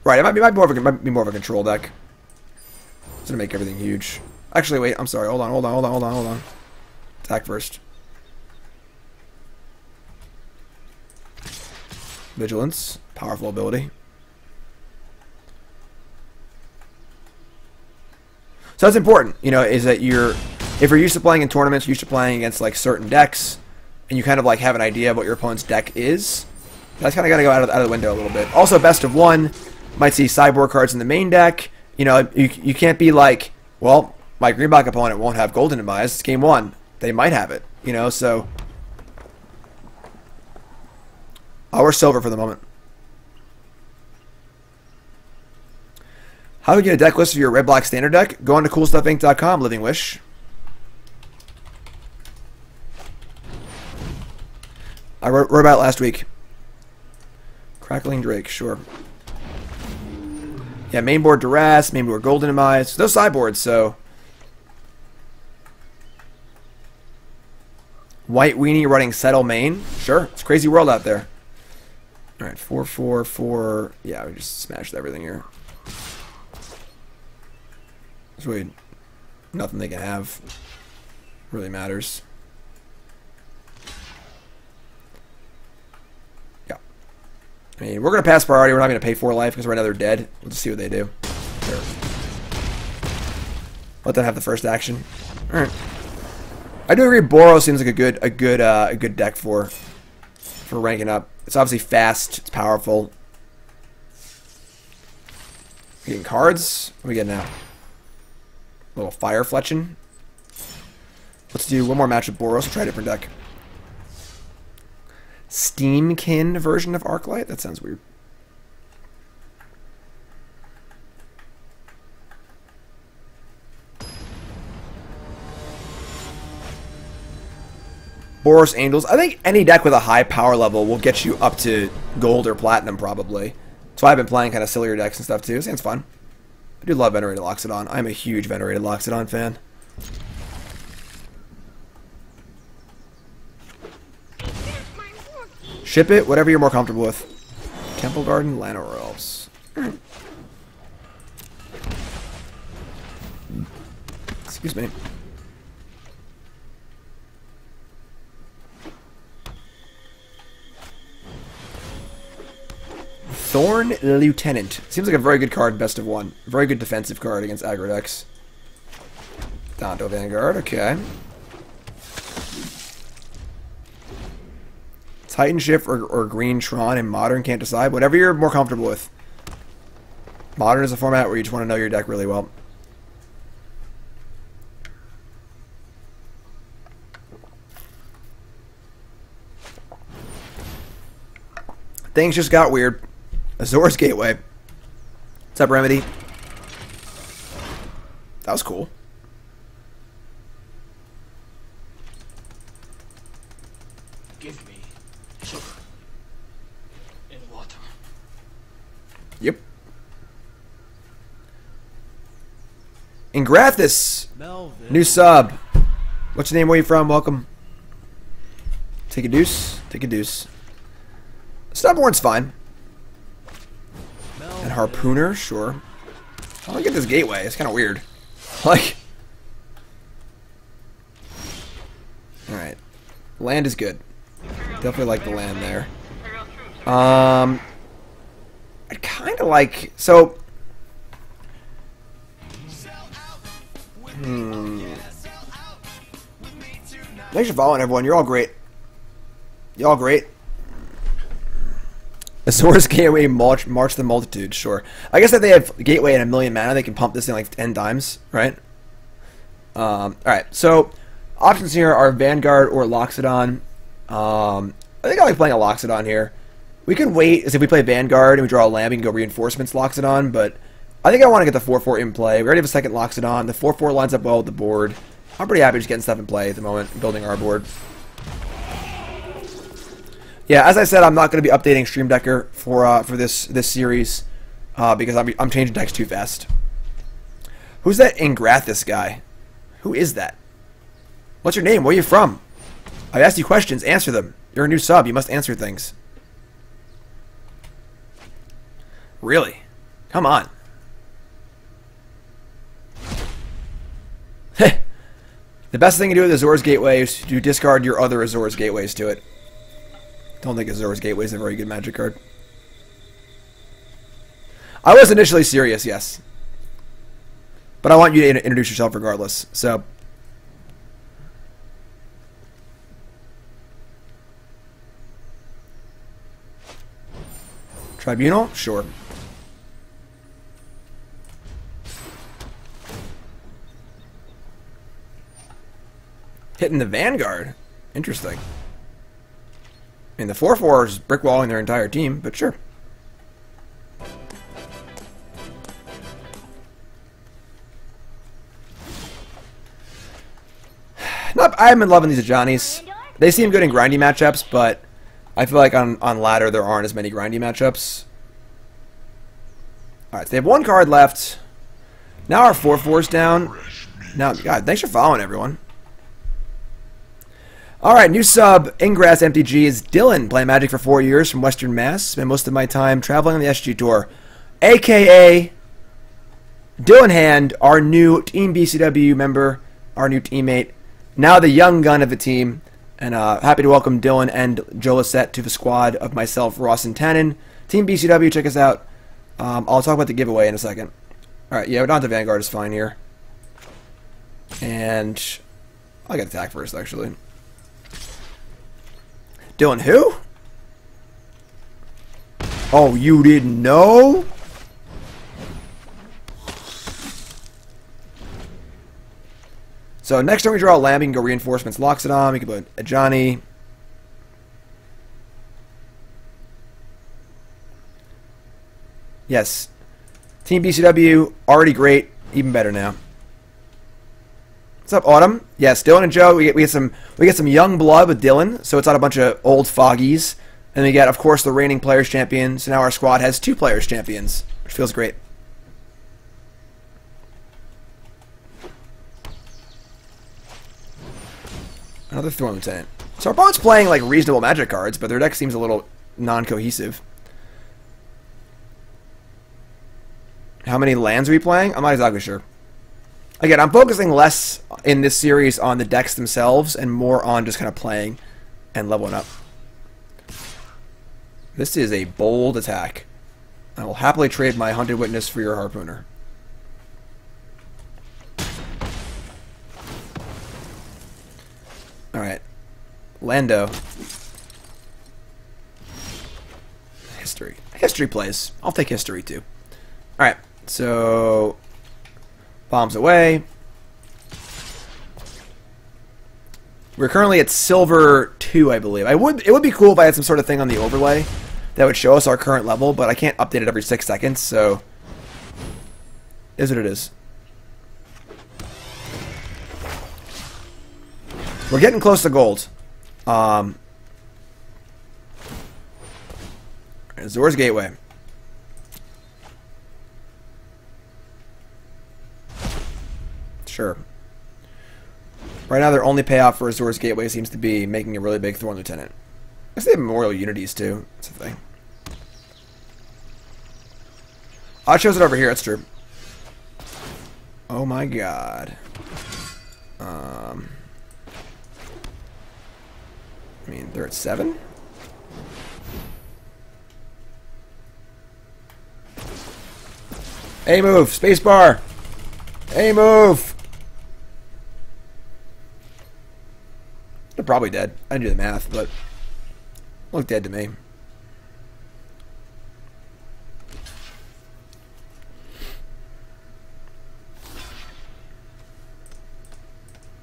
Right, it might be more of a control deck. It's gonna make everything huge. Actually, wait, I'm sorry. Hold on. Attack first. Vigilance, powerful ability. So that's important, you know, is that if you're used to playing in tournaments, used to playing against like certain decks, and you kind of like have an idea of what your opponent's deck is, that's kind of got to go out of the window a little bit. Also, best of 1. Might see sideboard cards in the main deck. You know, you can't be like, well, my green-black opponent won't have Golden Demise. It's game 1. They might have it, you know, so... Oh, we're silver for the moment. How do we get a deck list of your red-black standard deck? Go on to coolstuffinc.com, Living Wish. I wrote about it last week. Crackling Drake, sure. Yeah, mainboard Duress, mainboard Golden Demise. Those sideboards, so... White Weenie running Settle main. Sure, it's a crazy world out there. Alright, 4, 4, 4. Yeah, we just smashed everything here. Sweet. Nothing they can have really matters. Yeah. I mean, we're going to pass priority. We're not going to pay 4 life because right now they're dead. We'll just see what they do. Sure. Let them have the first action. All right. I do agree. Boros seems like a good deck for ranking up. It's obviously fast. It's powerful. Getting cards. What do we get now? A little fire fletching. Let's do one more match with Boros. We'll try a different deck. Steamkin version of Arclight? That sounds weird. Boros Angels. I think any deck with a high power level will get you up to gold or platinum, probably. That's why I've been playing kind of sillier decks and stuff, too. Sounds fun. I do love Venerated Loxodon. I'm a huge Venerated Loxodon fan. Ship it, whatever you're more comfortable with. Temple Garden, Llanowar Elves. Excuse me. Thorn Lieutenant. Seems like a very good card, best of 1. Very good defensive card against aggro decks. Donto Vanguard, okay. Titan Shift or Green Tron in Modern, can't decide. Whatever you're more comfortable with. Modern is a format where you just want to know your deck really well. Things just got weird. Azor's Gateway. What's up, Remedy? That was cool. Give me sugar and water. Yep. Ingrathis. Melvin. New sub. What's your name? Where you from? Welcome. Take a deuce. Take a deuce. Stubborn's fine. And Harpooner, sure. I want to get this Gateway. It's kind of weird. Like. Alright. Land is good. Definitely like the land there. I kind of like... So... Thanks for following, everyone. You're all great. You're all great. Azor's Gateway, March the Multitude, sure. I guess that they have Gateway and a million mana, they can pump this thing like 10 times, right? Alright, so options here are Vanguard or Loxodon. I think I like playing a Loxodon here. We can wait, as if we play Vanguard and we draw a land, we can go Reinforcements Loxodon, but I think I want to get the 4-4 in play. We already have a second Loxodon. The 4-4 lines up well with the board. I'm pretty happy just getting stuff in play at the moment, building our board. Yeah, as I said, I'm not going to be updating Stream Decker for this series because I'm changing decks too fast. Who's that Ingrathis guy? Who is that? What's your name? Where are you from? I've asked you questions. Answer them. You're a new sub. You must answer things. Really? Come on. The best thing to do with Azor's Gateway is to discard your other Azor's Gateways to it. Don't think Azor's Gateway is a very good Magic card. I was initially serious, yes. But I want you to introduce yourself regardless, so... Tribunal? Sure. Hitting the Vanguard? Interesting. I mean, the 4-4 is brickwalling their entire team, but sure. I've been loving these Ajani's. They seem good in grindy matchups, but I feel like on ladder there aren't as many grindy matchups. Alright, so they have one card left. Now our 4-4's down. Now, God, thanks for following, everyone. Alright, new sub, Ingrass MTG is Dylan, playing Magic for 4 years from Western Mass. Spent most of my time traveling on the SG Tour. AKA Dylan Hand, our new Team BCW member, our new teammate, now the young gun of the team, and happy to welcome Dylan and Joe Lissette to the squad of myself, Ross, and Tannen. Team BCW, check us out. I'll talk about the giveaway in a second. Alright, yeah, Donta Vanguard is fine here. And I'll get attack first, actually. Dylan, who? Oh, you didn't know? So next time we draw a Lamb, we can go Reinforcements Loxodon. We can put a Johnny. Yes. Team BCW, already great. Even better now. What's up, Autumn? Yes, Dylan and Joe, we get some young blood with Dylan, so it's not a bunch of old foggies. And we get, of course, the reigning Players Champion, so now our squad has 2 Players Champions, which feels great. Another Thorn Lieutenant. So our opponent's playing like reasonable Magic cards, but their deck seems a little non-cohesive. How many lands are we playing? I'm not exactly sure. Again, I'm focusing less in this series on the decks themselves and more on just kind of playing and leveling up. This is a bold attack. I will happily trade my Hunted Witness for your Harpooner. Alright. Lando. History. History plays. I'll take history too. Alright. So bombs away. We're currently at silver 2, I believe. It would be cool if I had some sort of thing on the overlay that would show us our current level, but I can't update it every 6 seconds, so is what it is. We're getting close to gold. Azor's Gateway. Sure. Right now, their only payoff for Azor's Gateway seems to be making a really big Thorn Lieutenant. I guess they have Memorial Unities, too. That's the thing. Oh, it shows it over here. That's true. Oh, my God. I mean, they're at 7? A move! Spacebar! A move! They're probably dead. I didn't do the math, but look dead to me.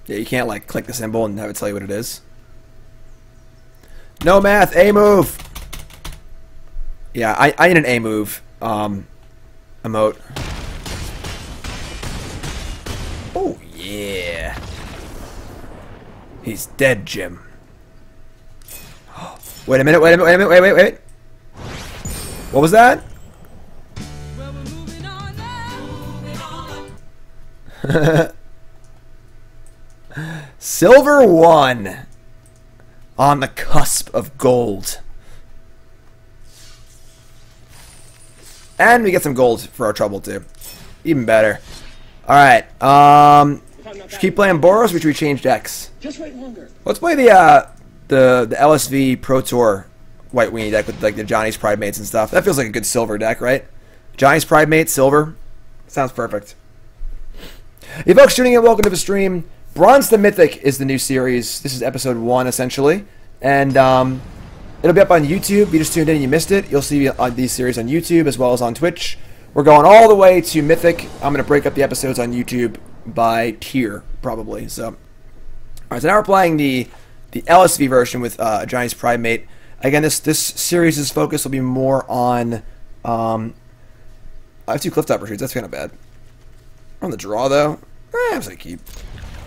Yeah, you can't like click the symbol and have it tell you what it is. No math, A move. Yeah, I need an A move emote. Oh yeah. He's dead, Jim. Wait a minute, wait. What was that? Well, we're moving on now. Silver 1. On the cusp of gold. And we get some gold for our trouble, too. Even better. Alright, should keep playing Boros, or should we change decks? Just wait longer. Let's play the LSV Pro Tour White Weenie deck with like the Johnny's Pride Mates and stuff. That feels like a good silver deck, right? Johnny's Pride Mates, silver. Sounds perfect. Hey folks, tuning in, welcome to the stream. Bronze to Mythic is the new series. This is episode 1, essentially. And it'll be up on YouTube. If you just tuned in and you missed it, you'll see these series on YouTube as well as on Twitch. We're going all the way to Mythic. I'm going to break up the episodes on YouTube by tier, probably. So, all right, so now we're playing the LSV version with Johnny's Pride Mate. Again, this series' focus will be more on... I have 2 Clifftop retreats. That's kind of bad. On the draw, though, I'm going to keep.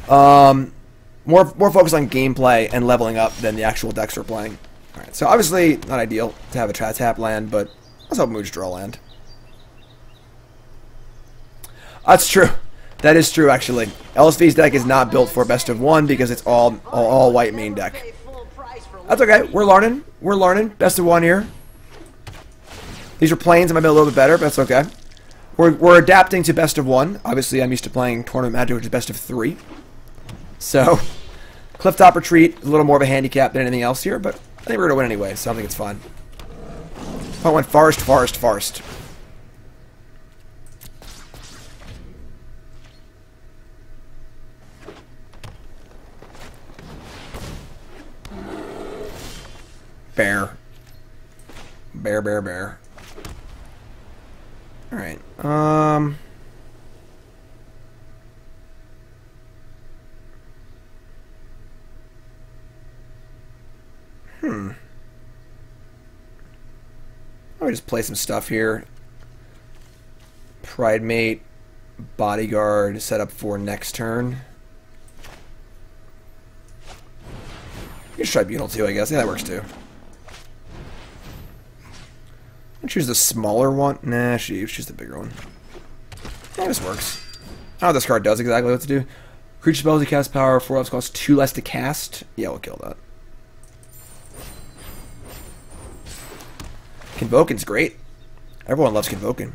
More focused on gameplay and leveling up than the actual decks we're playing. All right, so obviously not ideal to have a tap land, but let's hope we just draw land. That's true. That is true, actually. LSV's deck is not built for best of 1 because it's all white main deck. That's okay. We're learning. We're learning. Best of 1 here. These are planes. I might be a little bit better, but that's okay. we're adapting to best of 1. Obviously, I'm used to playing Tournament Magic, which is best of 3. So, Clifftop Retreat is a little more of a handicap than anything else here, but I think we're going to win anyway, so I think it's fine. I went Forest, Forest, Forest. Bear. Bear, bear, bear. Alright, I'll just play some stuff here. Pride Mate, Bodyguard, set up for next turn. Use Tribunal too, I guess. Yeah, that works too. I'll choose the smaller one. Nah, choose the bigger one. Yeah, this works. I don't know what this card does exactly what to do. Creature spells to cast power, 4 less costs 2 less to cast. Yeah, we'll kill that. Convokin's great. Everyone loves Convokin.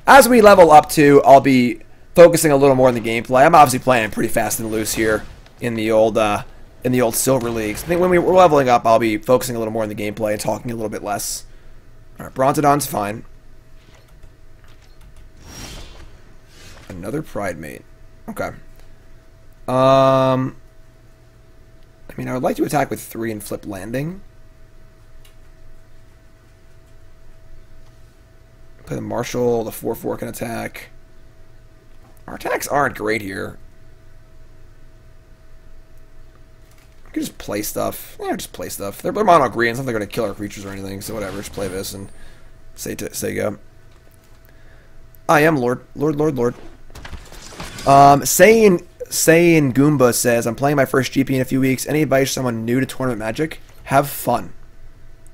As we level up too, I'll be focusing a little more on the gameplay. I'm obviously playing pretty fast and loose here in the old Silver Leagues. I think when we're leveling up, I'll be focusing a little more on the gameplay and talking a little bit less. Alright, Bronzodon's fine. Another Pride Mate. Okay. I mean, I would like to attack with 3 and flip landing. Play the Marshal, the 4/4 can attack. Our attacks aren't great here. We can just play stuff. Yeah, just play stuff. They're mono green. It's not like they're going to kill our creatures or anything, so whatever. Just play this and say go. I am Lord. Saying Goomba says, I'm playing my first GP in a few weeks. Any advice to someone new to Tournament Magic? Have fun.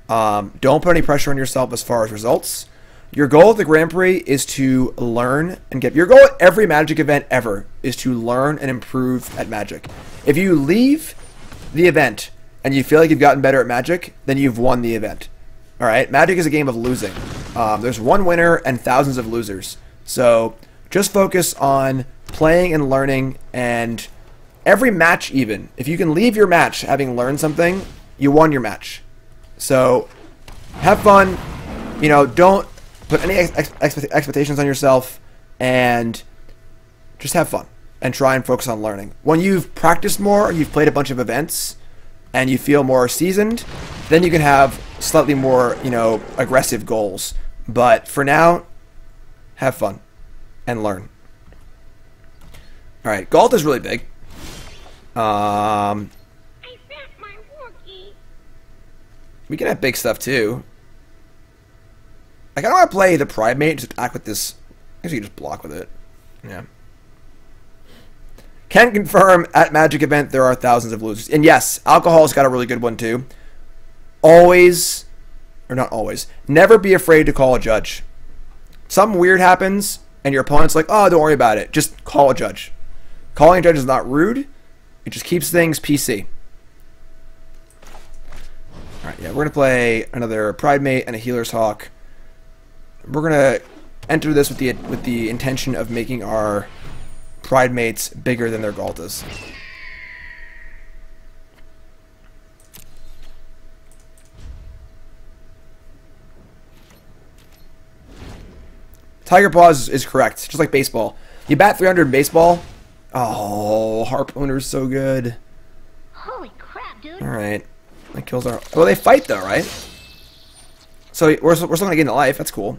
Don't put any pressure on yourself as far as results. Your goal at the Grand Prix is to learn and get... Your goal at every Magic event ever is to learn and improve at Magic. If you leave the event and you feel like you've gotten better at Magic, then you've won the event. Alright? Magic is a game of losing. There's one winner and thousands of losers. So, just focus on playing and learning, and every match even. If you can leave your match having learned something, you won your match. So, have fun. You know, don't put any expectations on yourself, and just have fun and try and focus on learning. When you've practiced more, you've played a bunch of events, and you feel more seasoned, then you can have slightly more, you know, aggressive goals. But for now, have fun and learn. Alright, Galt is really big. We can have big stuff too. I kind of want to play the Pride Mate and just act with this. I guess you can just block with it. Yeah. Can confirm at Magic event there are thousands of losers. And yes, Alcohol's got a really good one too. Always, or not always, never be afraid to call a judge. Something weird happens and your opponent's like, oh, don't worry about it. Just call a judge. Calling a judge is not rude. It just keeps things PC. Alright, yeah, we're going to play another Pride Mate and a Healer's Hawk. We're going to enter this with the intention of making our Pride Mates bigger than their Galtas. Tiger Paws is correct, just like baseball. You bat 300 in baseball. Oh, Harpooner's so good. Holy crap, dude. Alright. That kills our... Well, they fight though, right? So we're still going to gain the life. That's cool.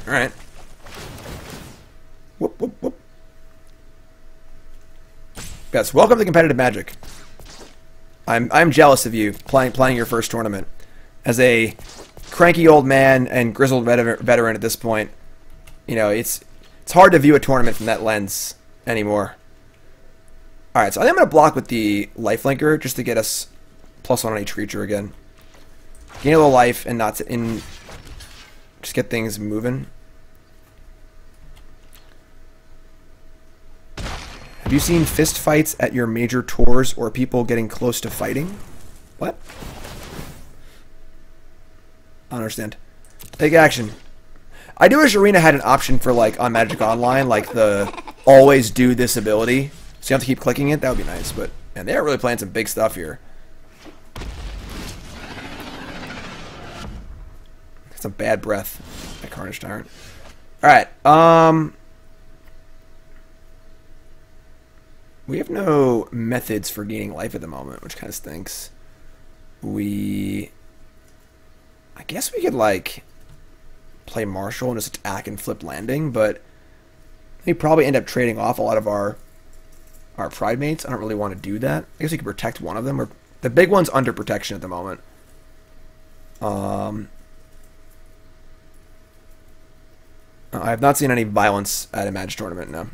Alright. Whoop, whoop, whoop. Guys, welcome to competitive Magic. I'm jealous of you playing your first tournament. As a cranky old man and grizzled veteran at this point, you know, it's hard to view a tournament from that lens anymore. Alright, so I think I'm going to block with the Lifelinker just to get us +1 on each creature again. Gain a little life and not just get things moving. Have you seen fist fights at your major tours or people getting close to fighting? What? I don't understand. Take action. I do wish Arena had an option for, like, on Magic Online, like the always do this ability. So you have to keep clicking it. That would be nice, but man, they're really playing some big stuff here. Some bad breath at Carnage Tyrant. Alright, we have no methods for gaining life at the moment, which kind of stinks. I guess we could, like, play Marshall and just attack and flip landing, but we probably end up trading off a lot of our Pride Mates. I don't really want to do that. I guess we could protect one of them. Or the big one's under protection at the moment. I have not seen any violence at a Magic tournament, no.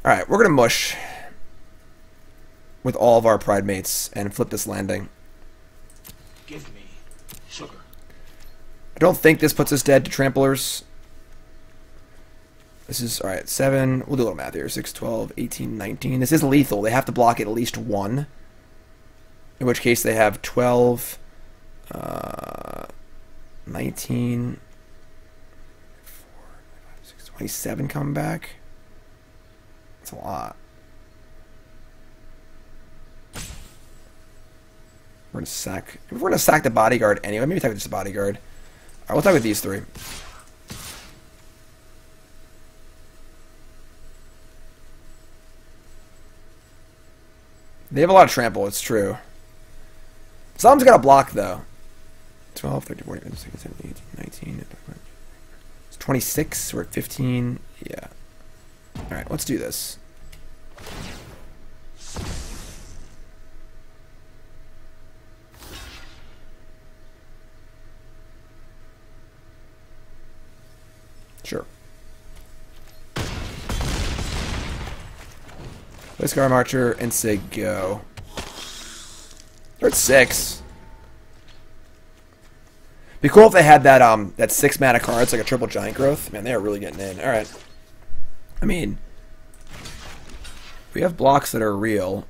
Alright, we're going to mush with all of our Pride Mates and flip this landing. Give me sugar. I don't think this puts us dead to Tramplers. This is, alright, 7. We'll do a little math here. 6, 12, 18, 19. This is lethal. They have to block at least 1. In which case they have 12, 19, 27 coming back. That's a lot. We're gonna sack. We're gonna sack the bodyguard anyway. Maybe attack with just the bodyguard. Alright, we'll attack with these 3. They have a lot of trample, it's true. Someone's got to block, though. 12, 13, 14, 15, 16, 17, 18, 19. It's 26. We're at 15. Yeah. Alright, let's do this. Sure. Let's go, Archer, and say go. They're at 6. Be cool if they had that 6 mana cards, like a triple giant growth. Man, they are really getting in. Alright. I mean, we have blocks that are real.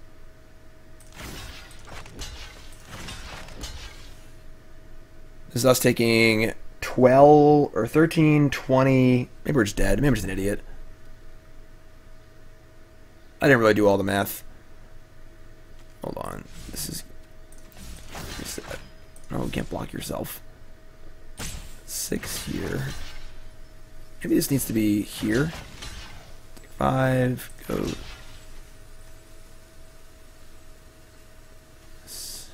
This is us taking 12 or 13, 20. Maybe we're just dead. Maybe I'm just an idiot. I didn't really do all the math. Hold on. This is... No, you can't block yourself. 6 here. Maybe this needs to be here. 5. Go. 6.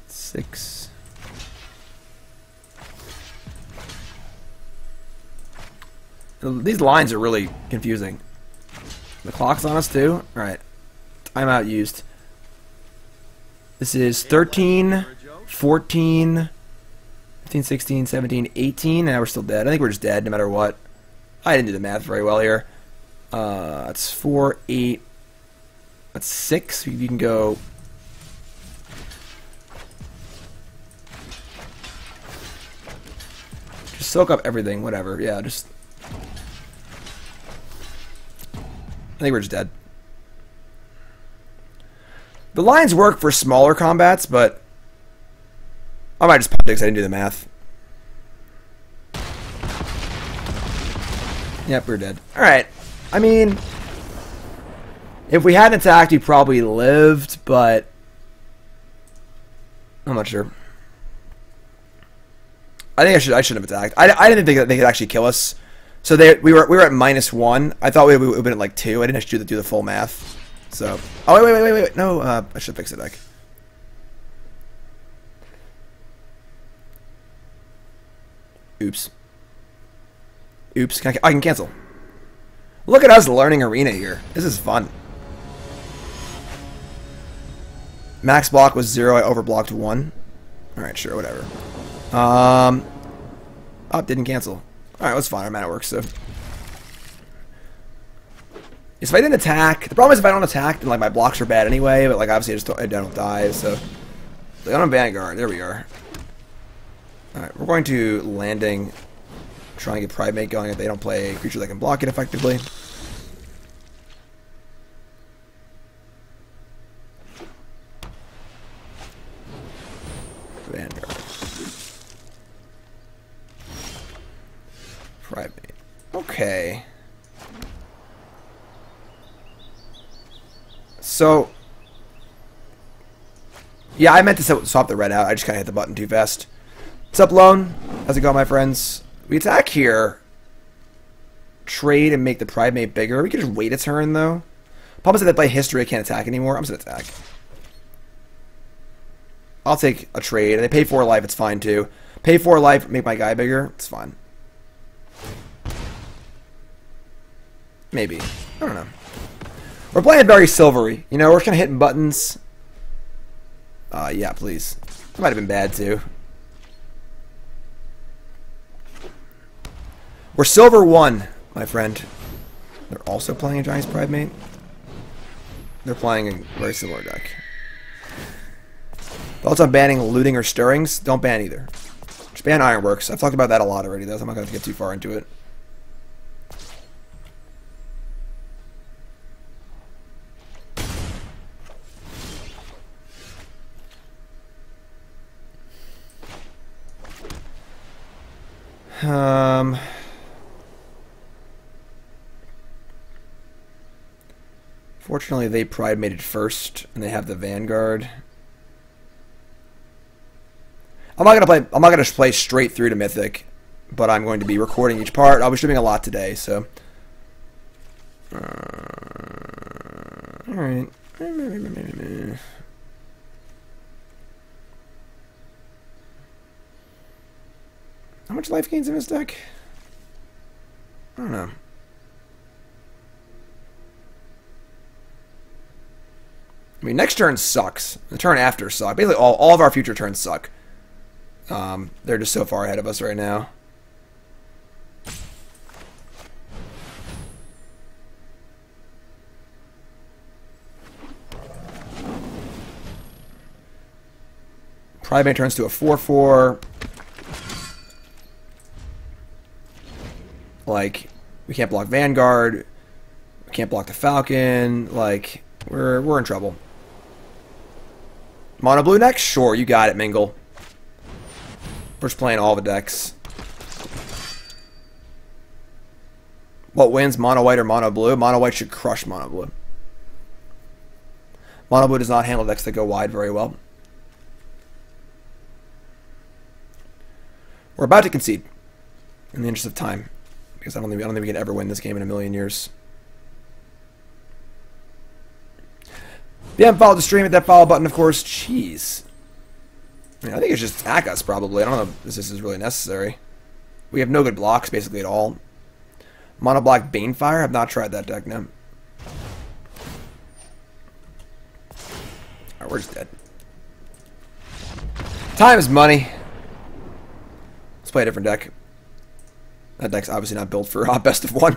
6. These lines are really confusing. The clock's on us too? Alright. Timeout used. This is 13, 14, 15, 16, 17, 18. Now we're still dead. I think we're just dead no matter what. I didn't do the math very well here. That's 4, 8. That's 6. You can go... Just soak up everything. Whatever. Yeah, just... I think we're just dead. The lines work for smaller combats, but I might just pop it because I didn't do the math. Yep, we're dead. Alright. I mean, if we hadn't attacked, we probably lived, but I'm not sure. I think I should have attacked. I didn't think that they could actually kill us. So we were at -1. I thought we would have been at like 2. I didn't actually do the full math. So wait. No, I should fix the deck. Oops. I can cancel. Look at us learning Arena here. This is fun. Max block was 0. I overblocked 1. All right, sure, whatever. Oh, didn't cancel. Alright, that's fine. I'm out of work, so. is if I didn't attack. The problem is if I don't attack, then like my blocks are bad anyway. But like obviously I don't die. So they don't have Vanguard. There we are. All right, we're going to landing. Try and get Primate going if they don't play a creature that can block it effectively. Vanguard. Primate. Okay. So, yeah, I meant to swap the red out. I just kind of hit the button too fast. What's up, Lone? How's it going, my friends? We attack here. Trade and make the Primate bigger. We could just wait a turn, though. Problem is that they play history, I can't attack anymore. I'm just going to attack. I'll take a trade. And they pay 4 life, it's fine, too. Pay 4 life, make my guy bigger. It's fine. Maybe. I don't know. We're playing very silvery. You know, we're kind of hitting buttons. Yeah, please. That might have been bad, too. We're silver 1, my friend. They're also playing a Giant's Primate. They're playing a very similar deck. Thoughts on banning looting or stirrings? Don't ban either. Just ban Ironworks. I've talked about that a lot already, though, so I'm not going to get too far into it. Fortunately, they Primated first, and they have the Vanguard. I'm not gonna play straight through to Mythic, but I'm going to be recording each part. I'll be streaming a lot today, so. All right. How much life gains in this deck? I don't know. I mean, next turn sucks. The turn after sucks. Basically, all of our future turns suck. They're just so far ahead of us right now. Primate turns to a 4/4. Like, we can't block Vanguard. We can't block the Falcon. Like, we're in trouble. Mono blue next? Sure, you got it, Mingle. We're just playing all the decks. What wins, mono white or mono blue? Mono white should crush mono blue. Mono blue does not handle decks that go wide very well. We're about to concede, in the interest of time, because I don't think we can ever win this game in a million years. If you haven't followed the stream, hit that follow button, of course. Jeez. I mean, I think it's just attack us, probably. I don't know if this is really necessary. We have no good blocks, basically, at all. Mono black Banefire? I've not tried that deck, no. Alright, we're just dead. Time is money. Let's play a different deck. That deck's obviously not built for best of 1,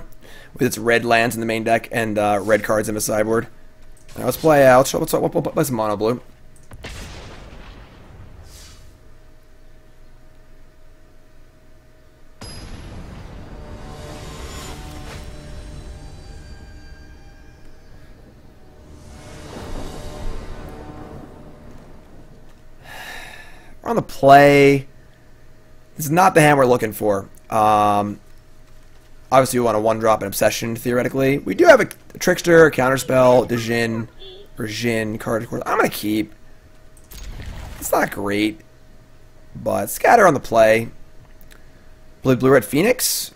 with its red lands in the main deck and red cards in the sideboard. Now let's play. Let's play some mono blue. We're on the play. This is not the hand we're looking for. Obviously, we want a 1-drop and Obsession, theoretically. We do have a Trickster, Counterspell, Djinn, or Jhin card, of course. I'm going to keep. It's not great, but Scatter on the play. Blue-Red Phoenix.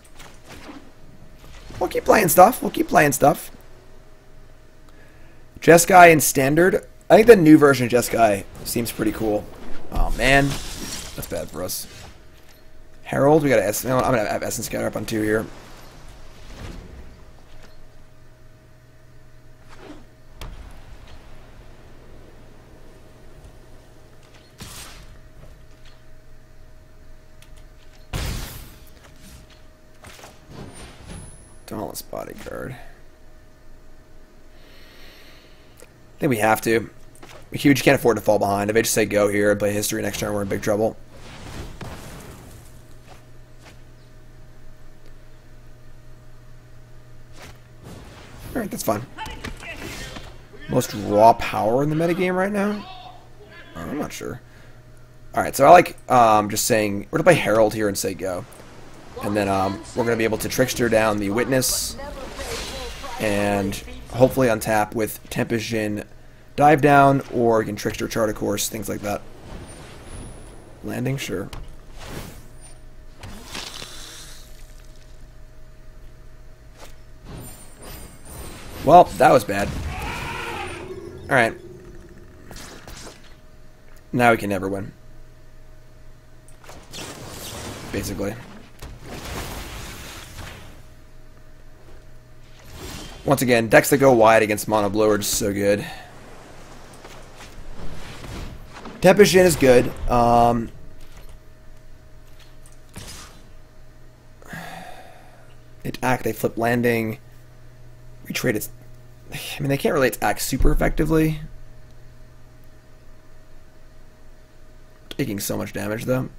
We'll keep playing stuff. Jeskai in Standard. I think the new version of Jeskai seems pretty cool. Oh, man. That's bad for us. Herald, we got to I'm going to have Essence Scatter up on 2 here. Dauntless Bodyguard. I think we have to. We just can't afford to fall behind. If they just say go here and play history next turn, we're in big trouble. Alright, that's fine. Most raw power in the metagame right now? I'm not sure. Alright, so I like just saying, we're going to play Herald here and say go. And then we're going to be able to Trickster down the Witness. And hopefully untap with Tempest Djinn Dive Down, or you can Trickster Chart a Course, things like that. Landing, sure. Well, that was bad. Alright. Now we can never win. Basically. Once again, decks that go wide against Mono Blue are just so good. Tempest Djinn is good. Attack, they flip landing. We trade its... I mean, they can't really attack super effectively. Taking so much damage, though.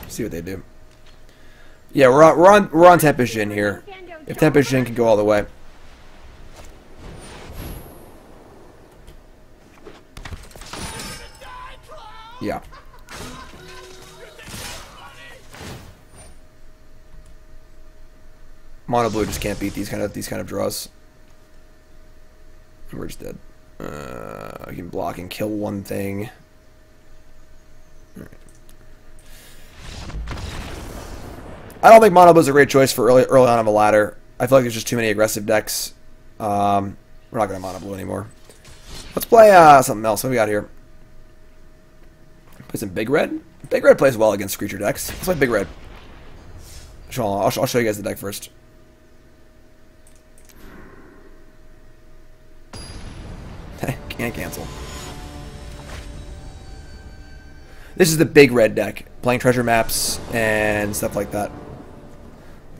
See what they do. Yeah, we're on Tempest Djinn here. If Tempest Djinn can go all the way. Yeah. Mono Blue just can't beat these kind of draws. We're just dead. I can block and kill one thing. Alright. I don't think Mono Blue is a great choice for early on of a ladder. I feel like there's just too many aggressive decks. We're not going to Mono Blue anymore. Let's play something else. What do we got here? Play some Big Red. Big Red plays well against creature decks. Let's play Big Red. I'll show you guys the deck first. Can't cancel. This is the Big Red deck. Playing treasure maps and stuff like that.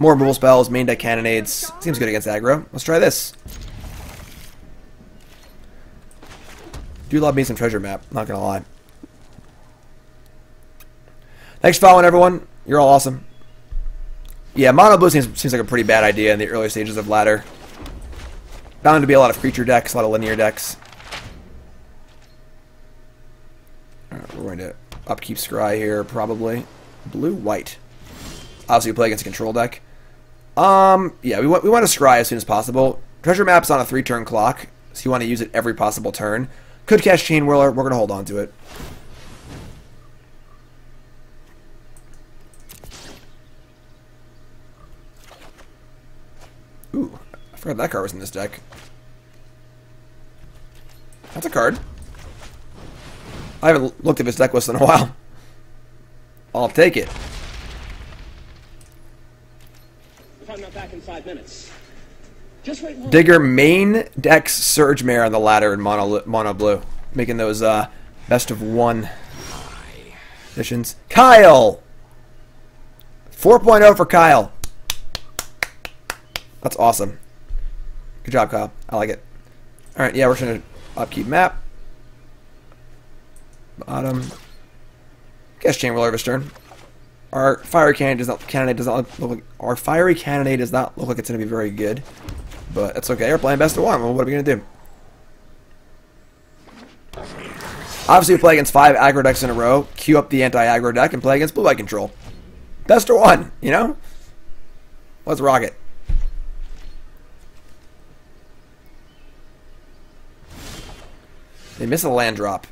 More removal spells, main deck cannonades. Seems good against aggro. Let's try this. Do love me some treasure map, not gonna lie. Thanks for following, everyone. You're all awesome. Yeah, Mono Blue seems like a pretty bad idea in the early stages of ladder. Bound to be a lot of creature decks, a lot of linear decks. Alright, we're going to upkeep Scry here, probably. Blue-white. Obviously, we play against a control deck. Yeah, we want to Scry as soon as possible. Treasure map's on a 3-turn clock, so you want to use it every possible turn. Could cast Chain Whirler. We're going to hold on to it. Ooh, I forgot that card was in this deck. That's a card. I haven't looked at this deck list in a while. I'll take it. If I'm not back in 5 minutes, just wait long. Digger main decks Surge Mare on the ladder in mono blue, making those best of 1 editions. Kyle, 4.0 for Kyle. That's awesome. Good job, Kyle. I like it. All right, yeah, we're gonna upkeep map. Bottom. Guess Chain Whirler this turn. Our fiery cannonade does not look like our fiery cannonade does not look like it's gonna be very good, but that's okay. We're playing best of 1. Well, what are we gonna do? Obviously, we play against 5 aggro decks in a row. Queue up the anti-aggro deck and play against blue-white control. Best of 1, you know. Let's rock it. They miss a land drop.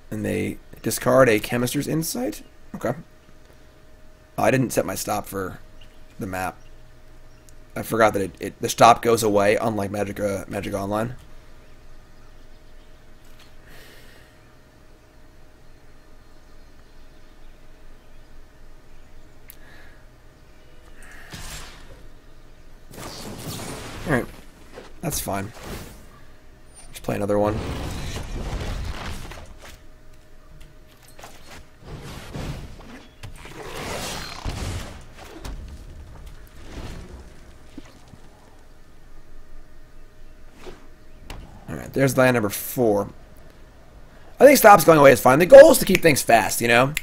And they discard a Chemister's Insight? Okay. Oh, I didn't set my stop for the map. I forgot that the stop goes away, unlike Magic Online. Alright. That's fine. Let's play another one. There's land number 4. I think stops going away is fine. The goal is to keep things fast, you know?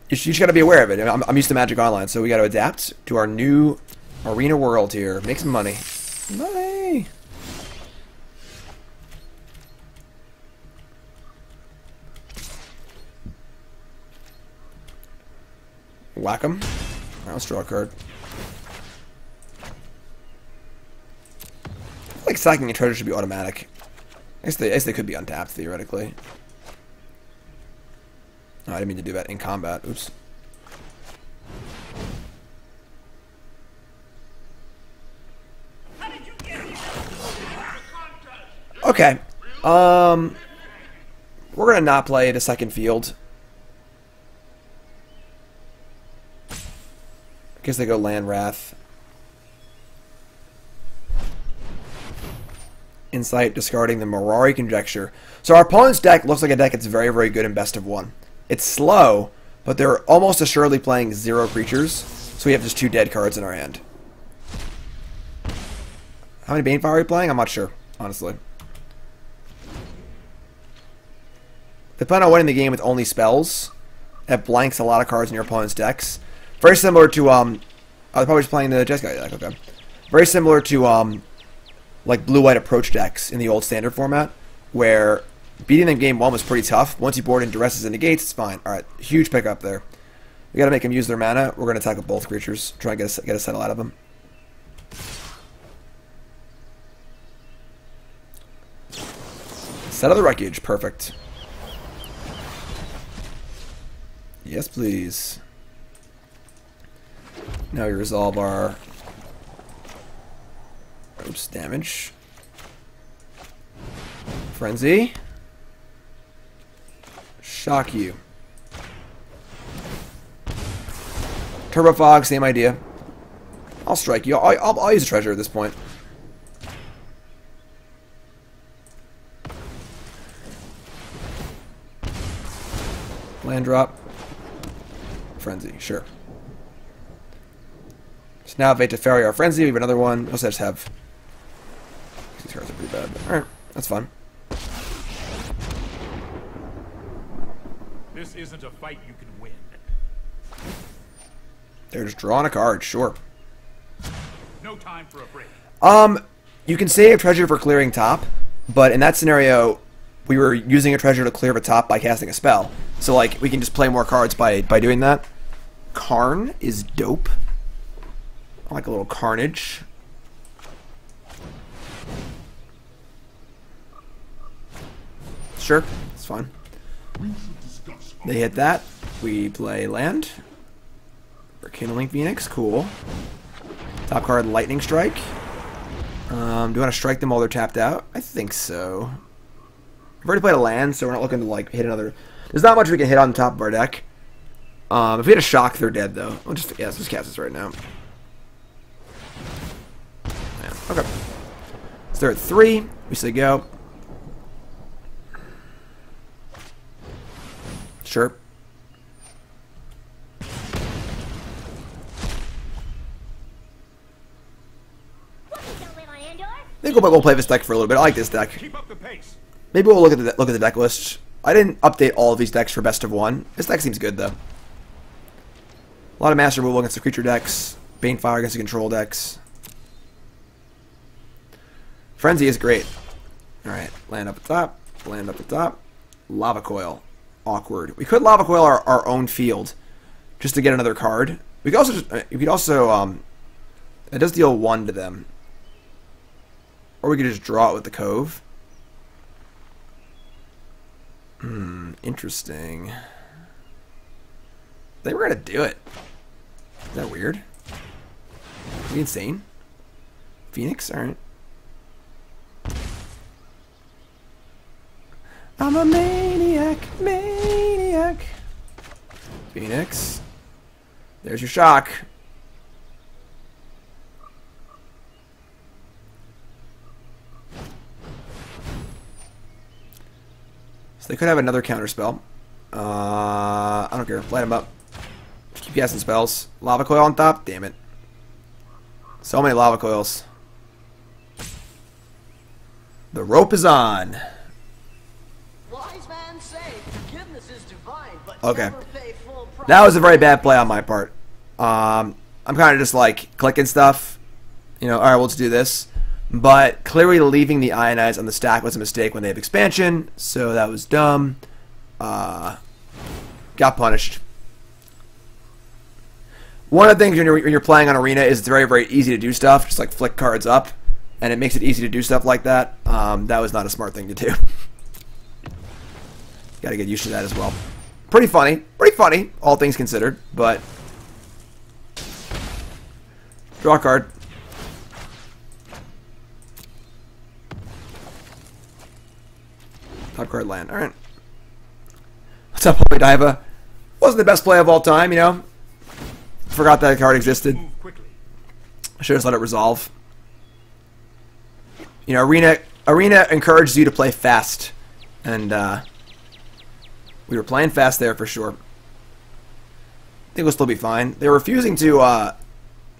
You just got to be aware of it. I'm used to Magic Online, so we got to adapt to our new arena world here. Make some money. Money! Whack 'em. Alright, let's draw a card. I feel like sacking a treasure should be automatic. I guess they could be untapped, theoretically. Oh, I didn't mean to do that in combat. Oops. Okay. We're gonna not play the second field. I guess they go Land Wrath. Insight, discarding the Mirari Conjecture. So our opponent's deck looks like a deck that's very, very good in best of 1. It's slow, but they're almost assuredly playing 0 creatures, so we have just 2 dead cards in our hand. How many Banefire are we playing? I'm not sure, honestly. They plan on winning the game with only spells. That blanks a lot of cards in your opponent's decks. Very similar to, they're probably just playing the Jeskai deck, okay. Very similar to, like blue-white approach decks in the old standard format, where beating them game 1 was pretty tough. Once you board in duresses and negates, it's fine. Alright, huge pickup there. We gotta make them use their mana. We're gonna attack with both creatures. Try and get a settle out of them. Set of the Wreckage. Perfect. Yes, please. Now we resolve our... Oops, damage. Frenzy. Shock you. Turbo Fog, same idea. I'll strike you. I'll use a treasure at this point. Land drop. Frenzy, sure. So now Veta Ferry our Frenzy. We have another one. Also just have... These cards are pretty bad, but alright, that's fun. This isn't a fight you can win. They're just drawing a card, sure. No time for a break. You can save treasure for clearing top, but in that scenario, we were using a treasure to clear the top by casting a spell. So, like, we can just play more cards by doing that. Karn is dope. I like a little carnage. Sure, it's fine. They hit that. We play land. Rekindling Phoenix, cool. Top card, Lightning Strike. Do you want to strike them while they're tapped out? I think so. We've already played a land, so we're not looking to like hit another. There's not much we can hit on the top of our deck. If we hit a shock, they're dead though. Let's just cast this right now. Yeah, okay. So they're at 3. We say go. Sure. I think we'll play this deck for a little bit. I like this deck. Keep up the pace. Maybe we'll look at the deck list. I didn't update all of these decks for best of 1. This deck seems good though. A lot of Master Rule against the creature decks. Banefire against the control decks. Frenzy is great. Alright, land up at the top. Land up at the top. Lava Coil. Awkward. We could Lava Coil our own field just to get another card. We could also it does deal 1 to them. Or we could just draw it with the Cove. Interesting. They were gonna do it. Is that weird? Are we insane? Phoenix? Alright. I'm a maniac, maniac. Phoenix. There's your shock. So they could have another counter spell. I don't care. Light them up. Just keep casting spells. Lava Coil on top. Damn it. So many Lava Coils. The rope is on. Wise man say forgiveness is divine, but Okay. never pay full price. That was a very bad play on my part. I'm kind of just like clicking stuff. You know, alright, we'll just do this. But clearly leaving the Ionize on the stack was a mistake when they have expansion, so that was dumb. Got punished. One of the things when you're playing on Arena is it's very, very easy to do stuff, just like flick cards up, and it makes it easy to do stuff like that. That was not a smart thing to do. Gotta get used to that as well. Pretty funny, all things considered, but... Draw a card. Top card land. Alright. What's up, Holy Diva? Wasn't the best play of all time, you know? Forgot that card existed. Should have let it resolve. You know, Arena encourages you to play fast. And, we were playing fast there for sure. I think we'll still be fine. They were refusing to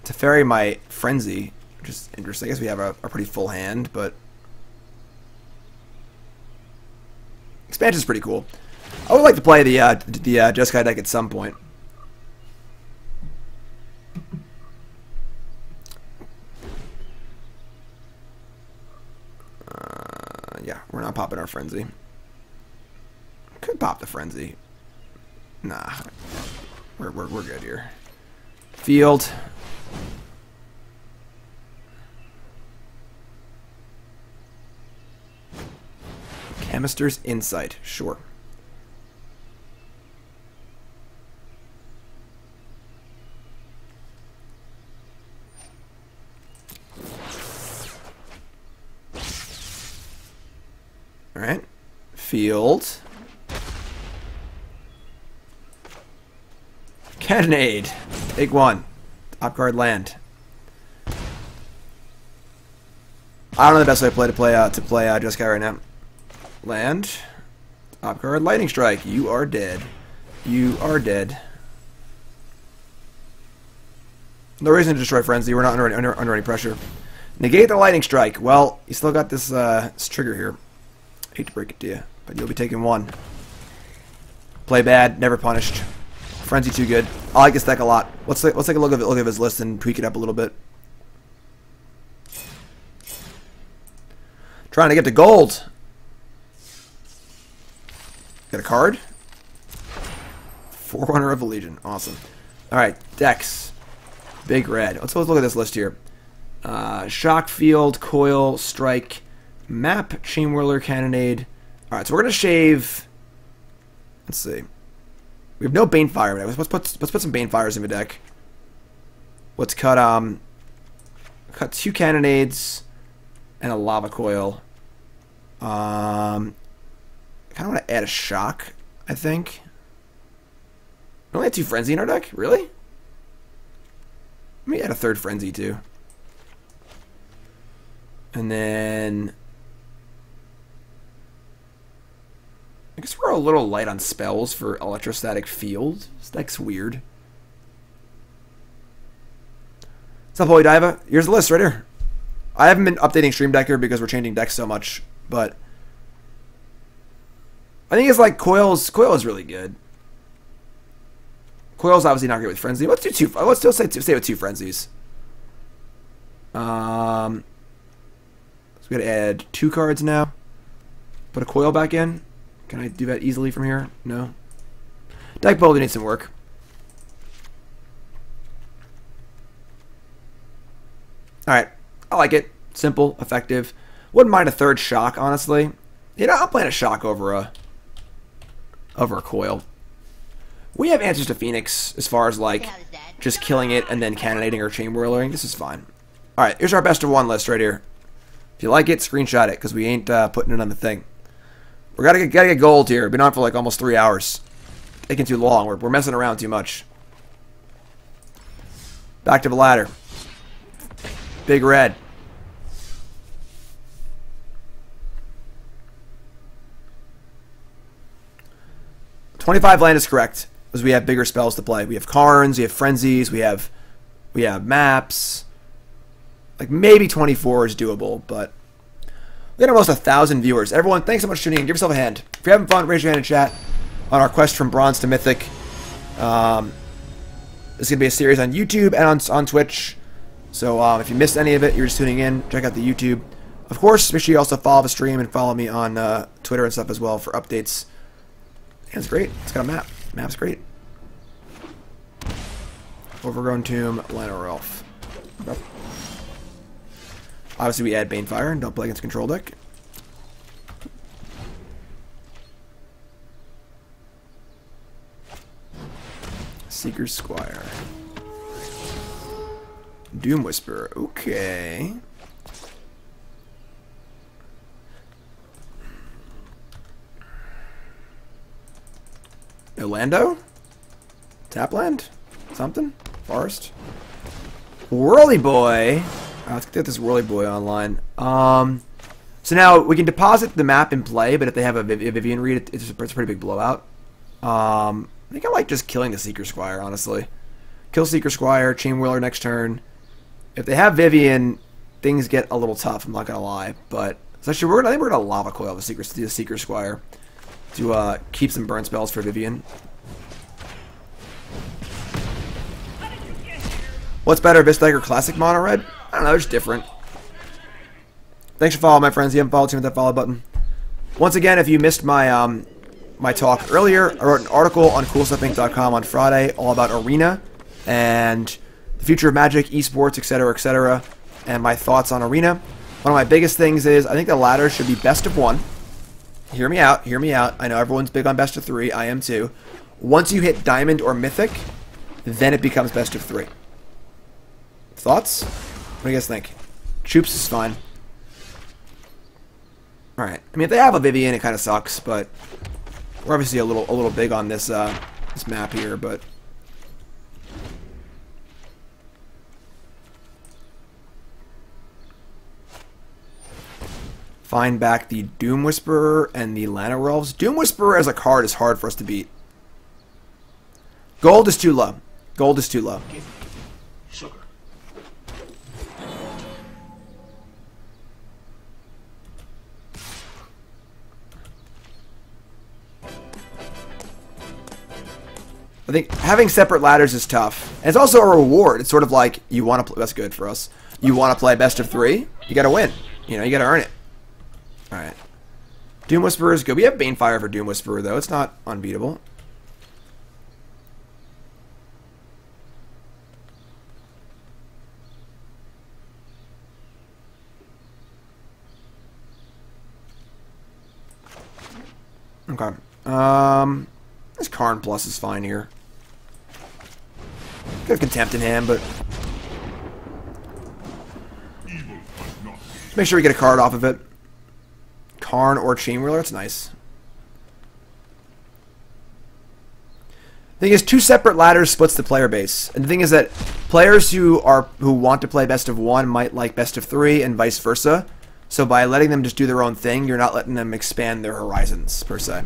ferry my Frenzy, which is interesting. I guess we have a pretty full hand, but... Expansion's pretty cool. I would like to play the Jeskai deck at some point. Yeah, we're not popping our Frenzy. Could pop the Frenzy. Nah, we're good here. Field. Chemister's Insight, sure. Alright. Field. Cannonade. Take one. Top card land. I don't know the best way to play Jeskai right now. Land. Top card Lightning Strike. You are dead. You are dead. No reason to destroy Frenzy. We're not under any pressure. Negate the Lightning Strike. Well, you still got this, this trigger here. Hate to break it to you, but you'll be taking one. Play bad, never punished. Frenzy too good. I like this deck a lot. Let's take a look at his list and tweak it up a little bit. Trying to get to gold. Got a card. Forerunner of the Legion. Awesome. Alright, decks. Big red. Let's look at this list here. Shock Field, Coil, Strike, Map, Chain Whirler, Cannonade. Alright, so we're going to shave... Let's see. We have no Banefire. Let's put some Banefires in the deck. Let's cut two Cannonades and a Lava Coil. I kind of want to add a Shock, I think. We only had two Frenzy in our deck? Really? Let me add a third Frenzy, too. And then... I guess we're a little light on spells for Electrostatic Field. This deck's weird. What's up, Holy Diva? Here's the list right here. I haven't been updating Stream Decker because we're changing decks so much, but... I think it's like Coil is really good. Coil's obviously not great with Frenzy. Let's do two. Let's still stay with two Frenzies. So we gotta add two cards now. Put a Coil back in. Can I do that easily from here? No. Deck builder needs some work. Alright. I like it. Simple, effective. Wouldn't mind a third Shock, honestly. You know, I'm playing a Shock over a Coil. We have Answers to Phoenix as far as like just killing it and then cannonading or chain whirling. This is fine. Alright, here's our best of one list right here. If you like it, screenshot it because we ain't putting it on the thing. We gotta get gold here. Been on for like almost 3 hours. Taking too long. We're messing around too much. Back to the ladder. Big red. $25 land is correct, because we have bigger spells to play. We have Karns, we have Frenzies, we have maps. Like maybe 24 is doable, but We got almost 1,000 viewers. Everyone, thanks so much for tuning in. Give yourself a hand. If you're having fun, raise your hand in chat on our quest from Bronze to Mythic. This is going to be a series on YouTube and on Twitch. So if you missed any of it, you're just tuning in, check out the YouTube. Of course, make sure you also follow the stream and follow me on Twitter and stuff as well for updates. And it's great. It's got a map. Map's great. Overgrown Tomb, Llanowar Elf. Yep. Obviously, we add Banefire and don't play against control deck. Seeker's Squire. Doom Whisperer. Okay. Orlando? Tapland? Something? Forest? Whirly Boy. Let's get this Whirly Boy online. So now we can deposit the map in play, but if they have a Vivian read, it's a pretty big blowout. I think I like just killing the Seeker Squire, honestly. Kill Seeker Squire, Chain Whirler next turn. If they have Vivian, things get a little tough, I'm not going to lie. But actually, I think we're going to Lava Coil the Seeker Squire to keep some burn spells for Vivian. What's better, Vistek or Classic Mono Red? I don't know, it's different. Thanks for following, my friends. If you haven't followed, hit that follow button. Once again, if you missed my my talk earlier, I wrote an article on CoolStuffInc.com on Friday all about Arena and the future of Magic, esports, etc., and my thoughts on Arena. One of my biggest things is I think the ladder should be best of 1. Hear me out, hear me out. I know everyone's big on best of 3. I am too. Once you hit Diamond or Mythic, then it becomes best of 3. Thoughts? What do you guys think? Troops is fine. Alright. I mean, if they have a Vivian, it kind of sucks, but we're obviously a little big on this this map here, but find back the Doom Whisperer and the Llanowar Elves. Doom Whisperer as a card is hard for us to beat. Gold is too low. Gold is too low. Sugar. I think having separate ladders is tough. And it's also a reward. It's sort of like you want to play. That's good for us. You want to play best of 3, you got to win. You know, you got to earn it. Alright. Doom Whisperer is good. We have Banefire for Doom Whisperer, though. It's not unbeatable. Okay. This Karn Plus is fine here. Could have Contempt in hand, but make sure we get a card off of it. Karn or Chain Whirler, that's nice. The thing is, 2 separate ladders splits the player base. And the thing is that players who want to play best of 1 might like best of 3 and vice versa. So by letting them just do their own thing, you're not letting them expand their horizons, per se.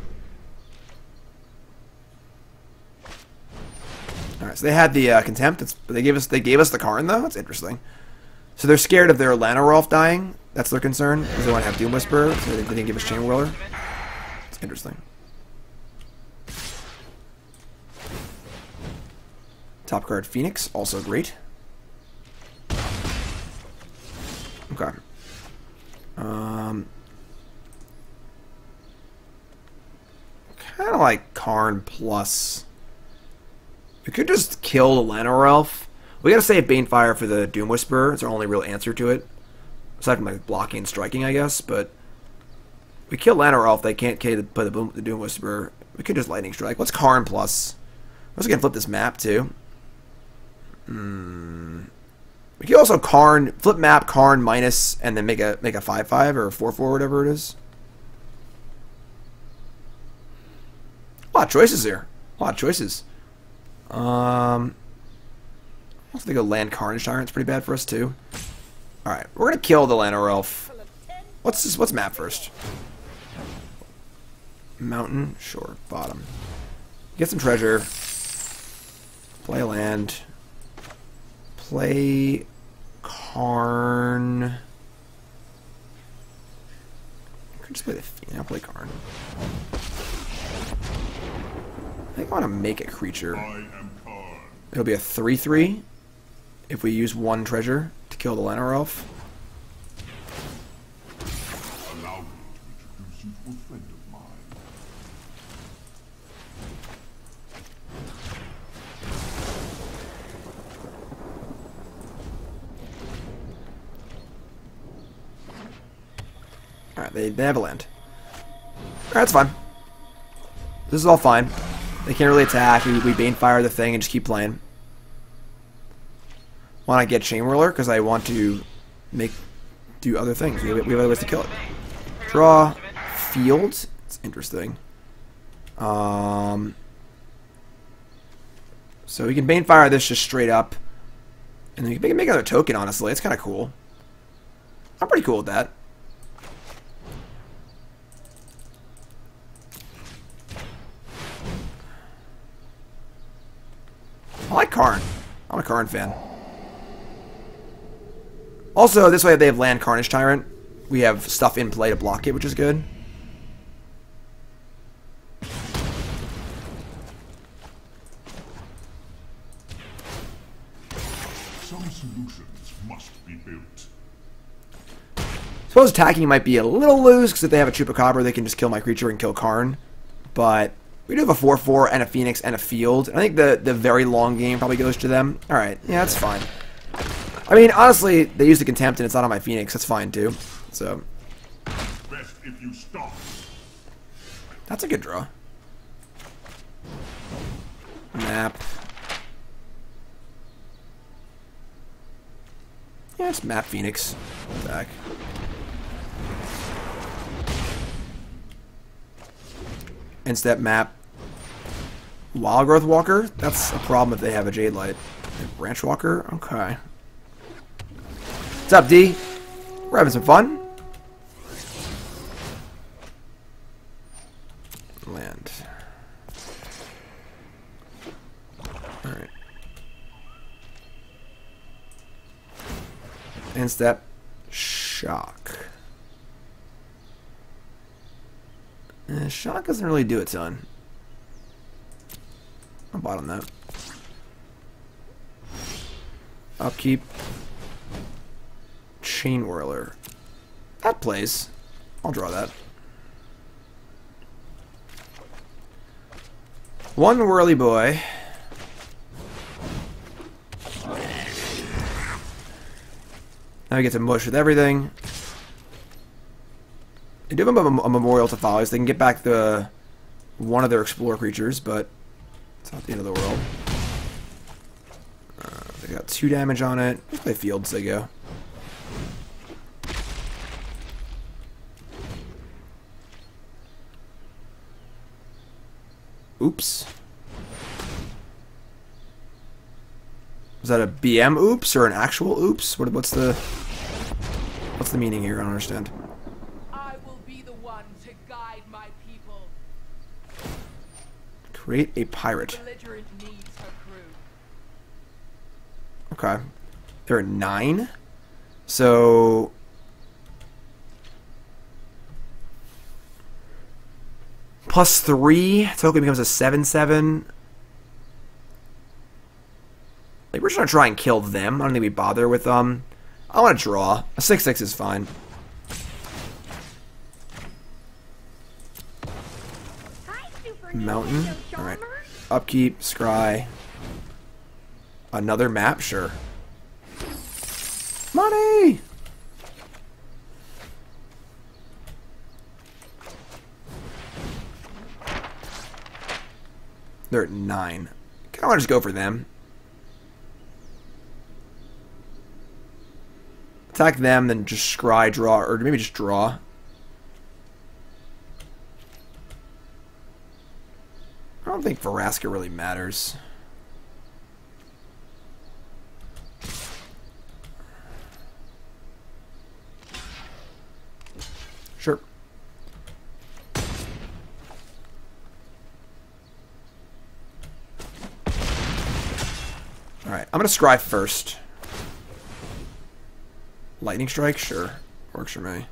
Alright, so they had the Contempt. They gave us the Karn, though. That's interesting. So they're scared of their Llanowar Elf dying. That's their concern, because they want to have Doom Whisperer, so they didn't give us Chain Whirler. It's interesting. Top card, Phoenix, also great. Okay. Kind of like Karn Plus. We could just kill the Llanowar Elf. We gotta save Banefire for the Doom Whisperer. It's our only real answer to it. Aside from like blocking and striking, I guess. But we kill Llanowar Elf. They can't play the Doom Whisperer. We could just Lightning Strike. What's Karn Plus? I was gonna flip this map too. We could also flip map Karn minus and then make a 5/5 or a 4/4, whatever it is. A lot of choices here. A lot of choices. I also think a land Carnage Tyrant's pretty bad for us too. Alright, we're gonna kill the Llanowar Elf. What's map first? Mountain? Sure. Bottom. Get some treasure. Play a land. Play Karn. could just play the I'll play Karn. I think I want to make a creature. It'll be a 3/3 if we use one treasure to kill the Llanowar Elf. Allow me to introduce you to a friend of mine. Alright, they have a land. Alright, that's fine. This is all fine. They can't really attack. We Banefire the thing and just keep playing. Want to get Chain Whirler because I want to do other things. We have other ways to kill it. Draw Fields. It's interesting. So we can Banefire this just straight up, and then we can make another token. Honestly, it's kind of cool. I'm pretty cool with that. I like Karn. I'm a Karn fan. Also, this way they have land Carnage Tyrant. We have stuff in play to block it, which is good. Some solutions must be built. Suppose attacking might be a little loose, because if they have a Chupacabra, they can just kill my creature and kill Karn. But we do have a 4/4 and a Phoenix and a Field. I think the very long game probably goes to them. Alright, yeah, that's fine. I mean, honestly, they use the Contempt and it's not on my Phoenix. That's fine, too. So, Best if you stop. that's a good draw. Map. Yeah, just map Phoenix. Attack. Instep map. Wild Growth Walker? That's a problem if they have a Jade Light. Branch Walker? Okay. What's up, D? We're having some fun. Land. Alright. Instep. Shock. Shock doesn't really do a ton. I'll bottom that. Upkeep. Chain Whirler. That plays. I'll draw that. One Whirly Boy. Now we get to mush with everything. They do have a Memorial to Follies. They can get back one of their Explorer creatures, but it's not the end of the world. They got 2 damage on it. Let's play Fields, they go. Oops. Was that a BM oops or an actual oops? What's the meaning here? I don't understand. I will be the one to guide my people. Create a pirate. Belligerent needs her crew. Okay. There are 9. So +3 token becomes a 7/7. Like, we're just gonna try and kill them. I don't think we bother with I want to draw. A 6/6 is fine. Mountain. Alright. Upkeep, scry. Another map? Sure. Money! They're at 9. Kinda wanna just go for them. Attack them, then just scry, draw, or maybe just draw. I don't think Vraska really matters. Sure. Alright, I'm gonna scry first. Lightning Strike? Sure. Works for me.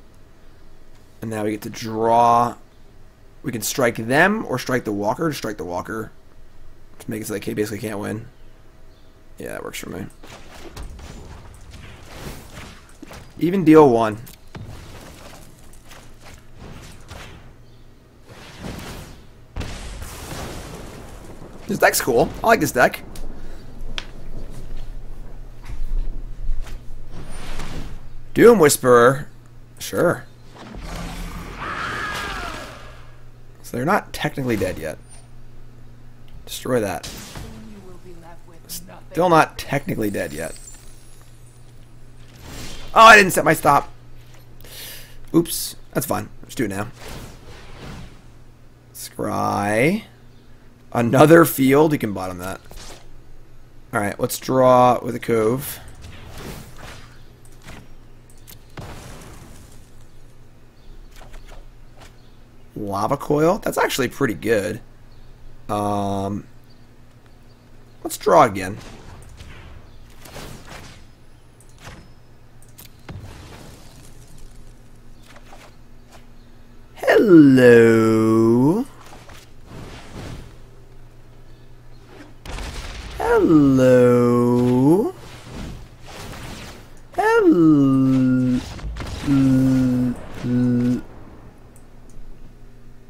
And now we get to draw. We can strike them or strike the walker. To strike the walker. To make it so they basically can't win. Yeah, that works for me. Even deal 1. This deck's cool. I like this deck. Doom Whisperer. Sure. So they're not technically dead yet. Destroy that. Still not technically dead yet. Oh, I didn't set my stop. Oops. That's fine. Let's do it now. Scry. Another field. You can bottom that. Alright, let's draw with a cove. Lava coil. That's actually pretty good. Let's draw again. Hello. Hello. Hello.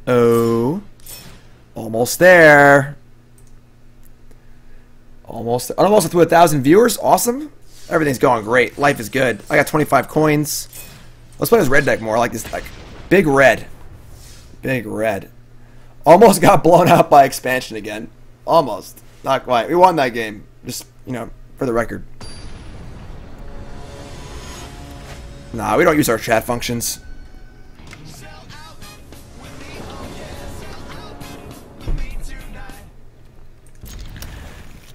Oh. Almost there. Almost to 1,000 viewers. Awesome. Everything's going great. Life is good. I got 25 coins. Let's play this red deck more. I like this deck. Big red. Big red. Almost got blown out by expansion again. Almost. Not quite. We won that game. Just, you know, for the record. Nah, we don't use our chat functions.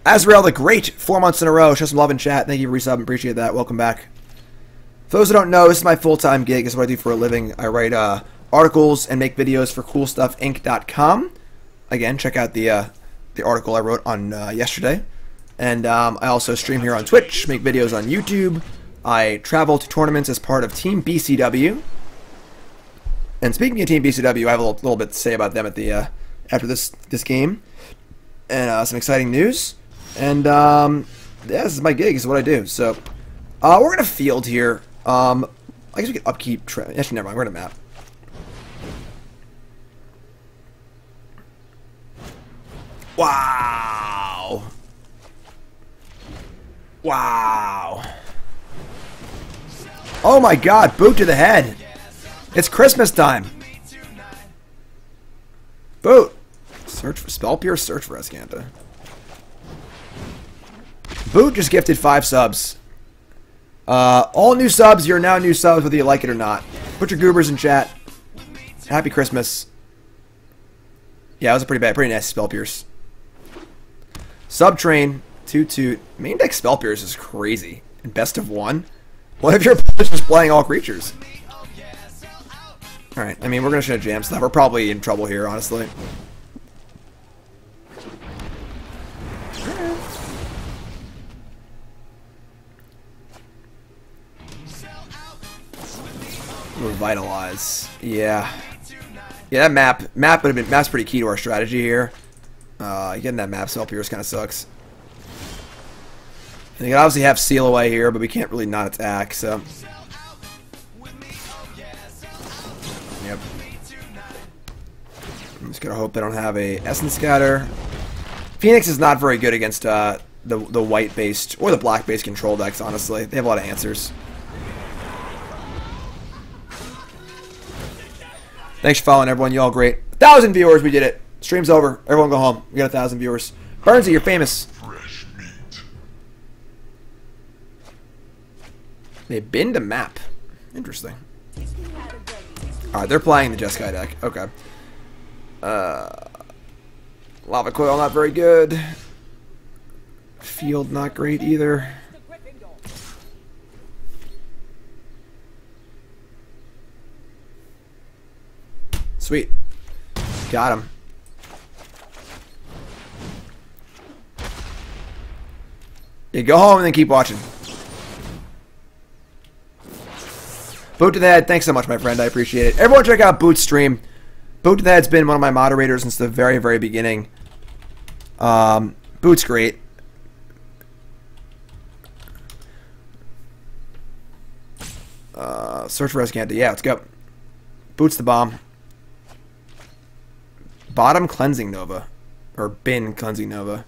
Azrael the Great, 4 months in a row. Show some love in chat. Thank you for resub. Appreciate that. Welcome back. For those who don't know, this is my full-time gig. This is what I do for a living. I write articles and make videos for CoolStuffInc.com. Again, check out the article I wrote on yesterday. And I also stream here on Twitch, make videos on YouTube. I travel to tournaments as part of Team BCW. And speaking of Team BCW, I have a little bit to say about them at the after this game. And some exciting news. And yeah, this is my gig. This is what I do. So we're going to field here. I guess we can upkeep. Actually, never mind. We're going to map. Wow. Wow. Oh my god, boot to the head. It's Christmas time. Boot. Search for Spell Pierce, search for Escanta. Boot just gifted 5 subs. All new subs, you're now new subs whether you like it or not. Put your goobers in chat. Happy Christmas. Yeah, it was a pretty nice Spell Pierce. Subtrain, Toot. Main deck Spell Pierce is crazy. And best of 1? What if your opponent's just playing all creatures? Alright, I mean, we're going to should jam stuff. We're probably in trouble here, honestly. Revitalize. Yeah. Yeah, that map would have been. Map's pretty key to our strategy here. Getting that map Spell Pierce kind of sucks. And you can obviously have Seal Away here, but we can't really not attack, so. Yep. I'm just gonna hope they don't have a Essence Scatter. Phoenix is not very good against the white-based or the black-based control decks, honestly. They have a lot of answers. Thanks for following, everyone. You all great. 1,000 viewers, we did it. Stream's over. Everyone go home. We got 1,000 viewers. Burnsy, you're famous. Fresh meat. They binned a map. Interesting. Alright, they're playing the Jeskai deck. Okay. Lava Coil, not very good. Field, not great either. Sweet. Got him. Yeah, go home and then keep watching. Boot to the Head, thanks so much, my friend. I appreciate it. Everyone check out Boot's stream. Boot to the Head's been one of my moderators since the very, very beginning. Boot's great. Search for Escanto. Yeah, let's go. Boot's the bomb. Bottom Cleansing Nova. Or Bin Cleansing Nova.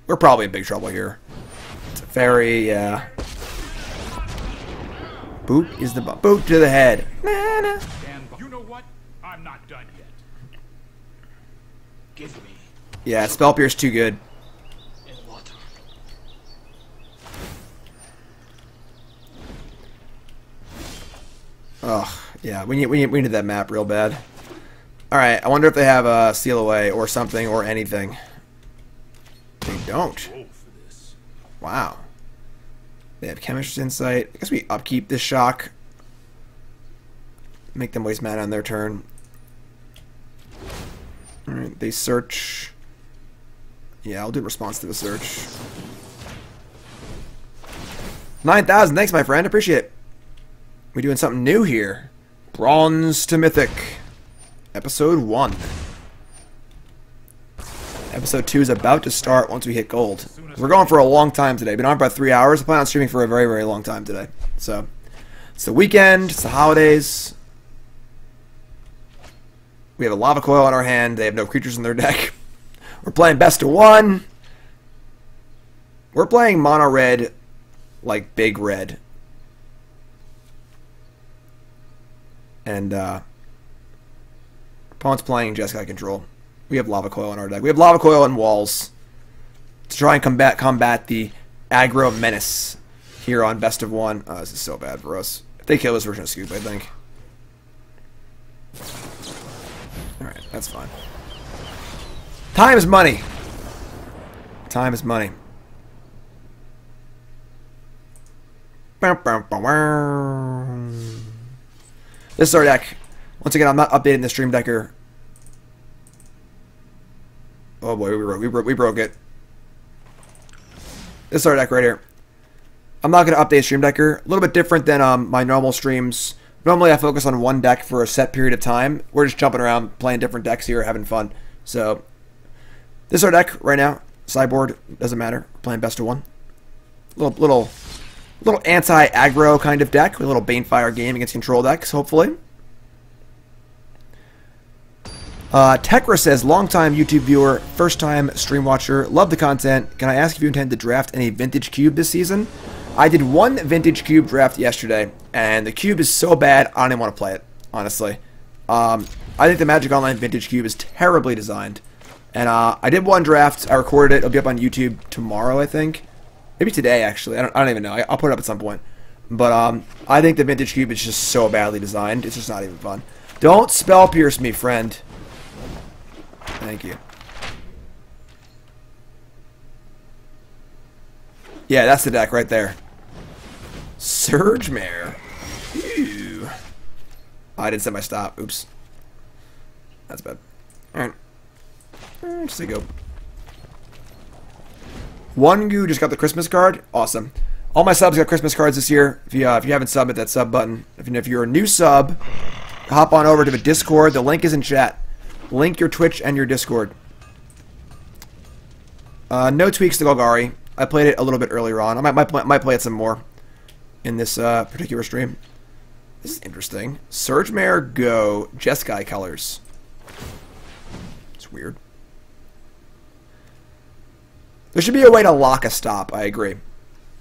We're probably in big trouble here. It's a fairy, yeah. Boot is the bomb. Boot to the head. Nah, nah. You know what? I'm not done yet. Give me. Yeah, Spell Pierce too good. Water. Ugh, yeah, we need that map real bad. Alright, I wonder if they have a Seal Away or something or anything. They don't. Wow. They have Chemist's Insight. I guess we upkeep this shock. Make them waste mana on their turn. Alright, they search. Yeah, I'll do response to the search. 9,000, thanks my friend, appreciate it. We're doing something new here. Bronze to Mythic. Episode 1. Episode 2 is about to start once we hit gold. We're going for a long time today. Been on for about 3 hours. I plan on streaming for a very, very long time today. So, it's the weekend. It's the holidays. We have a Lava Coil in our hand. They have no creatures in their deck. We're playing best of 1. We're playing mono red, like big red. And, opponent's playing Jeskai Control. We have Lava Coil in our deck. We have Lava Coil and Walls to try and combat the aggro menace here on Best of 1. Oh, this is so bad for us. If they kill us, we're going to scoop, I think. Alright, that's fine. Time is money. Time is money. This is our deck. Once again, I'm not updating the Stream Decker. Oh boy, we broke it. This is our deck right here. I'm not going to update Stream Decker. A little bit different than my normal streams. Normally I focus on one deck for a set period of time. We're just jumping around, playing different decks here, having fun. So, this is our deck right now. Sideboard, doesn't matter. We're playing best of 1. Little anti-aggro kind of deck. A little Banefire game against control decks, hopefully. Tekra says, long-time YouTube viewer, first-time stream watcher, love the content. Can I ask if you intend to draft any Vintage Cube this season? I did one Vintage Cube draft yesterday, and the cube is so bad, I don't even want to play it, honestly. I think the Magic Online Vintage Cube is terribly designed. And I did one draft, I recorded it, it'll be up on YouTube tomorrow, I think. Maybe today, actually, I don't even know, I'll put it up at some point. But I think the Vintage Cube is just so badly designed, it's just not even fun. Don't Spell Pierce me, friend. Thank you. Yeah, that's the deck right there. Surge Mare. Ew. Oh, I didn't set my stop. Oops. That's bad. Alright. Just a go. One Goo just got the Christmas card. Awesome. All my subs got Christmas cards this year. If you haven't subbed, hit that sub button. If you're a new sub, hop on over to the Discord. The link is in chat. Link your Twitch and your Discord. No tweaks to Golgari. I played it a little bit earlier on. I might play it some more in this particular stream. This is interesting. Surge Mare Go Jeskai colors. It's weird. There should be a way to lock a stop, I agree.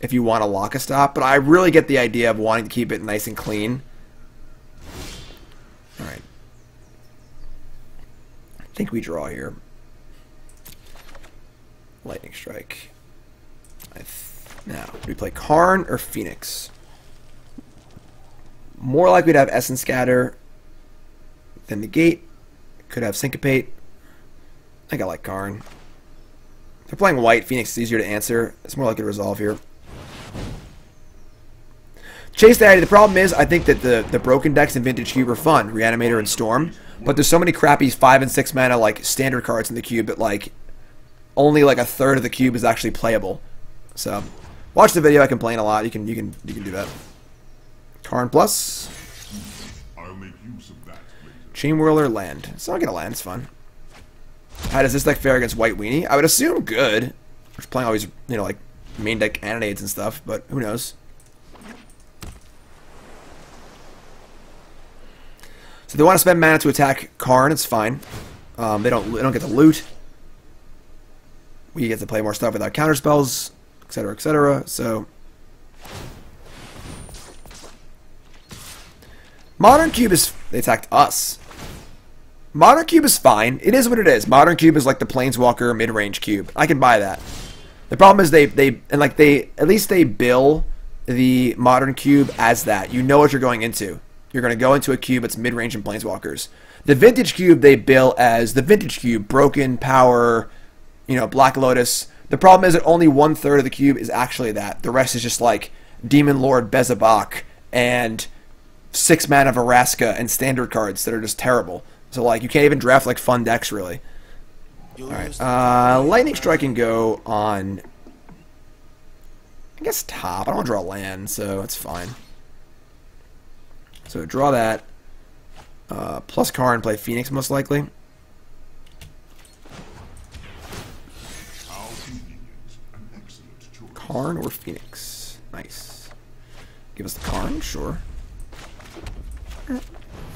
If you want to lock a stop, but I really get the idea of wanting to keep it nice and clean. Alright. I think we draw here. Lightning Strike. Now, do we play Karn or Phoenix? More likely to have Essence Scatter than Negate. Could have Syncopate. I think I like Karn. If they're playing white, Phoenix is easier to answer. It's more likely to resolve here. Chase Daddy, the problem is I think that the broken decks in Vintage Cube are fun. Reanimator and Storm. But there's so many crappy 5 and 6 mana like standard cards in the cube that like only like a third of the cube is actually playable. So watch the video, I complain a lot. You can do that. Karn Plus. I'll make use of that later. Chain Whirler, land. So I'll get a land, it's fine. How does this deck fare against White Weenie? I would assume good. We're playing all these, you know, like, main deck Anonades and stuff, but who knows. So if they want to spend mana to attack Karn, it's fine. They don't get to loot. We get to play more stuff without counterspells, etc., etc. So Modern Cube is... They attacked us. Modern Cube is fine. It is what it is. Modern Cube is like the Planeswalker mid-range cube. I can buy that. The problem is at least they bill the Modern Cube as that. You know what you're going into. You're going to go into a cube that's mid-range and Planeswalkers. The Vintage Cube they bill as the Vintage Cube, broken, power, you know, Black Lotus. The problem is that only 1/3 of the cube is actually that. The rest is just like Demon Lord Bezabak and 6 mana Veraska and standard cards that are just terrible. So like you can't even draft like fun decks really. Alright. Lightning Strike can go on, I guess, top. I don't want to draw land, so it's fine. So draw that. Plus Karn, play Phoenix most likely. Karn or Phoenix? Nice. Give us the Karn, sure. I'm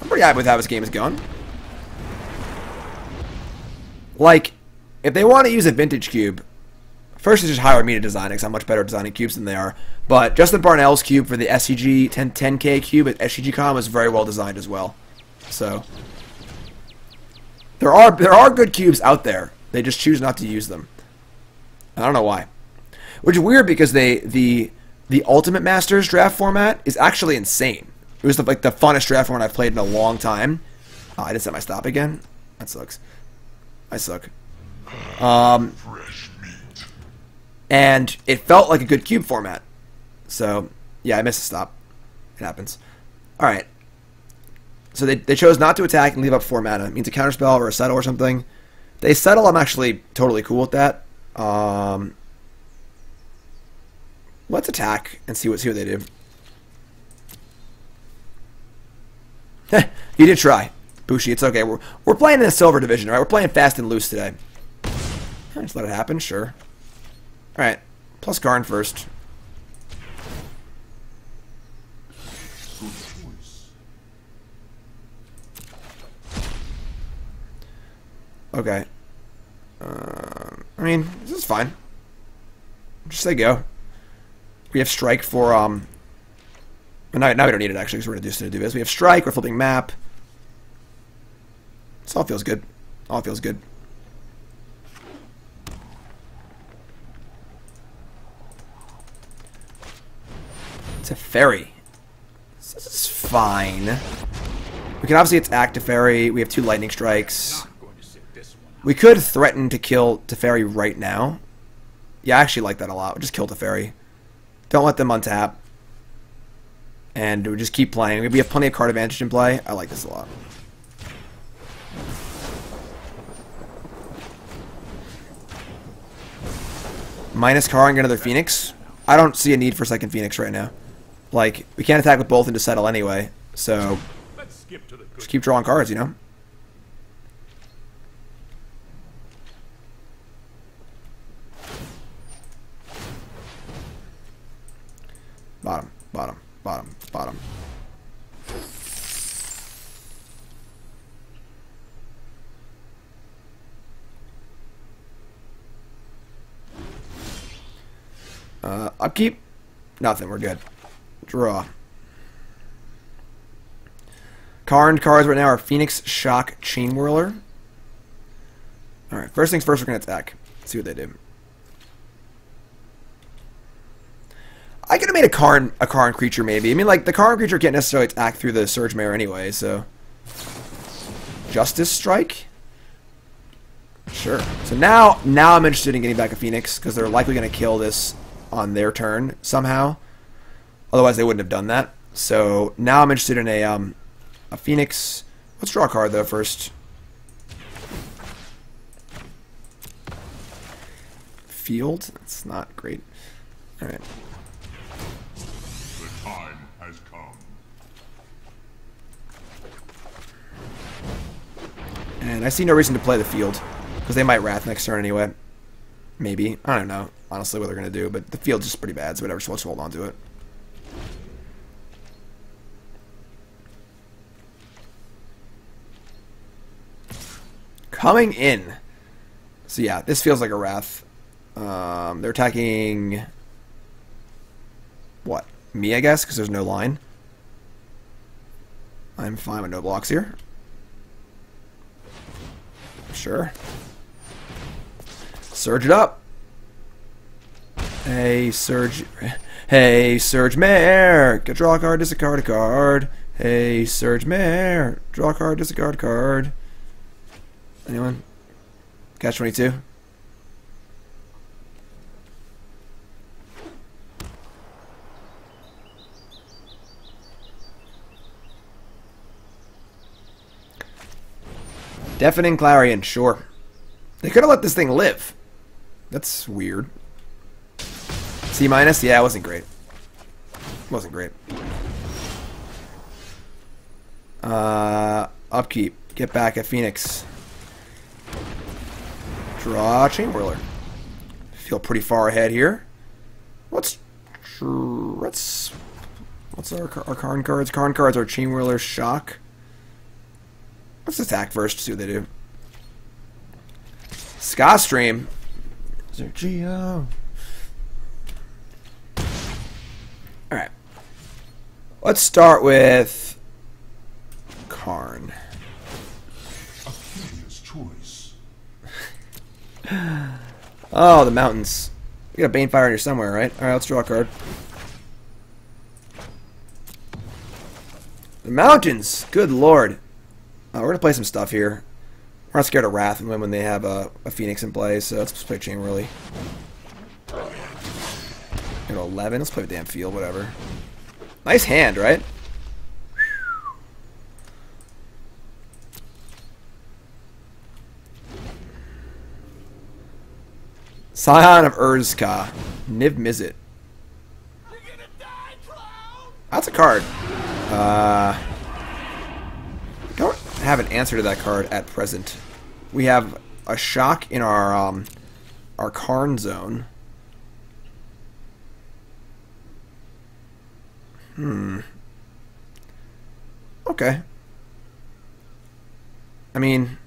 pretty happy with how this game is going. Like, if they want to use a Vintage Cube, first it's just hire me to design it, because I'm much better at designing cubes than they are. But Justin Barnell's cube for the SCG 10K cube at SCG-Con was very well designed as well. So there are good cubes out there. They just choose not to use them. I don't know why. Which is weird because the Ultimate Masters draft format is actually insane. It was like the funnest draft format I've played in a long time. Oh, I didn't set my stop again. That sucks. I suck. And it felt like a good cube format. So yeah, I missed a stop. It happens. All right. So they chose not to attack and leave up 4 mana. It means a counterspell or a settle or something. They settle. I'm actually totally cool with that. Let's attack and see what they do. You did try, Bushi. It's okay. We're playing in the silver division, right? We're playing fast and loose today. Just let it happen, sure. All right, plus Karn first. Okay. I mean, this is fine. Just say go. We have strike for now we don't need it actually because we're reducing to do this. We have strike. We're flipping map. This all feels good. All feels good. It's a fairy. This is fine. We can obviously attack Teferi. We have 2 lightning strikes. We could threaten to kill Teferi right now. Yeah, I actually like that a lot. We'll just kill Teferi. Don't let them untap. And we just keep playing. We have plenty of card advantage in play. I like this a lot. Minus Karn, get another Phoenix. I don't see a need for second Phoenix right now. Like, we can't attack with both and just settle anyway. So, just keep drawing cards, you know? Bottom, bottom, bottom, bottom. Upkeep? Nothing, we're good. Draw. Karn cards right now are Phoenix, Shock, Chain Whirler. Alright, first things first, we're going to attack. See what they do. I could have made a Karn creature maybe. I mean, like, the Karn creature can't necessarily attack through the Surge Mare anyway, so... Justice Strike? Sure. So now I'm interested in getting back a Phoenix, because they're likely going to kill this on their turn somehow. Otherwise, they wouldn't have done that. So now I'm interested in a Phoenix. Let's draw a card, though, first. Field? That's not great. Alright. The time has come. And I see no reason to play the field, because they might Wrath next turn anyway. Maybe. I don't know, honestly, what they're going to do, but the field's just pretty bad, so whatever, just let's hold on to it. Coming in. So yeah, this feels like a Wrath. They're attacking... What? Me, I guess, because there's no line. I'm fine with no blocks here. Sure. Surge it up. Hey, Surge. Hey, Surge Mare. Draw a card, discard a card. Hey, Surge Mare. Draw a card, discard a card. Anyone? Catch 22. Deafening Clarion, sure. They could have let this thing live. That's weird. C minus? Yeah, it wasn't great. Wasn't great. Upkeep. Get back at Phoenix. Draw Chain Whirler. Feel pretty far ahead here. What's our Karn cards? Karn cards are Chain Whirler, Shock. Let's attack first, see what they do. Ska Stream. Sergio. Alright. Let's start with Karn. A curious choice. Oh, the mountains. You got a Banefire in here somewhere, right? Alright, let's draw a card. The mountains! Good lord. We're going to play some stuff here. We're not scared of Wrath when they have a Phoenix in play, so let's play Chain Whirly. Go to 11. Let's play with damn field, whatever. Nice hand, right? Scion of Urzka. Niv Mizzet. That's a card. Don't have an answer to that card at present. We have a Shock in our Karn zone. Okay. I mean,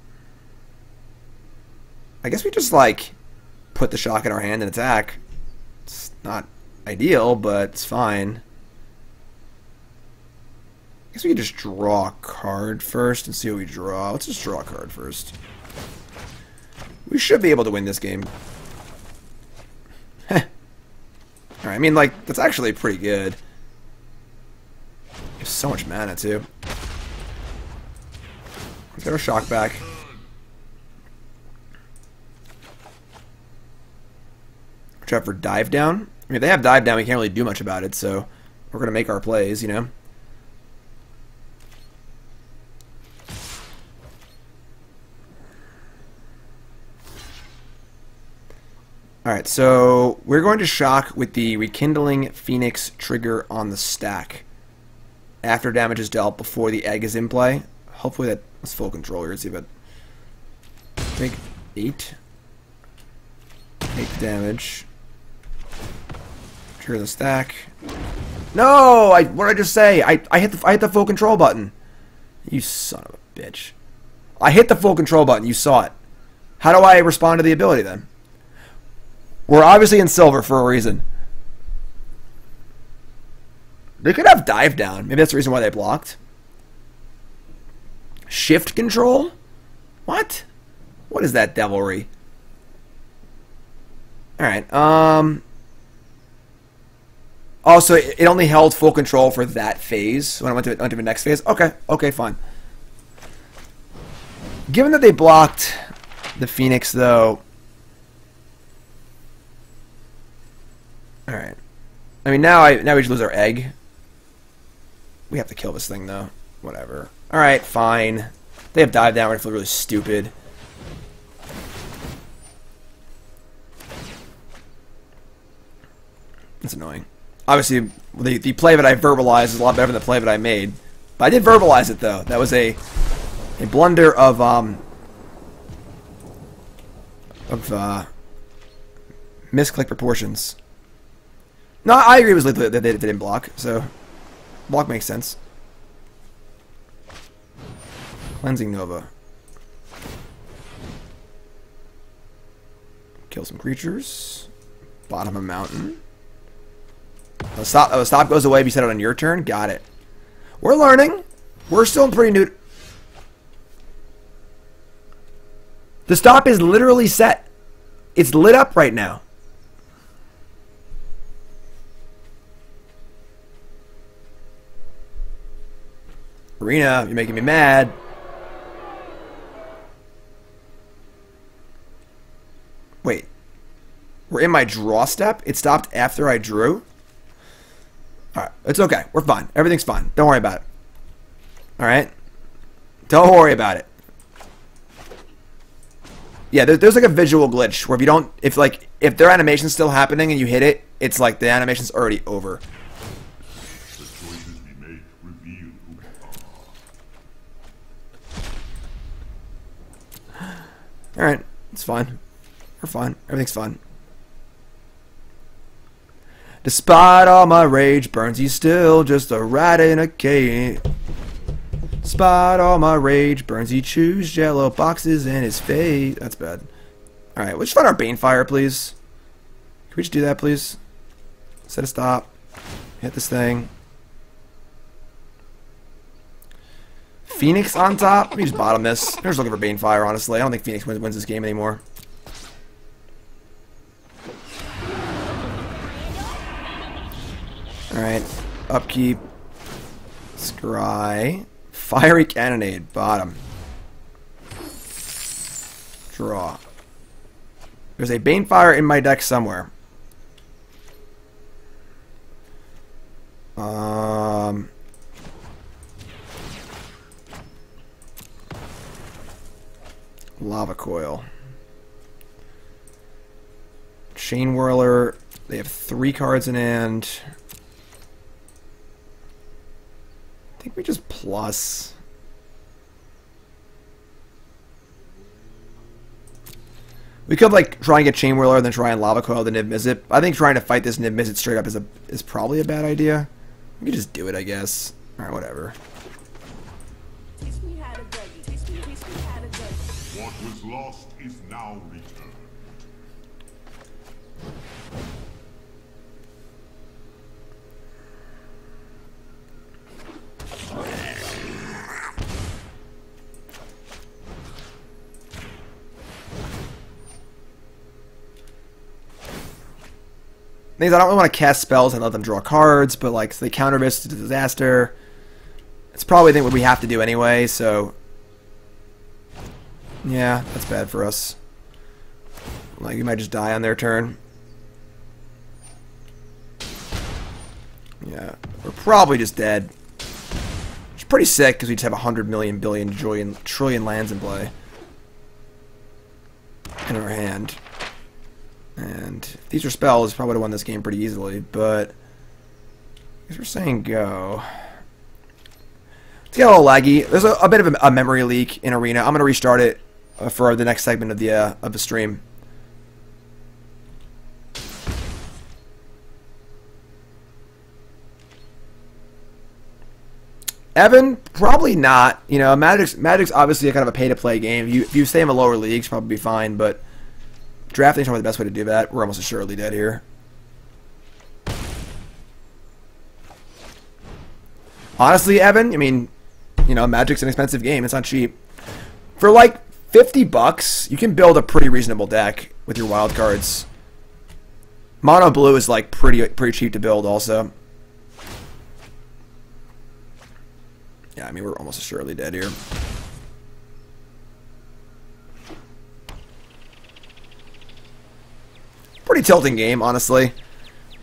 I guess we just like put the Shock in our hand and attack. It's not ideal, but it's fine. I guess we could just draw a card first and see what we draw. Let's just draw a card first. We should be able to win this game. Alright, I mean, like, that's actually pretty good. There's so much mana, too. Let's get our Shock back. Try for Dive Down. I mean, if they have Dive Down, we can't really do much about it, so we're going to make our plays, you know? Alright, so we're going to Shock with the Rekindling Phoenix trigger on the stack. After damage is dealt, before the egg is in play. Hopefully that was full control here. Let's see if it... Take 8. 8 damage. Trigger the stack. No! What did I just say? I hit the full control button. You son of a bitch. I hit the full control button. You saw it. How do I respond to the ability then? We're obviously in silver for a reason. They could have Dive Down. Maybe that's the reason why they blocked. Shift control? What? What is that devilry? Alright, also, it only held full control for that phase when I went to the next phase. Okay, fine. Given that they blocked the Phoenix, though... Alright. I mean, now we just lose our egg. We have to kill this thing, though. Whatever. Alright, fine. They have Dive Down. We're going to feel really stupid. It's annoying. Obviously, the play that I verbalized is a lot better than the play that I made. But I did verbalize it, though. That was a blunder of of misclick proportions. No, I agree with that they didn't block, so block makes sense. Cleansing Nova. Kill some creatures. Bottom of mountain. The stop goes away if you set it on your turn. Got it. We're learning. We're still pretty new. The stop is literally set. It's lit up right now. Arena, you're making me mad. Wait. We're in my draw step? It stopped after I drew? Alright, it's okay. We're fine. Everything's fine. Don't worry about it. Alright? Don't worry about it. Yeah, there's like a visual glitch where if you don't, if their animation's still happening and you hit it, it's like the animation's already over. The choices we make reveal who we are. Alright, it's fine. We're fine. Everything's fine. Despite all my rage, burns he's still just a rat in a cage. Despite all my rage, burns he chews jello boxes in his face. That's bad. Alright, let's find our Banefire, please. Can we just do that, please? Set a stop. Hit this thing. Phoenix on top? Let me just bottom this. I'm just looking for Banefire, honestly. I don't think Phoenix wins this game anymore. Alright. Upkeep. Scry. Fiery Cannonade. Bottom. Draw. There's a Banefire in my deck somewhere. Lava Coil. Chain Whirler. They have 3 cards in hand. I think we just plus. We could like try and get Chain Whirler and then try and Lava Coil the Niv Mizzet. I think trying to fight this Niv Mizzet straight up is probably a bad idea. We could just do it, I guess. Alright, whatever. What was lost is now returned. Things I don't really want to cast spells and let them draw cards, but like they counter risk to disaster. It's probably the thing what we have to do anyway, so yeah, that's bad for us. Like we might just die on their turn. Yeah, we're probably just dead. It's pretty sick because we just have 100 million, billion, trillion lands in play in our hand. And if these are spells, probably would have won this game pretty easily, but I guess we're saying go. It's got a little laggy. There's a bit of a memory leak in Arena. I'm going to restart it for the next segment of the stream. Evan, probably not. You know, Magic's obviously a kind of a pay-to-play game. If you stay in the lower leagues, probably be fine, but drafting is probably the best way to do that. We're almost assuredly dead here. Honestly, Evan, I mean, you know, Magic's an expensive game. It's not cheap. For like $50, you can build a pretty reasonable deck with your wild cards. Mono blue is like pretty cheap to build also. Yeah, I mean, we're almost assuredly dead here. Pretty tilting game, honestly.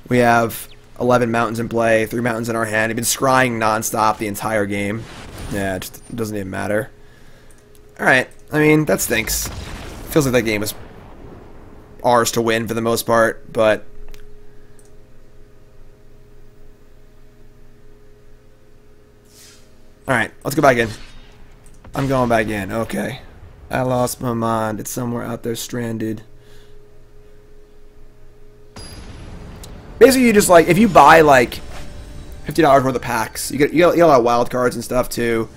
We have 11 mountains in play, 3 mountains in our hand. We've been scrying nonstop the entire game. Yeah, it just doesn't even matter. Alright, I mean, that stinks. Feels like that game was ours to win for the most part, but alright, let's go back in. I'm going back in, okay. I lost my mind. It's somewhere out there stranded. Basically, you just like if you buy like $50 worth of packs, you get a lot of wild cards and stuff too.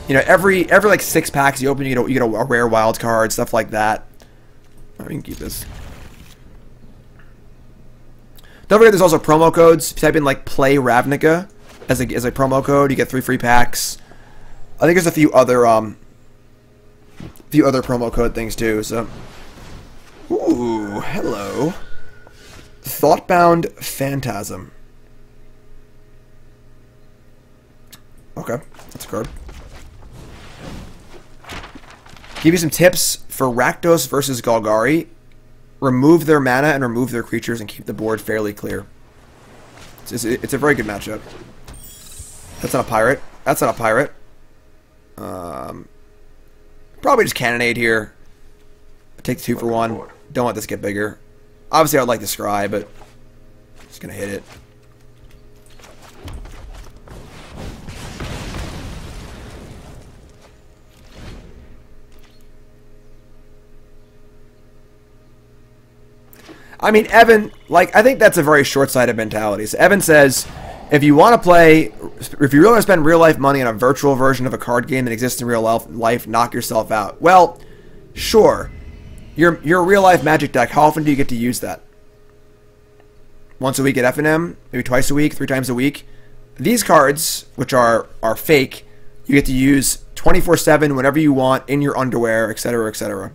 You know, every like 6 packs you open, you get a rare wild card, stuff like that. Right, we can keep this. Don't forget, there's also promo codes. If you type in like "Play Ravnica" as a promo code, you get 3 free packs. I think there's a few other promo code things too. So, ooh, hello, Thoughtbound Phantasm. Okay, that's a card. Give you some tips for Rakdos versus Golgari. Remove their mana and remove their creatures and keep the board fairly clear. It's a very good matchup. That's not a pirate. That's not a pirate. Probably just Cannonade here. Take the 2 for 1. Don't let this get bigger. Obviously, I would like to scry, but just gonna hit it. I mean, Evan, like, I think that's a very short-sighted mentality. So Evan says, if you want to play, if you really want to spend real-life money on a virtual version of a card game that exists in real life, knock yourself out. Well, sure. Your real-life Magic deck, how often do you get to use that? Once a week at F&M? Maybe twice a week? 3 times a week? These cards, which are fake, you get to use 24/7 whenever you want, in your underwear, etc., etc.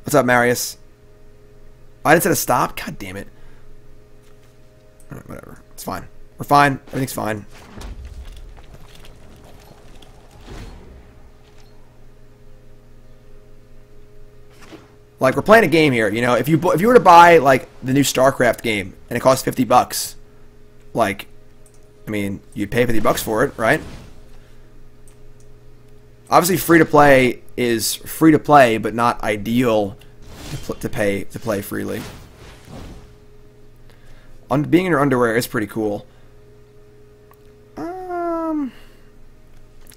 What's up, Marius? I didn't set a stop? God damn it. Alright, whatever. It's fine. We're fine. Everything's fine. Like, we're playing a game here, you know? If you were to buy, like, the new StarCraft game, and it costs $50, like, I mean, you'd pay $50 for it, right? Obviously, free-to-play is free-to-play, but not ideal to play freely. Being in your underwear is pretty cool. Kind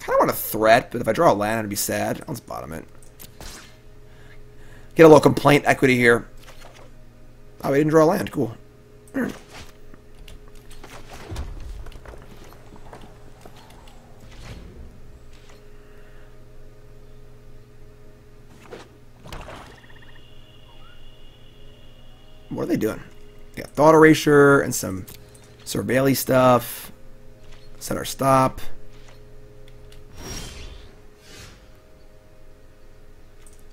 of want a threat, but if I draw a land, I'd be sad. I'll just bottom it. Get a little complaint equity here. Oh, we didn't draw a land. Cool. What are they doing? Got Thought Erasure and some Surveilly stuff. Set our stop.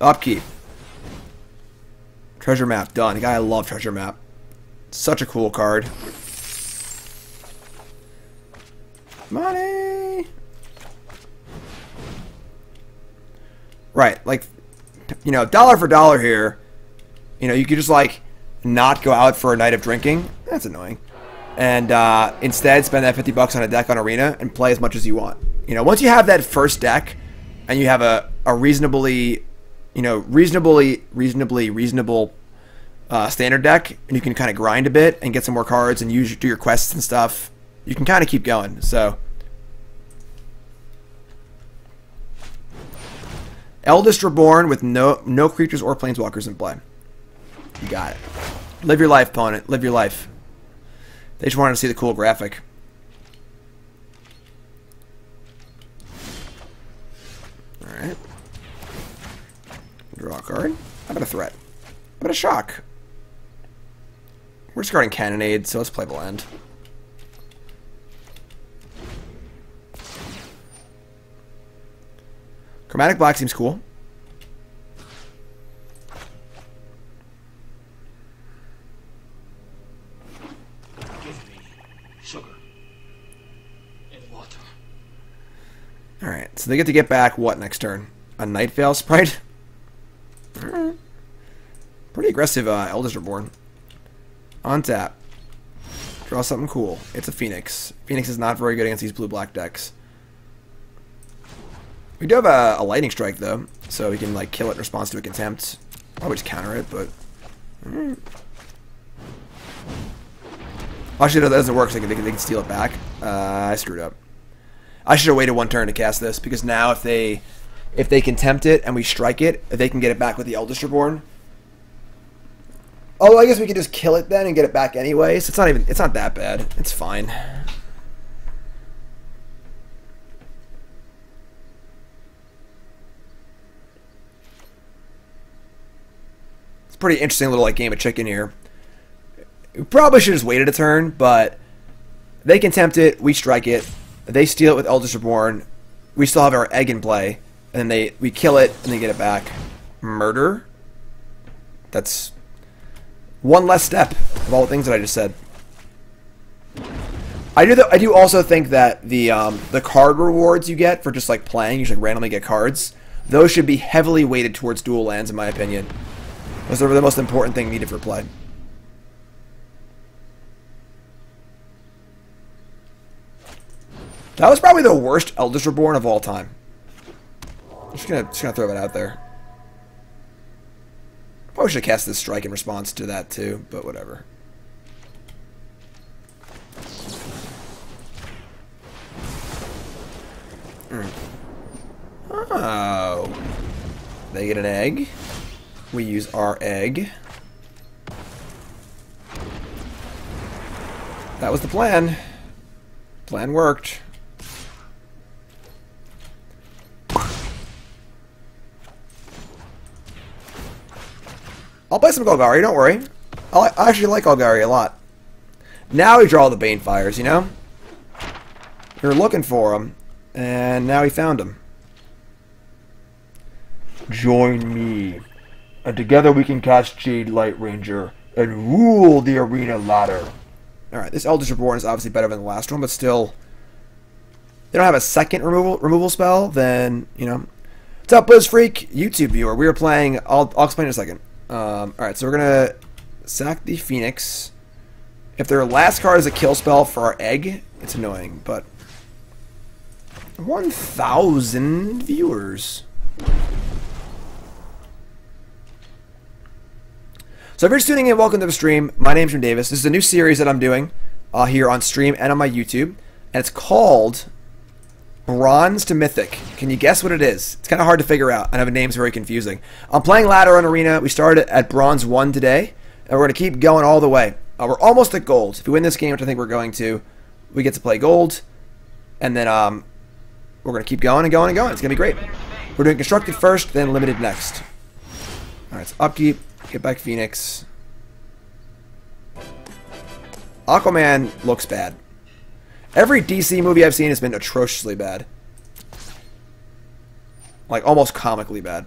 Upkeep. Treasure Map, done. I love Treasure Map. Such a cool card. Money! Right, like, you know, dollar for dollar here. You know, you could just, like, not go out for a night of drinking. That's annoying. And instead spend that $50 on a deck on Arena and play as much as you want. You know, once you have that first deck and you have a reasonably, you know, reasonable standard deck, and you can kind of grind a bit and get some more cards and do your quests and stuff, you can kind of keep going. So, Eldest Reborn with no creatures or planeswalkers in play. You got it. Live your life, opponent. Live your life. They just wanted to see the cool graphic. Alright. Draw a card. How about a threat? How about a shock? We're discarding Cannonade, so let's play the land. Chromatic Black seems cool. Alright, so they get back what next turn? A Night Veil Sprite? Pretty aggressive Eldest Reborn. On tap. Draw something cool. It's a Phoenix. Phoenix is not very good against these blue-black decks. We do have a Lightning Strike, though, so we can like kill it in response to a Contempt. Probably just counter it, but... Actually, no, that doesn't work, so they can steal it back. I screwed up. I should have waited 1 turn to cast this, because now if they Contempt it and we strike it, they can get it back with the Eldest Reborn. Oh, I guess we could just kill it then and get it back anyways. It's not that bad. It's fine. It's a pretty interesting little like game of chicken here. We probably should have just waited a turn, but they can tempt it, we strike it, they steal it with Eldritch Reborn, we still have our egg in play, and then we kill it and they get it back. Murder? That's one less step of all the things that I just said. I do also think that the card rewards you get for just like playing, you should like randomly get cards, those should be heavily weighted towards dual lands in my opinion. Those are the most important thing needed for play. That was probably the worst Eldritch Reborn of all time. I'm just gonna throw that out there. Probably should have cast this strike in response to that too, but whatever. Oh. They get an egg. We use our egg. That was the plan. Plan worked. I'll play some Golgari, don't worry. I actually like Golgari a lot. Now we draw the Banefires, you know? We were looking for them, and now we found them. Join me, and together we can cast Jade Light Ranger and rule the arena ladder. Alright, this Eldritch Reborn is obviously better than the last one, but still... They don't have a second removal spell, then, you know... What's up, BlizzFreak? YouTube viewer. We were playing... I'll explain in a second. Alright, so we're gonna sack the Phoenix. If their last card is a kill spell for our egg, it's annoying, but 1,000 viewers. So if you're just tuning in, welcome to the stream. My name's Jim Davis. This is a new series that I'm doing here on stream and on my YouTube, and it's called Bronze to Mythic. Can you guess what it is? It's kind of hard to figure out. I know the name's very confusing. I'm playing ladder on Arena. We started at Bronze 1 today, and we're going to keep going all the way. We're almost at Gold. If we win this game, which I think we're going to, we get to play Gold, and then we're going to keep going and going and going. It's going to be great. We're doing Constructed first, then Limited next. Alright, so upkeep, get back Phoenix. Aquaman looks bad. Every DC movie I've seen has been atrociously bad. Like, almost comically bad.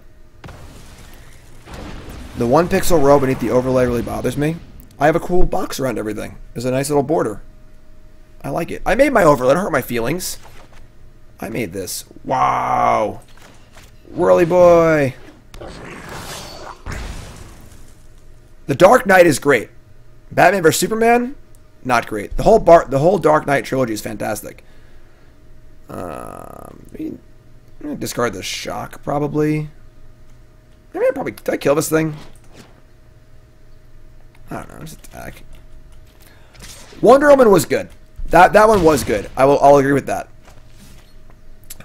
The 1 pixel row beneath the overlay really bothers me. I have a cool box around everything. There's a nice little border. I like it. I made my overlay. It don't hurt my feelings. I made this. Wow. Whirly boy. The Dark Knight is great. Batman vs Superman, not great. The whole Dark Knight trilogy is fantastic. I'm gonna discard the shock probably. Did I kill this thing? I don't know. Just attack. Wonder Woman was good. That one was good. I'll agree with that.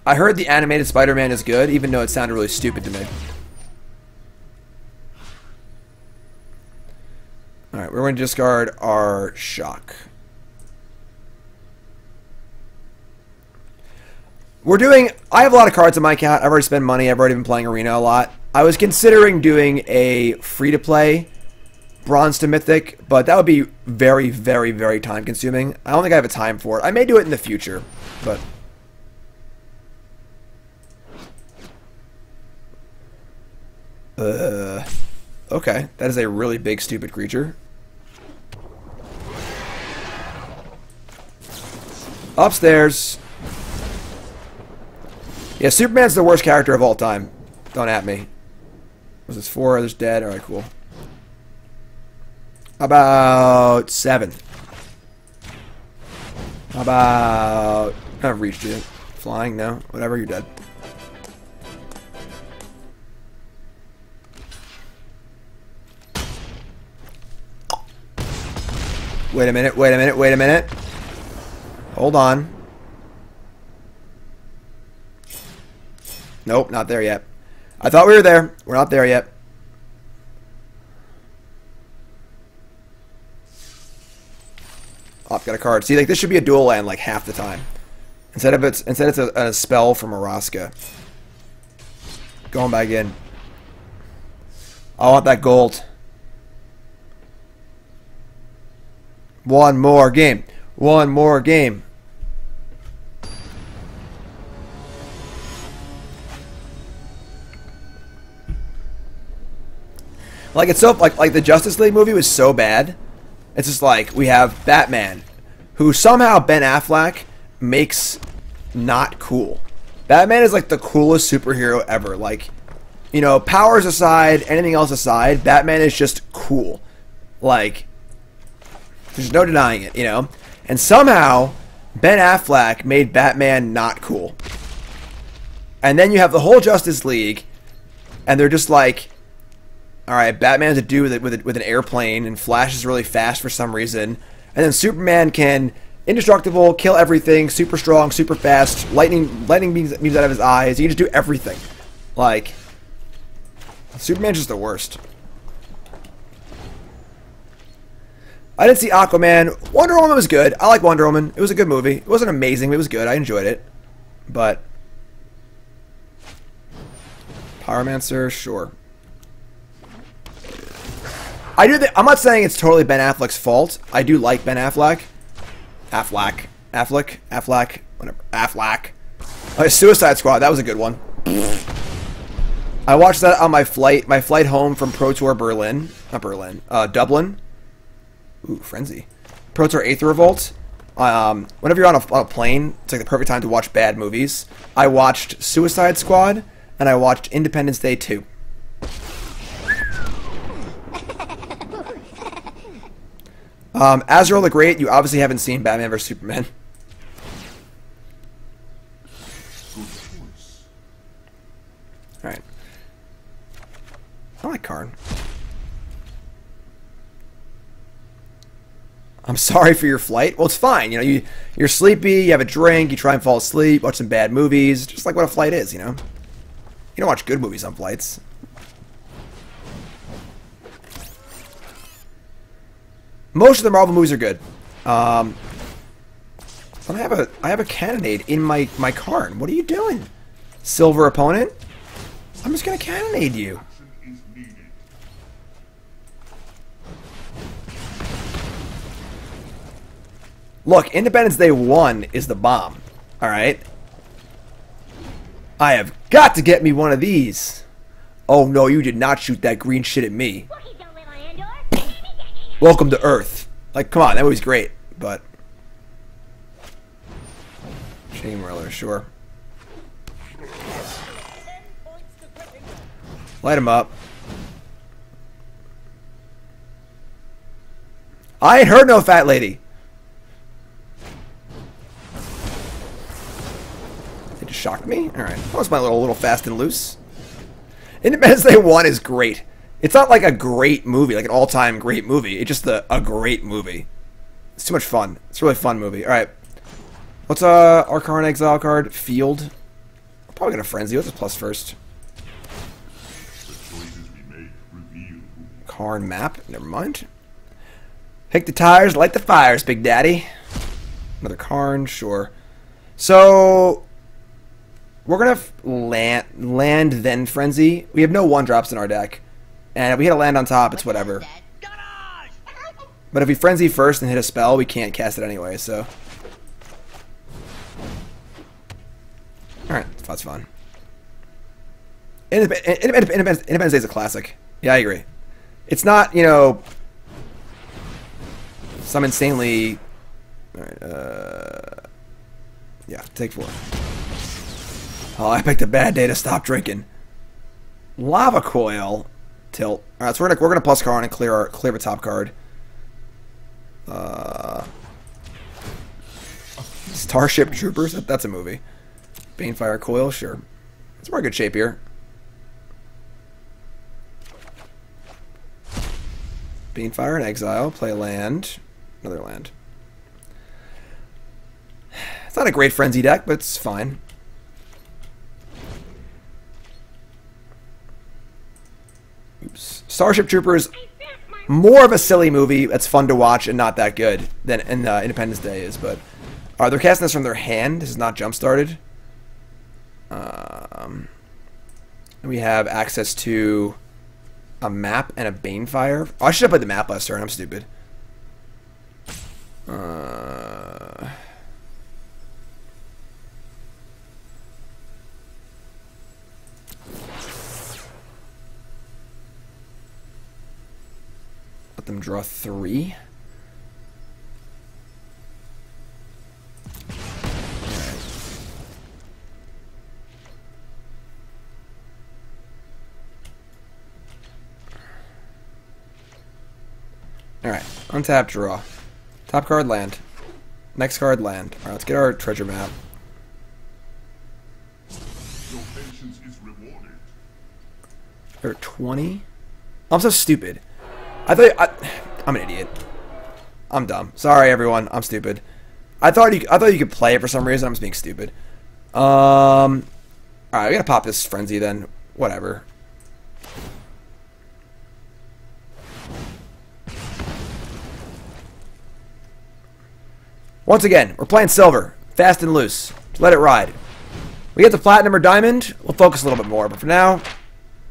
I heard the animated Spider-Man is good, even though it sounded really stupid to me. Alright, we're going to discard our shock. I have a lot of cards in my account. I've already spent money. I've already been playing Arena a lot. I was considering doing a free-to-play Bronze to Mythic, but that would be very, very, very time-consuming. I don't think I have a time for it. I may do it in the future, but... Okay, that is a really big, stupid creature. Upstairs. Yeah, Superman's the worst character of all time. Don't at me. Was this 4? Others dead? Alright, cool. How about 7? How about... I've reached it. Flying? No. Whatever, you're dead. Wait a minute, wait a minute, wait a minute. Hold on. Nope, not there yet. I thought we were there. We're not there yet. Oh, got a card. See, like this should be a dual land like half the time. Instead it's a spell from Araska. Going back in. I want that gold. One more game. One more game. Like it's so like the Justice League movie was so bad. It's just like we have Batman, who somehow Ben Affleck makes not cool. Batman is like the coolest superhero ever. Like, you know, powers aside, anything else aside, Batman is just cool. Like, there's no denying it, you know? And somehow, Ben Affleck made Batman not cool. And then you have the whole Justice League, and they're just like, alright, Batman's a dude with an airplane, and Flash is really fast for some reason. And then Superman can indestructible, kill everything, super strong, super fast, lightning beams out of his eyes. He can just do everything. Like, Superman's just the worst. I didn't see Aquaman. Wonder Woman was good. I like Wonder Woman. It was a good movie. It wasn't amazing, but it was good. I enjoyed it. But Pyromancer, sure. I'm not saying it's totally Ben Affleck's fault. I do like Ben Affleck. Affleck, whatever. Affleck. Suicide Squad, that was a good one. I watched that on my flight home from Pro Tour Berlin. Not Berlin. Dublin. Ooh, Frenzy. Pro Tour Aether Revolt. Whenever you're on a plane, it's like the perfect time to watch bad movies. I watched Suicide Squad, and I watched Independence Day 2. Azrael the Great, you obviously haven't seen Batman vs Superman. Alright. I like Karn. I'm sorry for your flight. Well, it's fine. You know, you're sleepy, you have a drink, you try and fall asleep, watch some bad movies. Just like what a flight is, you know? You don't watch good movies on flights. Most of the Marvel movies are good. But I have a cannonade in my Karn. What are you doing? Silver opponent? I'm just gonna cannonade you. Look, Independence Day 1 is the bomb. Alright? I have got to get me one of these. Oh no, you did not shoot that green shit at me. Welcome to Earth. Like, come on, that movie's great, but Chain Whirler, sure. Light him up. I ain't heard no fat lady. They just shocked me? Alright. That was my little fast and loose. Independence Day 1 is great. It's not like a great movie, like an all-time great movie. It's just a great movie. It's too much fun. It's a really fun movie. Alright. What's our Karn Exile card? Field. I'm probably gonna Frenzy. What's this plus first? Karn map. Never mind. Pick the tires, light the fires, Big Daddy. Another Karn, sure. So we're gonna land then Frenzy. We have no 1-drops in our deck. And if we hit a land on top, it's whatever. But if we Frenzy first and hit a spell, we can't cast it anyway, so. Alright, that's fun. Independence Day is a classic. Yeah, I agree. It's not, you know, some insanely. Alright, yeah, take 4. Oh, I picked a bad day to stop drinking. Lava Coil. Tilt. Alright, so we're gonna plus Karn and clear the top card. Starship Troopers, that's a movie. Banefire Coil, sure. It's more good shape here. Banefire and Exile, play land. Another land. It's not a great Frenzy deck, but it's fine. Oops. Starship Troopers. more of a silly movie that's fun to watch and not that good than Independence Day is. But they're casting this from their hand. This is not jump started. We have access to a map and a Banefire. Oh, I should have played the map last turn. I'm stupid. Let them draw 3. Alright, untap, draw. Top card, land. Next card, land. Alright, let's get our treasure map. Your patience is rewarded. Or 20? I'm so stupid. I'm an idiot. I'm dumb. Sorry, everyone. I'm stupid. I thought you could play it for some reason. I'm just being stupid. Alright, we gotta pop this frenzy then. Whatever. Once again, we're playing silver. Fast and loose. Let it ride. We get to platinum or diamond, we'll focus a little bit more. But for now,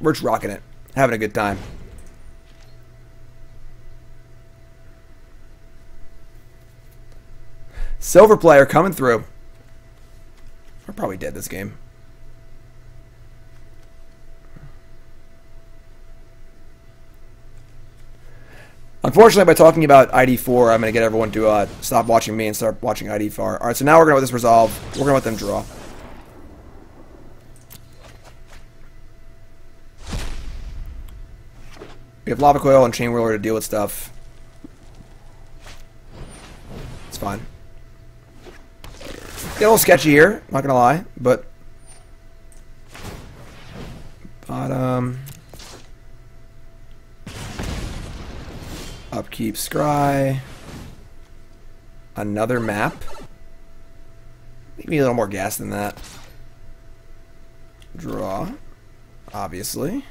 we're just rocking it. Having a good time. Silver player coming through. We're probably dead this game. Unfortunately, by talking about ID4, I'm going to get everyone to stop watching me and start watching ID4. Alright, so now we're going to let this resolve. We're going to let them draw. We have Lava Coil and Chain Whirler to deal with stuff. It's fine. Get a little sketchy here, not going to lie, but... Upkeep, scry. Another map. Maybe a little more gas than that. Draw. Obviously.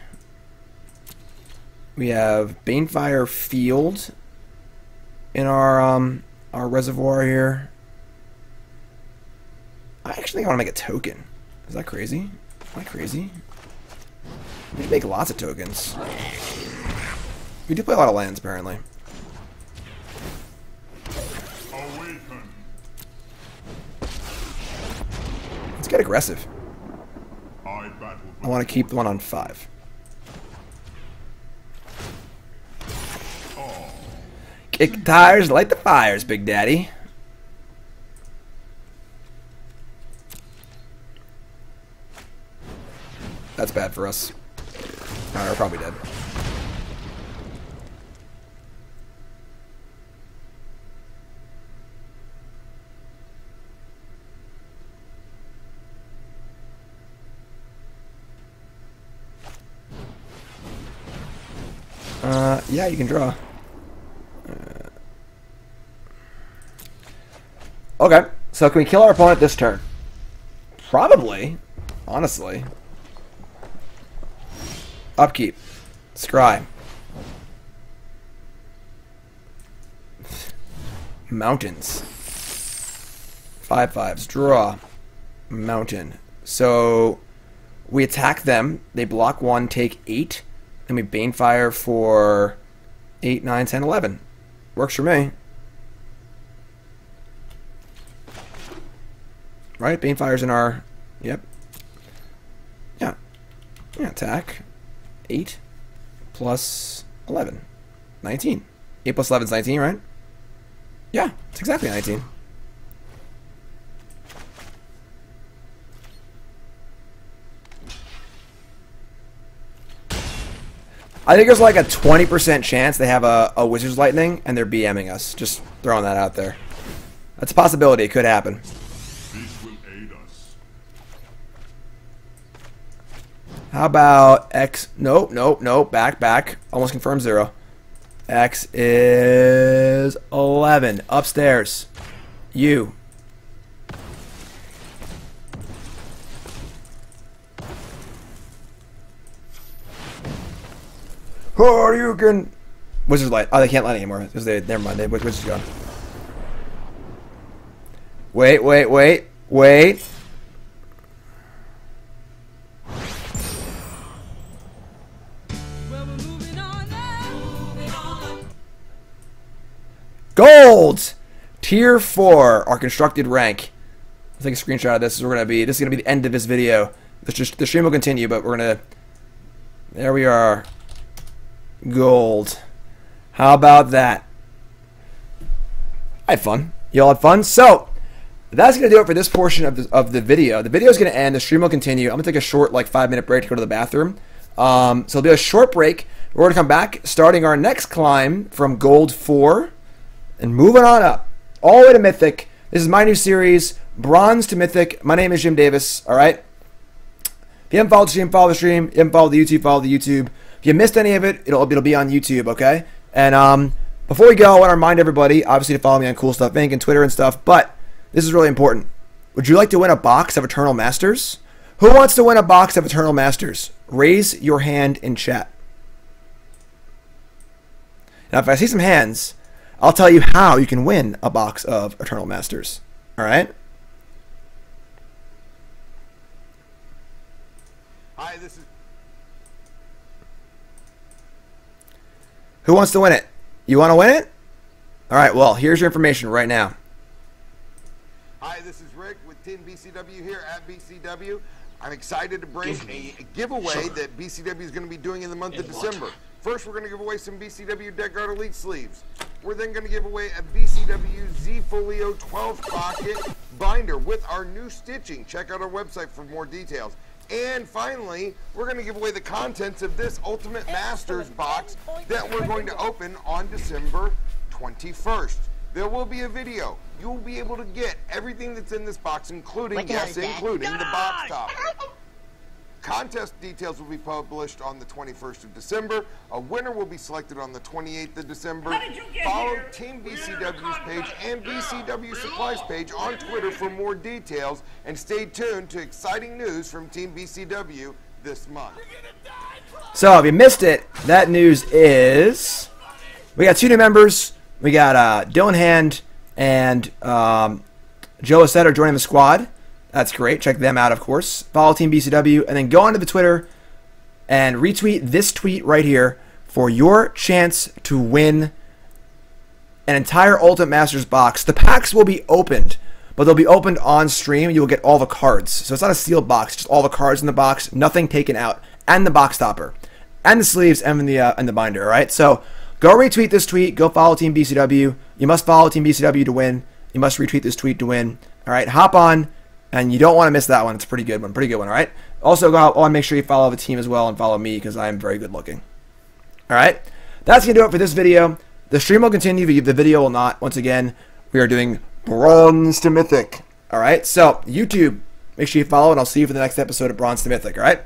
We have Banefire Field in our reservoir here. I actually want to make a token. Is that crazy? Am I crazy? We should make lots of tokens. We do play a lot of lands, apparently. Awaken. Let's get aggressive. I want to keep the one on 5. Kick the tires, light the fires, Big Daddy. That's bad for us. Alright, we're probably dead. Yeah, you can draw. Okay, so can we kill our opponent this turn? Probably, honestly. Upkeep. Scry. Mountains. 5/5s. Draw. Mountain. So we attack them. They block 1, take 8. And we Banefire for 8, 9, 10, 11. Works for me. Right? Banefire's in our... Yep. Yeah. Yeah, attack. 8 plus 11. 19. 8 plus 11 is 19, right? Yeah, it's exactly 19. I think there's like a 20% chance they have a Wizard's Lightning and they're BMing us. Just throwing that out there. That's a possibility. It could happen. This will aid us. How about X? Nope, nope, nope. Back. Almost confirmed 0. X is 11. Upstairs. You. Or you can Wizard's Light. Oh, they can't light anymore because they. Never mind. They Wizard's gone. Wait. Gold! Tier 4, our constructed rank. I'll take a screenshot of this. This is gonna be the end of this video. The stream will continue, but we're gonna. There we are. Gold. How about that? I had fun. Y'all had fun. So that's gonna do it for this portion of the video. The video is gonna end. The stream will continue. I'm gonna take a short, like 5-minute break to go to the bathroom. So it'll be a short break. We're gonna come back, starting our next climb from Gold 4. And moving on up, all the way to Mythic. This is my new series, Bronze to Mythic. My name is Jim Davis, all right? If you haven't followed the stream, follow the stream. If you haven't followed the YouTube, follow the YouTube. If you missed any of it, it'll be on YouTube, okay? And before we go, I want to remind everybody, obviously, to follow me on Cool Stuff Inc. and Twitter and stuff, but this is really important. Would you like to win a box of Eternal Masters? Who wants to win a box of Eternal Masters? Raise your hand in chat. Now, if I see some hands, I'll tell you how you can win a box of Eternal Masters. All right? Hi, this is... Who wants to win it? You want to win it? All right, well, here's your information right now. Hi, this is Rick with Team BCW here at BCW. I'm excited to bring a giveaway that BCW is going to be doing in the month of December. First, we're going to give away some BCW Deck Guard Elite sleeves. We're then going to give away a BCW Z Folio 12 pocket binder with our new stitching. Check out our website for more details. And finally, we're going to give away the contents of this Ultimate Masters box that we're going to open on December 21st. There will be a video. You'll be able to get everything that's in this box, including the box top. Contest details will be published on the 21st of December. A winner will be selected on the 28th of December. Follow Team BCW's page and BCW Supplies page on Twitter for more details. And stay tuned to exciting news from Team BCW this month. So if you missed it, that news is we got 2 new members. We got Dylan Hand and Joe Assetter joining the squad. That's great. Check them out, of course. Follow Team BCW, and then go onto the Twitter and retweet this tweet right here for your chance to win an entire Ultimate Masters box. The packs will be opened, but they'll be opened on stream. You will get all the cards. So it's not a sealed box, just all the cards in the box, nothing taken out, and the box topper, and the sleeves, and the binder, all right? So go retweet this tweet. Go follow Team BCW. You must follow Team BCW to win. You must retweet this tweet to win. All right, hop on. And you don't want to miss that one. It's a pretty good one. All right? Also, go out and make sure you follow the team as well and follow me because I am very good looking. All right? That's going to do it for this video. The stream will continue. The video will not. Once again, we are doing Bronze to Mythic. All right? So, YouTube, make sure you follow, and I'll see you for the next episode of Bronze to Mythic. All right?